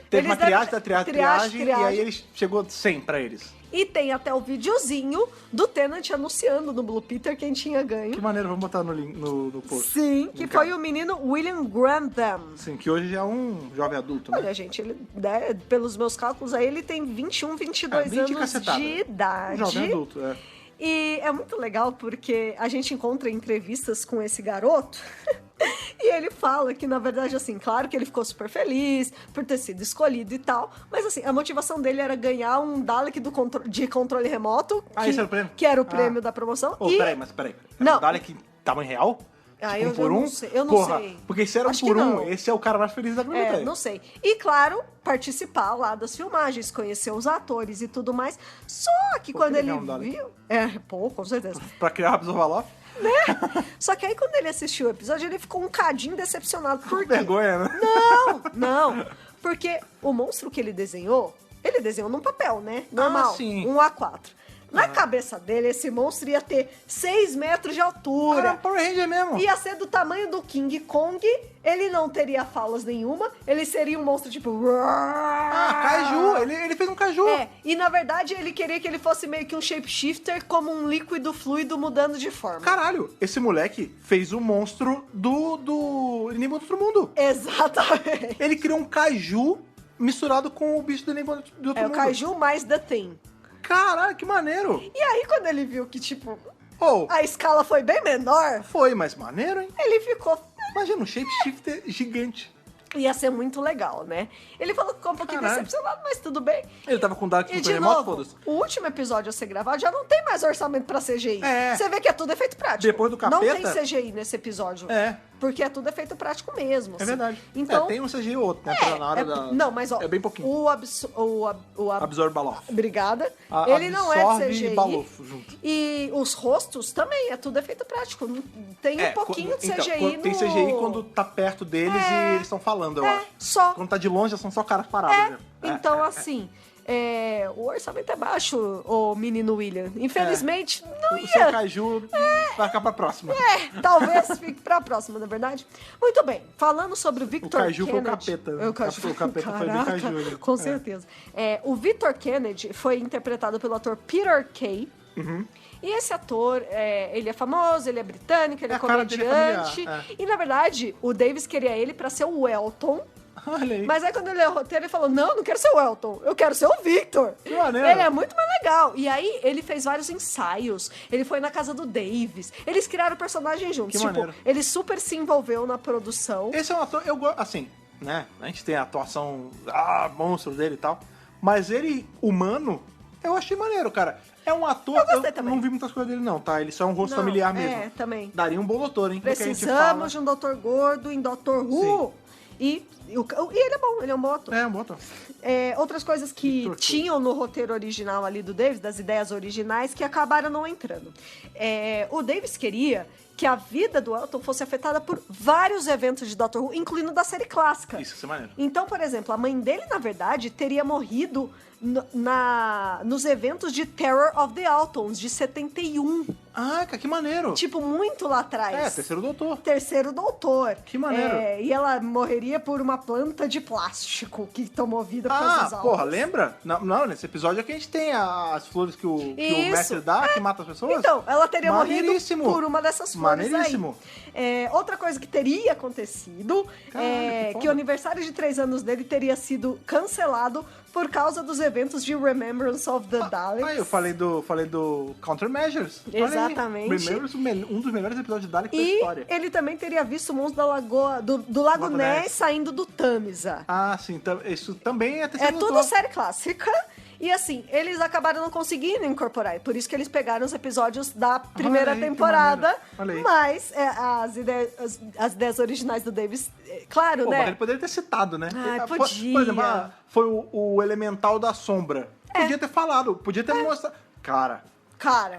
Speaker 1: Teve uma triagem, e aí ele chegou 100 pra eles.
Speaker 2: E tem até o videozinho do Tennant anunciando no Blue Peter quem tinha ganho.
Speaker 1: Que maneiro, vamos botar no post.
Speaker 2: Sim, que foi o menino William Grantham.
Speaker 1: Sim, que hoje já é um jovem adulto, né?
Speaker 2: Olha, gente, ele, pelos meus cálculos aí, ele tem 21, 22 anos de idade.
Speaker 1: Um jovem adulto,
Speaker 2: E é muito legal porque a gente encontra entrevistas com esse garoto e ele fala que, na verdade, assim, claro que ele ficou super feliz por ter sido escolhido e tal, mas assim, a motivação dele era ganhar um Dalek de controle remoto,
Speaker 1: esse era o prêmio?
Speaker 2: Que era o prêmio da promoção.
Speaker 1: Peraí.
Speaker 2: Não.
Speaker 1: Um Dalek tamanho real? Tipo,
Speaker 2: eu não sei. Eu não sei.
Speaker 1: Porque se era por um, esse é o cara mais feliz da planeta.
Speaker 2: Não sei. E, claro, participar lá das filmagens, conhecer os atores e tudo mais. Só que quando ele viu... com certeza.
Speaker 1: Pra criar o Absorvaloff?
Speaker 2: Né? Só que aí, quando ele assistiu o episódio, ele ficou um cadinho decepcionado. Por quê?
Speaker 1: Vergonha, né?
Speaker 2: Não. Porque o monstro que ele desenhou num papel, né? Normal.
Speaker 1: Sim.
Speaker 2: Um A4. Na cabeça dele, esse monstro ia ter 6 metros de altura.
Speaker 1: Power Ranger mesmo.
Speaker 2: Ia ser do tamanho do King Kong. Ele não teria falas nenhuma. Ele seria um monstro tipo...
Speaker 1: Kaiju. Ele fez um Kaiju.
Speaker 2: E na verdade ele queria que ele fosse meio que um shapeshifter, como um líquido fluido mudando de forma.
Speaker 1: Caralho, esse moleque fez o monstro do Enigma do Outro Mundo.
Speaker 2: Exatamente.
Speaker 1: Ele criou um Kaiju misturado com o bicho do Enigma do Outro Mundo.
Speaker 2: É o Kaiju mais The Thing.
Speaker 1: Caralho, que maneiro.
Speaker 2: E aí, quando ele viu que, tipo,
Speaker 1: Oh.
Speaker 2: A escala foi bem menor.
Speaker 1: Foi, mas maneiro, hein?
Speaker 2: Ele ficou...
Speaker 1: Imagina, um shapeshifter gigante.
Speaker 2: Ia ser muito legal, né? Ele falou que ficou um pouquinho decepcionado, mas tudo bem.
Speaker 1: Ele tava com o Dark
Speaker 2: E de novo, o último episódio a ser gravado já não tem mais orçamento pra CGI.
Speaker 1: É.
Speaker 2: Você vê que é tudo efeito prático.
Speaker 1: Depois do capeta...
Speaker 2: Não tem CGI nesse episódio.
Speaker 1: É.
Speaker 2: Porque é tudo efeito prático mesmo.
Speaker 1: É verdade.
Speaker 2: Então,
Speaker 1: tem um CGI ou outro, né? Na hora da...
Speaker 2: Não, mas ó...
Speaker 1: É bem pouquinho. Absorbe Balof.
Speaker 2: Obrigada. Ele não é CGI.
Speaker 1: E Balof junto.
Speaker 2: E os rostos também, é tudo efeito prático. Tem um pouquinho de CGI
Speaker 1: então, tem CGI quando tá perto deles e eles estão falando, eu acho.
Speaker 2: Só.
Speaker 1: Quando tá de longe, são só caras parados. Né?
Speaker 2: Então, assim... o orçamento é baixo, o menino William. Infelizmente, não ia.
Speaker 1: O seu Kaiju vai ficar pra próxima.
Speaker 2: Talvez fique pra próxima, na é verdade. Muito bem, falando sobre o Victor Kennedy...
Speaker 1: O Kaiju foi o capeta. O capeta foi bem Kaiju. Né?
Speaker 2: Com certeza. O Victor Kennedy foi interpretado pelo ator Peter Kay.
Speaker 1: Uhum.
Speaker 2: E esse ator, ele é famoso, ele é britânico, ele é comediante. E, na verdade, o Davis queria ele pra ser o Elton. Mas aí quando ele leu o roteiro, ele falou, não quero ser o Elton, eu quero ser o Victor.
Speaker 1: Que maneiro.
Speaker 2: Ele é muito mais legal. E aí ele fez vários ensaios, ele foi na casa do Davis, eles criaram o personagem juntos.
Speaker 1: Que maneiro.
Speaker 2: Ele super se envolveu na produção.
Speaker 1: Esse é um ator, eu gosto, assim, né, a gente tem a atuação, monstro dele e tal, mas ele, humano, eu achei maneiro, cara. É um ator, eu não vi muitas coisas dele não, tá? Ele só é um rosto familiar mesmo.
Speaker 2: Também.
Speaker 1: Daria um bom doutor, hein?
Speaker 2: Precisamos de um doutor gordo em Doctor Who. E ele é bom, ele é um bom ator.
Speaker 1: É um bom ator.
Speaker 2: Outras coisas que tinham no roteiro original ali do Davis, das ideias originais, que acabaram não entrando. O Davis queria que a vida do Elton fosse afetada por vários eventos de Doctor Who, incluindo da série clássica.
Speaker 1: Isso é maneiro.
Speaker 2: Então, por exemplo, a mãe dele, na verdade, teria morrido nos eventos de Terror of the Altons, de 71.
Speaker 1: Ah, que maneiro.
Speaker 2: Tipo, muito lá atrás.
Speaker 1: Terceiro doutor. Que maneiro.
Speaker 2: E ela morreria por uma planta de plástico que tomou vida por causa das almas.
Speaker 1: Porra, lembra? Não, nesse episódio é que a gente tem as flores que o mestre dá, que mata as pessoas.
Speaker 2: Então, ela teria morrido por uma dessas flores
Speaker 1: Maneiríssimo.
Speaker 2: aí. Outra coisa que teria acontecido que o aniversário de 3 anos dele teria sido cancelado por causa dos eventos de Remembrance of the Daleks.
Speaker 1: Eu falei do Countermeasures.
Speaker 2: Exatamente.
Speaker 1: Remembrance, um dos melhores episódios de Dalek da história.
Speaker 2: E ele também teria visto o monstro da lagoa, do Lago Ness saindo do Tamisa.
Speaker 1: Ah, sim. Isso também é
Speaker 2: tudo série clássica. E assim, eles acabaram não conseguindo incorporar. Por isso que eles pegaram os episódios da primeira temporada. Mas as ideias originais do Davis, claro, né?
Speaker 1: Mas ele poderia ter citado, né?
Speaker 2: Podia.
Speaker 1: Por exemplo, foi o Elemental da Sombra. Podia ter falado, podia ter mostrado. Cara,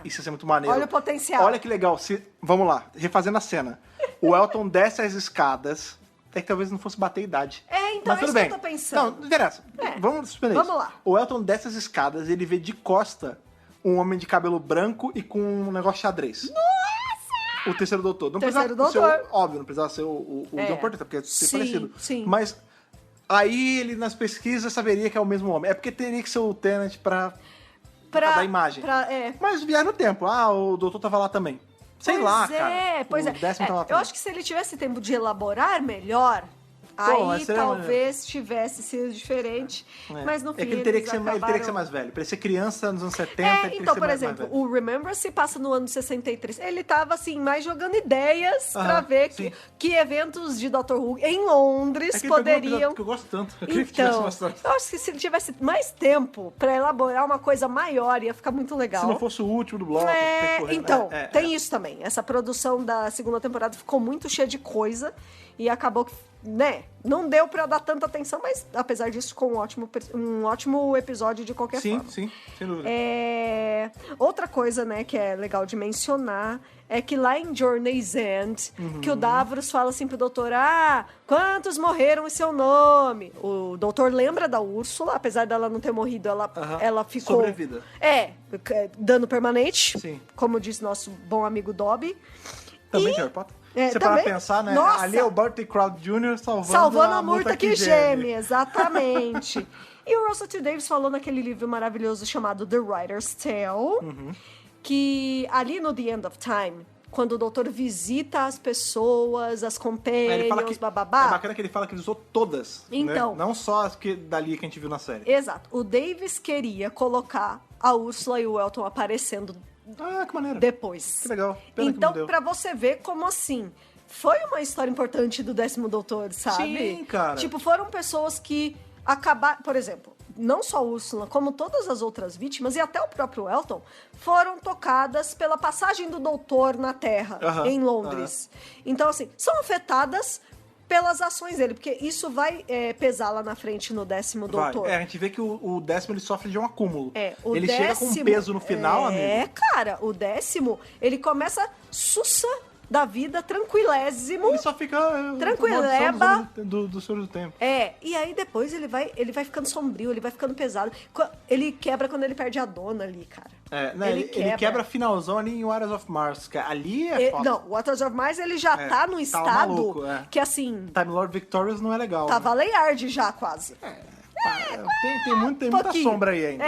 Speaker 1: isso ia ser muito maneiro.
Speaker 2: Olha o potencial.
Speaker 1: Olha que legal. Vamos lá, refazendo a cena. O Elton desce as escadas. Até que talvez não fosse bater a idade.
Speaker 2: Então
Speaker 1: mas tudo
Speaker 2: é
Speaker 1: bem.
Speaker 2: Que eu tô pensando.
Speaker 1: Não interessa. Vamos suspender isso.
Speaker 2: Vamos lá.
Speaker 1: O Elton desce as escadas e ele vê de costa um homem de cabelo branco e com um negócio xadrez.
Speaker 2: Nossa!
Speaker 1: O terceiro doutor. Não
Speaker 2: terceiro
Speaker 1: precisava
Speaker 2: doutor.
Speaker 1: ser, óbvio, não precisava ser o John Porter, porque é ser parecido.
Speaker 2: Sim.
Speaker 1: Mas aí ele, nas pesquisas, saberia que é o mesmo homem. É porque teria que ser o Tennant pra dar imagem. Mas viaja no tempo. O doutor tava lá também. Sei lá, cara.
Speaker 2: Pois é.
Speaker 1: O 10º tava lá também.
Speaker 2: Eu acho que se ele tivesse tempo de elaborar melhor... Aí talvez tivesse sido diferente, mas no fim
Speaker 1: ele teria que ser mais velho. Pra ele ser criança nos anos 70,
Speaker 2: então, por exemplo, o Remembrance se passa no ano de 63. Ele tava, assim, mais jogando ideias pra ver que eventos de Doctor Who em Londres poderiam...
Speaker 1: Que eu gosto tanto.
Speaker 2: Eu acho que se ele tivesse mais tempo pra elaborar uma coisa maior, ia ficar muito legal.
Speaker 1: Se não fosse o último do bloco.
Speaker 2: Tem isso também. Essa produção da segunda temporada ficou muito cheia de coisa e acabou que, não deu pra dar tanta atenção, mas apesar disso ficou um ótimo episódio de qualquer forma.
Speaker 1: Sim, sem dúvida.
Speaker 2: Outra coisa, que é legal de mencionar é que lá em Journey's End, que o Davros fala assim pro doutor, quantos morreram em seu nome? O doutor lembra da Úrsula, apesar dela não ter morrido, ela ficou...
Speaker 1: Sobrevida.
Speaker 2: Dano permanente,
Speaker 1: Sim.
Speaker 2: Como disse nosso bom amigo Dobby.
Speaker 1: Também Harry Potter.
Speaker 2: Você
Speaker 1: para pensar, né?
Speaker 2: Nossa.
Speaker 1: Ali é o Barty Crouch Jr.
Speaker 2: salvando a murta que geme. Exatamente. E o Russell T. Davies falou naquele livro maravilhoso chamado The Writer's Tale, que ali no The End of Time, quando o doutor visita as pessoas, as companions, bababá...
Speaker 1: É bacana que ele fala que ele usou todas,
Speaker 2: então,
Speaker 1: não só as dali que a gente viu na série.
Speaker 2: Exato. O Davies queria colocar a Úrsula e o Elton aparecendo
Speaker 1: que maneiro.
Speaker 2: Depois.
Speaker 1: Que legal.
Speaker 2: Então, pra você ver como assim, foi uma história importante do 10º Doutor, sabe?
Speaker 1: Sim, cara.
Speaker 2: Tipo, foram pessoas que acabaram, por exemplo, não só a Úrsula, como todas as outras vítimas e até o próprio Elton, foram tocadas pela passagem do Doutor na Terra, em Londres. Então, assim, são afetadas pelas ações dele, porque isso vai pesar lá na frente no 10º Doutor.
Speaker 1: A gente vê que o 10º ele sofre de um acúmulo.
Speaker 2: Ele
Speaker 1: chega com um peso no final, amigo.
Speaker 2: Cara, o 10º, ele começa sussa da vida, tranquilésimo.
Speaker 1: Ele só fica...
Speaker 2: Tranquileba.
Speaker 1: Do Senhor do Tempo.
Speaker 2: E aí depois ele vai ficando sombrio, ele vai ficando pesado. Ele quebra quando ele perde a dona ali, cara.
Speaker 1: Ele quebra finalzão ali em Waters of Mars. Ali é foda.
Speaker 2: Não, Waters of Mars ele já tá no estado
Speaker 1: maluco,
Speaker 2: que assim...
Speaker 1: Time Lord Victorious não é legal.
Speaker 2: Tava Layard já, quase.
Speaker 1: Tem muita sombra aí ainda.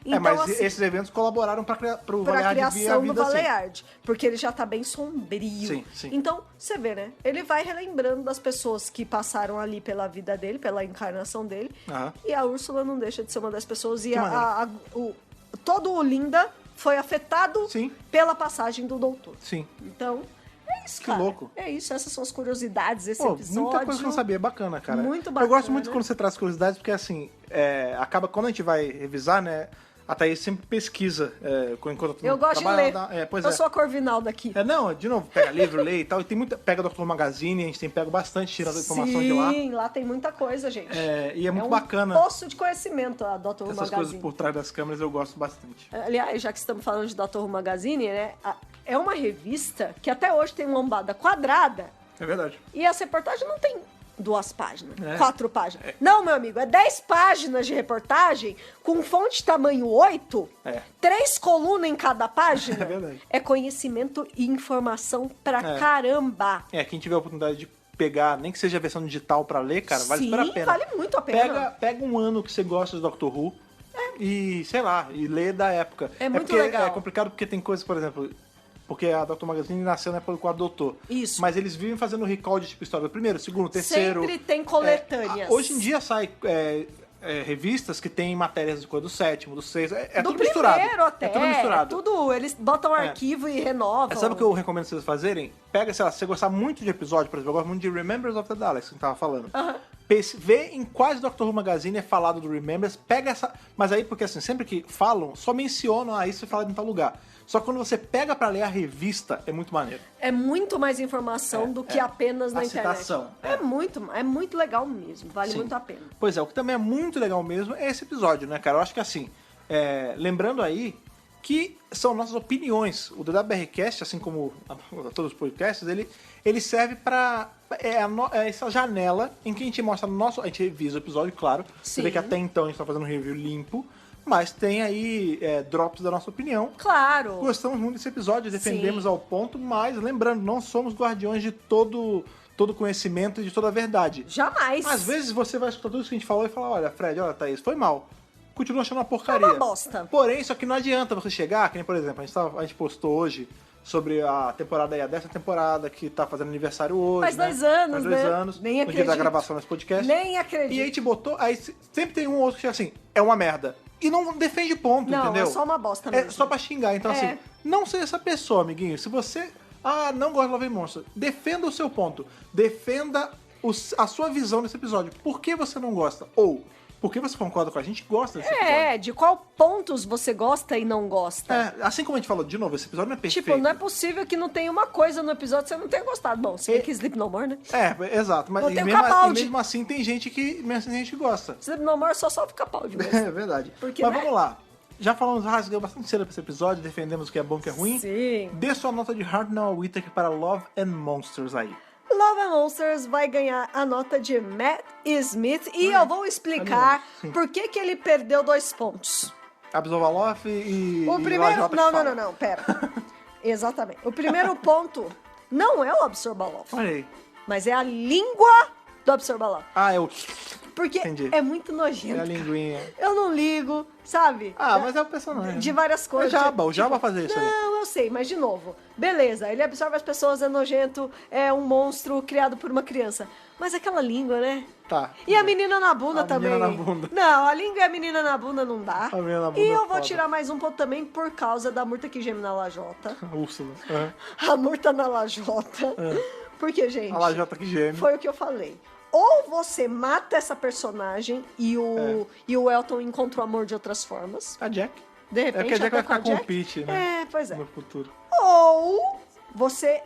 Speaker 2: Então,
Speaker 1: mas
Speaker 2: assim,
Speaker 1: esses eventos colaboraram pra
Speaker 2: criação do Valeyard,
Speaker 1: assim.
Speaker 2: Porque ele já tá bem sombrio.
Speaker 1: Sim.
Speaker 2: Então, você vê, né? Ele vai relembrando das pessoas que passaram ali pela vida dele, pela encarnação dele. E a Úrsula não deixa de ser uma das pessoas. E todo o Linda foi afetado pela passagem do Doutor.
Speaker 1: Sim.
Speaker 2: Então... É isso, cara.
Speaker 1: Que louco.
Speaker 2: É isso, essas são as curiosidades desse episódio.
Speaker 1: Muita coisa que eu não sabia, bacana, cara.
Speaker 2: Muito bacana.
Speaker 1: Eu gosto muito quando você traz curiosidades, porque assim, acaba, quando a gente vai revisar, né, a Thaís sempre pesquisa enquanto
Speaker 2: eu gosto de ler. Eu sou a Corvinal daqui.
Speaker 1: De novo, pega livro, lê e tal, e tem muita, pega Dr. Magazine, a gente tem pego bastante, tirando informação de lá.
Speaker 2: Sim, lá tem muita coisa, gente.
Speaker 1: E é muito bacana.
Speaker 2: Poço de conhecimento a Dr. Magazine.
Speaker 1: Essas coisas por trás das câmeras eu gosto bastante.
Speaker 2: Aliás, já que estamos falando de Dr. Magazine, né, é uma revista que até hoje tem lombada quadrada.
Speaker 1: É verdade.
Speaker 2: E essa reportagem não tem 2 páginas, 4 páginas. Não, meu amigo, é 10 páginas de reportagem com fonte tamanho 8, 3 colunas em cada página.
Speaker 1: É verdade.
Speaker 2: É conhecimento e informação pra caramba.
Speaker 1: Quem tiver a oportunidade de pegar, nem que seja a versão digital pra ler, cara, vale super a pena.
Speaker 2: Vale muito a pena.
Speaker 1: Pega um ano que você gosta de Doctor Who e, sei lá, e lê da época.
Speaker 2: É muito legal.
Speaker 1: É complicado porque tem coisas, por exemplo... Porque a Dr. Magazine nasceu na época do quadro Doutor.
Speaker 2: Isso.
Speaker 1: Mas eles vivem fazendo recall de tipo história do primeiro, segundo, terceiro.
Speaker 2: Sempre tem coletâneas.
Speaker 1: Hoje em dia sai revistas que tem matérias de coisa do sétimo, do sexto.
Speaker 2: Do
Speaker 1: tudo misturado.
Speaker 2: Até.
Speaker 1: É tudo misturado.
Speaker 2: Eles botam arquivo e renovam.
Speaker 1: Sabe o que eu recomendo vocês fazerem? Pega, sei lá, se você gostar muito de episódio, por exemplo, eu gosto muito de Remembrance of the Daleks, que a gente tava falando. Vê em quais Doctor Who Magazine é falado do Remembrance, pega essa... Mas aí, porque assim, sempre que falam, só mencionam, isso foi falado em tal lugar. Só que quando você pega pra ler a revista, é muito maneiro.
Speaker 2: É muito mais informação do que apenas na internet.
Speaker 1: Citação.
Speaker 2: É muito legal mesmo, vale muito a pena.
Speaker 1: Pois é, o que também é muito legal mesmo é esse episódio, né, cara? Eu acho que assim, lembrando aí que são nossas opiniões. O DWRcast, assim como todos os podcasts, ele serve pra... essa janela em que a gente mostra a gente revisa o episódio, claro. Você vê que até então a gente tá fazendo um review limpo. Mas tem aí drops da nossa opinião.
Speaker 2: Claro.
Speaker 1: Gostamos muito desse episódio, defendemos ao ponto, mas lembrando, não somos guardiões de todo conhecimento e de toda a verdade.
Speaker 2: Jamais.
Speaker 1: Às vezes você vai escutar tudo isso que a gente falou e falar, olha, Fred, olha, Thaís, foi mal. Continua achando uma porcaria.
Speaker 2: É uma bosta.
Speaker 1: Porém, isso aqui não adianta você chegar, que nem, por exemplo, a gente postou hoje sobre a temporada aí, a 10ª temporada, que tá fazendo aniversário hoje.
Speaker 2: Faz 2 anos,
Speaker 1: Faz 2
Speaker 2: né?
Speaker 1: anos.
Speaker 2: Nem
Speaker 1: no
Speaker 2: acredito.
Speaker 1: dia da gravação desse podcast.
Speaker 2: Nem acredito.
Speaker 1: E aí a gente botou, aí sempre tem um ou outro que chega assim, é uma merda. E não defende ponto,
Speaker 2: não,
Speaker 1: entendeu?
Speaker 2: É só uma bosta mesmo.
Speaker 1: É só pra xingar. Então, assim, não seja essa pessoa, amiguinho. Se você não gosta de Love and Monsters, defenda o seu ponto. Defenda a sua visão desse episódio. Por que você não gosta? Ou, por que você concorda com a gente gosta desse episódio?
Speaker 2: De qual pontos você gosta e não gosta.
Speaker 1: Assim como a gente falou, de novo, esse episódio não é perfeito.
Speaker 2: Tipo, não é possível que não tenha uma coisa no episódio que você não tenha gostado. Bom, se bem que Sleep No More, né?
Speaker 1: Exato. Mas mesmo assim tem gente que gosta.
Speaker 2: Sleep No More só sofre Capaldi mesmo.
Speaker 1: É verdade.
Speaker 2: Porque,
Speaker 1: mas vamos lá. Já falamos, rasgamos bastante cedo pra esse episódio, defendemos o que é bom e o que é ruim.
Speaker 2: Sim.
Speaker 1: Dê sua nota de Hartnell Whittaker para Love and Monsters aí.
Speaker 2: Love and Monsters vai ganhar a nota de Matt Smith e eu vou explicar por que ele perdeu 2 pontos.
Speaker 1: Absolvaloff e
Speaker 2: o primeiro... Não, pera. Exatamente. O primeiro ponto não é o Absolvaloff.
Speaker 1: Olha aí.
Speaker 2: Mas é a língua do Absolvaloff. Porque
Speaker 1: Entendi.
Speaker 2: é muito nojento.
Speaker 1: É a linguinha.
Speaker 2: Eu não ligo, sabe?
Speaker 1: Mas é o personagem.
Speaker 2: De várias coisas.
Speaker 1: O Jabba fazer isso aí.
Speaker 2: Não, eu sei, mas de novo. Beleza, ele absorve as pessoas, é nojento, é um monstro criado por uma criança. Mas aquela língua, né?
Speaker 1: Tá.
Speaker 2: E a menina na bunda também.
Speaker 1: Menina na bunda.
Speaker 2: Não, a língua e a menina na bunda não dá.
Speaker 1: A menina na bunda
Speaker 2: e
Speaker 1: é
Speaker 2: eu vou
Speaker 1: foda.
Speaker 2: tirar mais um ponto também por causa da murta que geme na lajota.
Speaker 1: A Úrsula.
Speaker 2: A murta na lajota. Porque, gente...
Speaker 1: A lajota que geme.
Speaker 2: Foi o que eu falei. Ou você mata essa personagem e o Elton encontra o amor de outras formas.
Speaker 1: A Jack.
Speaker 2: De repente,
Speaker 1: que a Jack vai ficar com o
Speaker 2: Jack.
Speaker 1: Pete, né?
Speaker 2: Pois é.
Speaker 1: No futuro.
Speaker 2: Ou você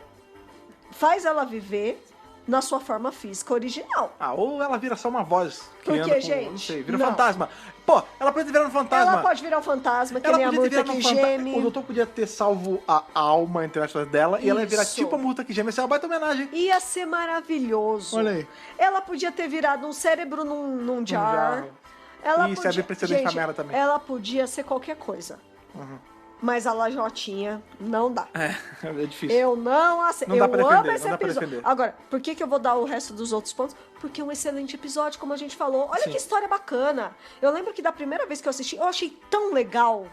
Speaker 2: faz ela viver na sua forma física original.
Speaker 1: Ou ela vira só uma voz.
Speaker 2: Porque, gente...
Speaker 1: Não sei, vira um fantasma. Pô, ela pode virar um fantasma.
Speaker 2: Ela pode virar um fantasma, que
Speaker 1: ela
Speaker 2: nem a
Speaker 1: podia
Speaker 2: murta que geme.
Speaker 1: O doutor podia ter salvo a alma, entre aspas, dela, e ela ia virar tipo a murta que geme. Essa é uma baita homenagem.
Speaker 2: Ia ser maravilhoso.
Speaker 1: Olha aí.
Speaker 2: Ela podia ter virado um cérebro num jar. Ela
Speaker 1: Isso, é precedente pra merda também.
Speaker 2: Ela podia ser qualquer coisa. Mas a lajotinha não dá.
Speaker 1: É difícil.
Speaker 2: Eu não aceito.
Speaker 1: Não dá pra defender,
Speaker 2: amo esse
Speaker 1: não dá pra
Speaker 2: episódio.
Speaker 1: defender.
Speaker 2: Agora, por que eu vou dar o resto dos outros pontos? Porque é um excelente episódio, como a gente falou. Olha que história bacana. Eu lembro que da primeira vez que eu assisti, eu achei tão legal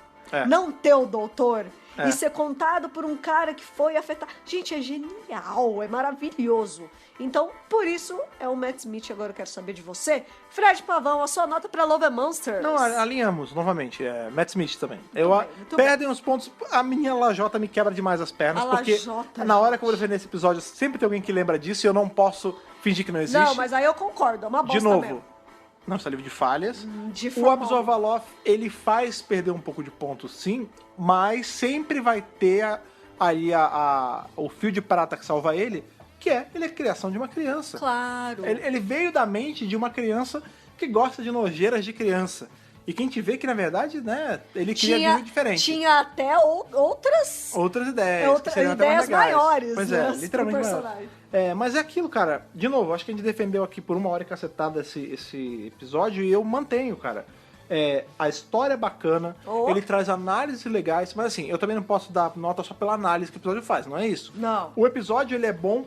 Speaker 2: não ter o doutor e ser contado por um cara que foi afetado. Gente, é genial, é maravilhoso. Então, por isso, é o Matt Smith. Agora eu quero saber de você. Fred Pavão, a sua nota pra Love and Monsters.
Speaker 1: Não, alinhamos novamente. Matt Smith também.
Speaker 2: Muito
Speaker 1: Perdem os pontos. A minha lajota me quebra demais as pernas. Porque na hora que eu vou defender esse episódio, sempre tem alguém que lembra disso e eu não posso fingir que não existe.
Speaker 2: Não, mas aí eu concordo. É uma bosta
Speaker 1: de novo.
Speaker 2: mesmo.
Speaker 1: Não está livre de falhas.
Speaker 2: O
Speaker 1: Absolvaloff, ele faz perder um pouco de pontos, sim, mas sempre vai ter aí o fio de prata que salva ele, que ele é a criação de uma criança.
Speaker 2: Claro.
Speaker 1: Ele veio da mente de uma criança que gosta de nojeiras de criança. E quem te vê que, na verdade, né, ele cria algo diferente.
Speaker 2: Tinha até outras
Speaker 1: ideias.
Speaker 2: Ideias maiores.
Speaker 1: Pois literalmente maiores. Mas é aquilo, cara. De novo, acho que a gente defendeu aqui por 1 hora e cacetada esse episódio e eu mantenho, cara. A história é bacana, ele traz análises legais, mas assim, eu também não posso dar nota só pela análise que o episódio faz, não é isso?
Speaker 2: Não.
Speaker 1: O episódio, ele é bom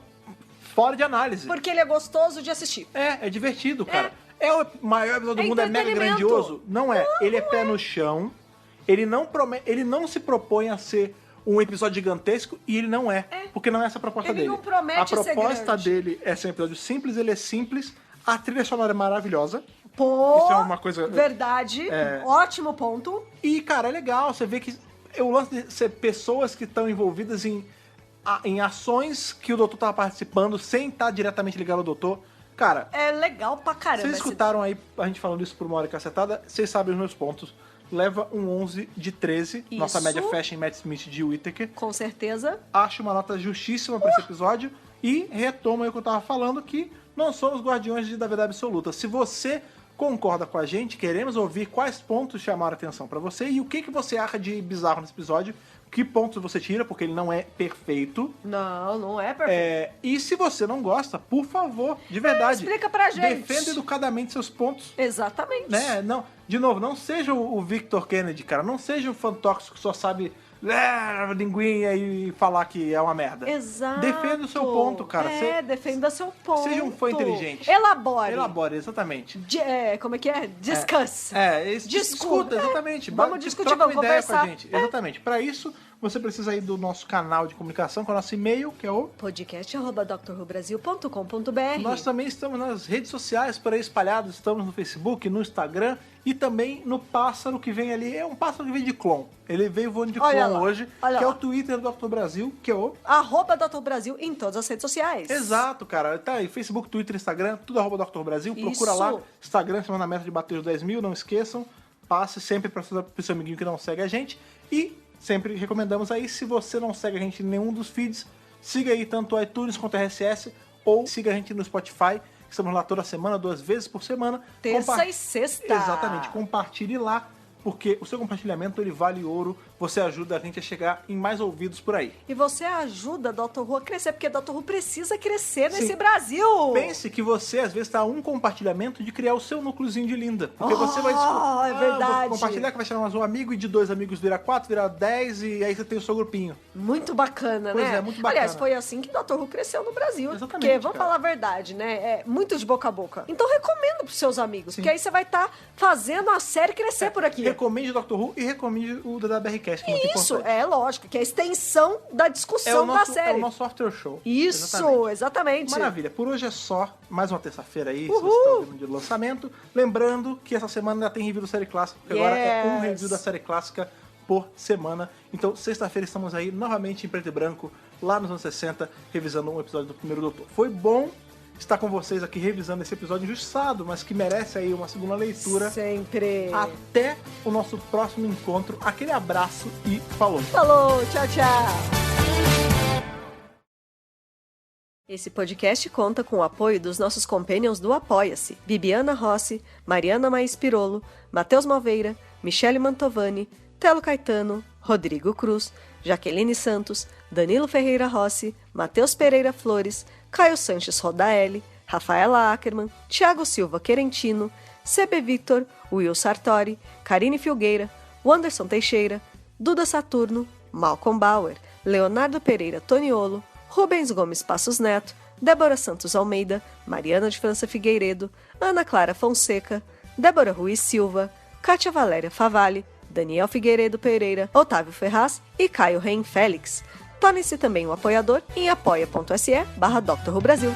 Speaker 1: fora de análise.
Speaker 2: Porque ele é gostoso de assistir.
Speaker 1: É divertido, cara. É o maior episódio do mundo, é mega grandioso? Não é. Ele é pé no chão, ele não se propõe a ser um episódio gigantesco e ele não é. Porque não é essa a proposta dele.
Speaker 2: Ele não promete ser grande.
Speaker 1: A proposta dele é ser um episódio simples, ele é simples, a trilha sonora é maravilhosa.
Speaker 2: Pô,
Speaker 1: isso é uma coisa...
Speaker 2: Verdade, ótimo ponto.
Speaker 1: E, cara, é legal, você vê que o lance de ser pessoas que estão envolvidas em ações que o doutor tava participando sem estar diretamente ligado ao doutor. Cara,
Speaker 2: é legal pra caramba.
Speaker 1: Vocês escutaram aí a gente falando isso por 1 hora e cacetada, vocês sabem os meus pontos. Leva um 11 de 13.
Speaker 2: Isso.
Speaker 1: Nossa média fecha em Matt Smith de Whittaker.
Speaker 2: Com certeza.
Speaker 1: Acho uma nota justíssima pra esse episódio. E retomo aí o que eu tava falando, que não somos guardiões da verdade absoluta. Se você concorda com a gente, queremos ouvir quais pontos chamaram a atenção pra você e o que você acha de bizarro nesse episódio. que pontos você tira, porque ele não é perfeito.
Speaker 2: Não é perfeito.
Speaker 1: E se você não gosta, por favor, de verdade.
Speaker 2: Explica pra gente.
Speaker 1: Defenda educadamente seus pontos.
Speaker 2: Exatamente.
Speaker 1: Né? Não, de novo, não seja o Victor Kennedy, cara. Não seja um fã tóxico que só sabe linguinha e falar que é uma merda.
Speaker 2: Exato.
Speaker 1: Defenda o seu ponto, cara.
Speaker 2: Defenda seu ponto.
Speaker 1: Seja um fã inteligente.
Speaker 2: Elabore,
Speaker 1: exatamente.
Speaker 2: Como é que é? Discuss.
Speaker 1: Discuta, exatamente.
Speaker 2: Vamos discutir,
Speaker 1: vamos
Speaker 2: conversar.
Speaker 1: Ideia com a gente. Exatamente. Pra isso, você precisa ir do nosso canal de comunicação, com o nosso e-mail, que é o
Speaker 2: podcast@drrubrasil.com.br.
Speaker 1: Nós também estamos nas redes sociais por aí espalhados. Estamos no Facebook, no Instagram e também no pássaro que vem ali. É um pássaro que vem de clon. Ele veio voando de clon hoje, que é o Twitter do Dr. Brasil, que é o
Speaker 2: Dr. Brasil em todas as redes sociais.
Speaker 1: Exato, cara. Tá aí, Facebook, Twitter, Instagram, tudo @Dr. Brasil. Procura lá. Instagram, semana na meta de bater os 10 mil, não esqueçam. Passe sempre para o seu amiguinho que não segue a gente. E sempre recomendamos aí, se você não segue a gente em nenhum dos feeds, siga aí tanto o iTunes quanto o RSS, ou siga a gente no Spotify, que estamos lá toda semana, 2 vezes por semana.
Speaker 2: Terça e sexta.
Speaker 1: Exatamente, compartilhe lá, porque o seu compartilhamento ele vale ouro, você ajuda a gente a chegar em mais ouvidos por aí.
Speaker 2: E você ajuda a Dr. Who a crescer, porque a Dr. Who precisa crescer nesse Brasil.
Speaker 1: Pense que você, às vezes, está a um compartilhamento de criar o seu núcleozinho de linda. Porque você vai
Speaker 2: é verdade.
Speaker 1: Vou compartilhar que vai chamar mais um amigo, e de 2 amigos vira 4, vira 10, e aí você tem o seu grupinho.
Speaker 2: Muito bacana,
Speaker 1: pois
Speaker 2: né?
Speaker 1: Pois é, muito bacana.
Speaker 2: Aliás, foi assim que Dr. Who cresceu no Brasil.
Speaker 1: Exatamente.
Speaker 2: Porque, vamos falar a verdade, né? É muito de boca a boca. Então recomendo pros seus amigos, porque aí você vai estar fazendo a série crescer por aqui.
Speaker 1: Recomende o Dr. Who e recomende o DWRcast, que é muito importante.
Speaker 2: Lógico, que é a extensão da discussão da série.
Speaker 1: É o nosso after show.
Speaker 2: Isso, exatamente.
Speaker 1: Maravilha. Por hoje é só. Mais uma terça-feira aí, se você está ouvindo de lançamento. Lembrando que essa semana ainda tem review da série clássica, porque agora é um review da série clássica por semana. Então, sexta-feira estamos aí novamente em preto e branco, lá nos anos 60, revisando um episódio do Primeiro Doutor. Foi bom estar com vocês aqui revisando esse episódio injustiçado, mas que merece aí uma segunda leitura.
Speaker 2: Sempre.
Speaker 1: Até o nosso próximo encontro. Aquele abraço e falou.
Speaker 2: Falou, tchau, tchau. Esse podcast conta com o apoio dos nossos companions do Apoia-se: Bibiana Rossi, Mariana Maís Pirolo, Matheus Malveira, Michele Mantovani, Telo Caetano, Rodrigo Cruz, Jaqueline Santos, Danilo Ferreira Rossi, Matheus Pereira Flores, Caio Sanches Rodaelli, Rafaela Ackerman, Thiago Silva Querentino, CB Victor, Will Sartori, Karine Filgueira, Wanderson Teixeira, Duda Saturno, Malcolm Bauer, Leonardo Pereira Toniolo, Rubens Gomes Passos Neto, Débora Santos Almeida, Mariana de França Figueiredo, Ana Clara Fonseca, Débora Ruiz Silva, Kátia Valéria Favalli, Daniel Figueiredo Pereira, Otávio Ferraz e Caio Reim Félix. Torne-se também um apoiador em apoia.se/Dr. Who Brasil.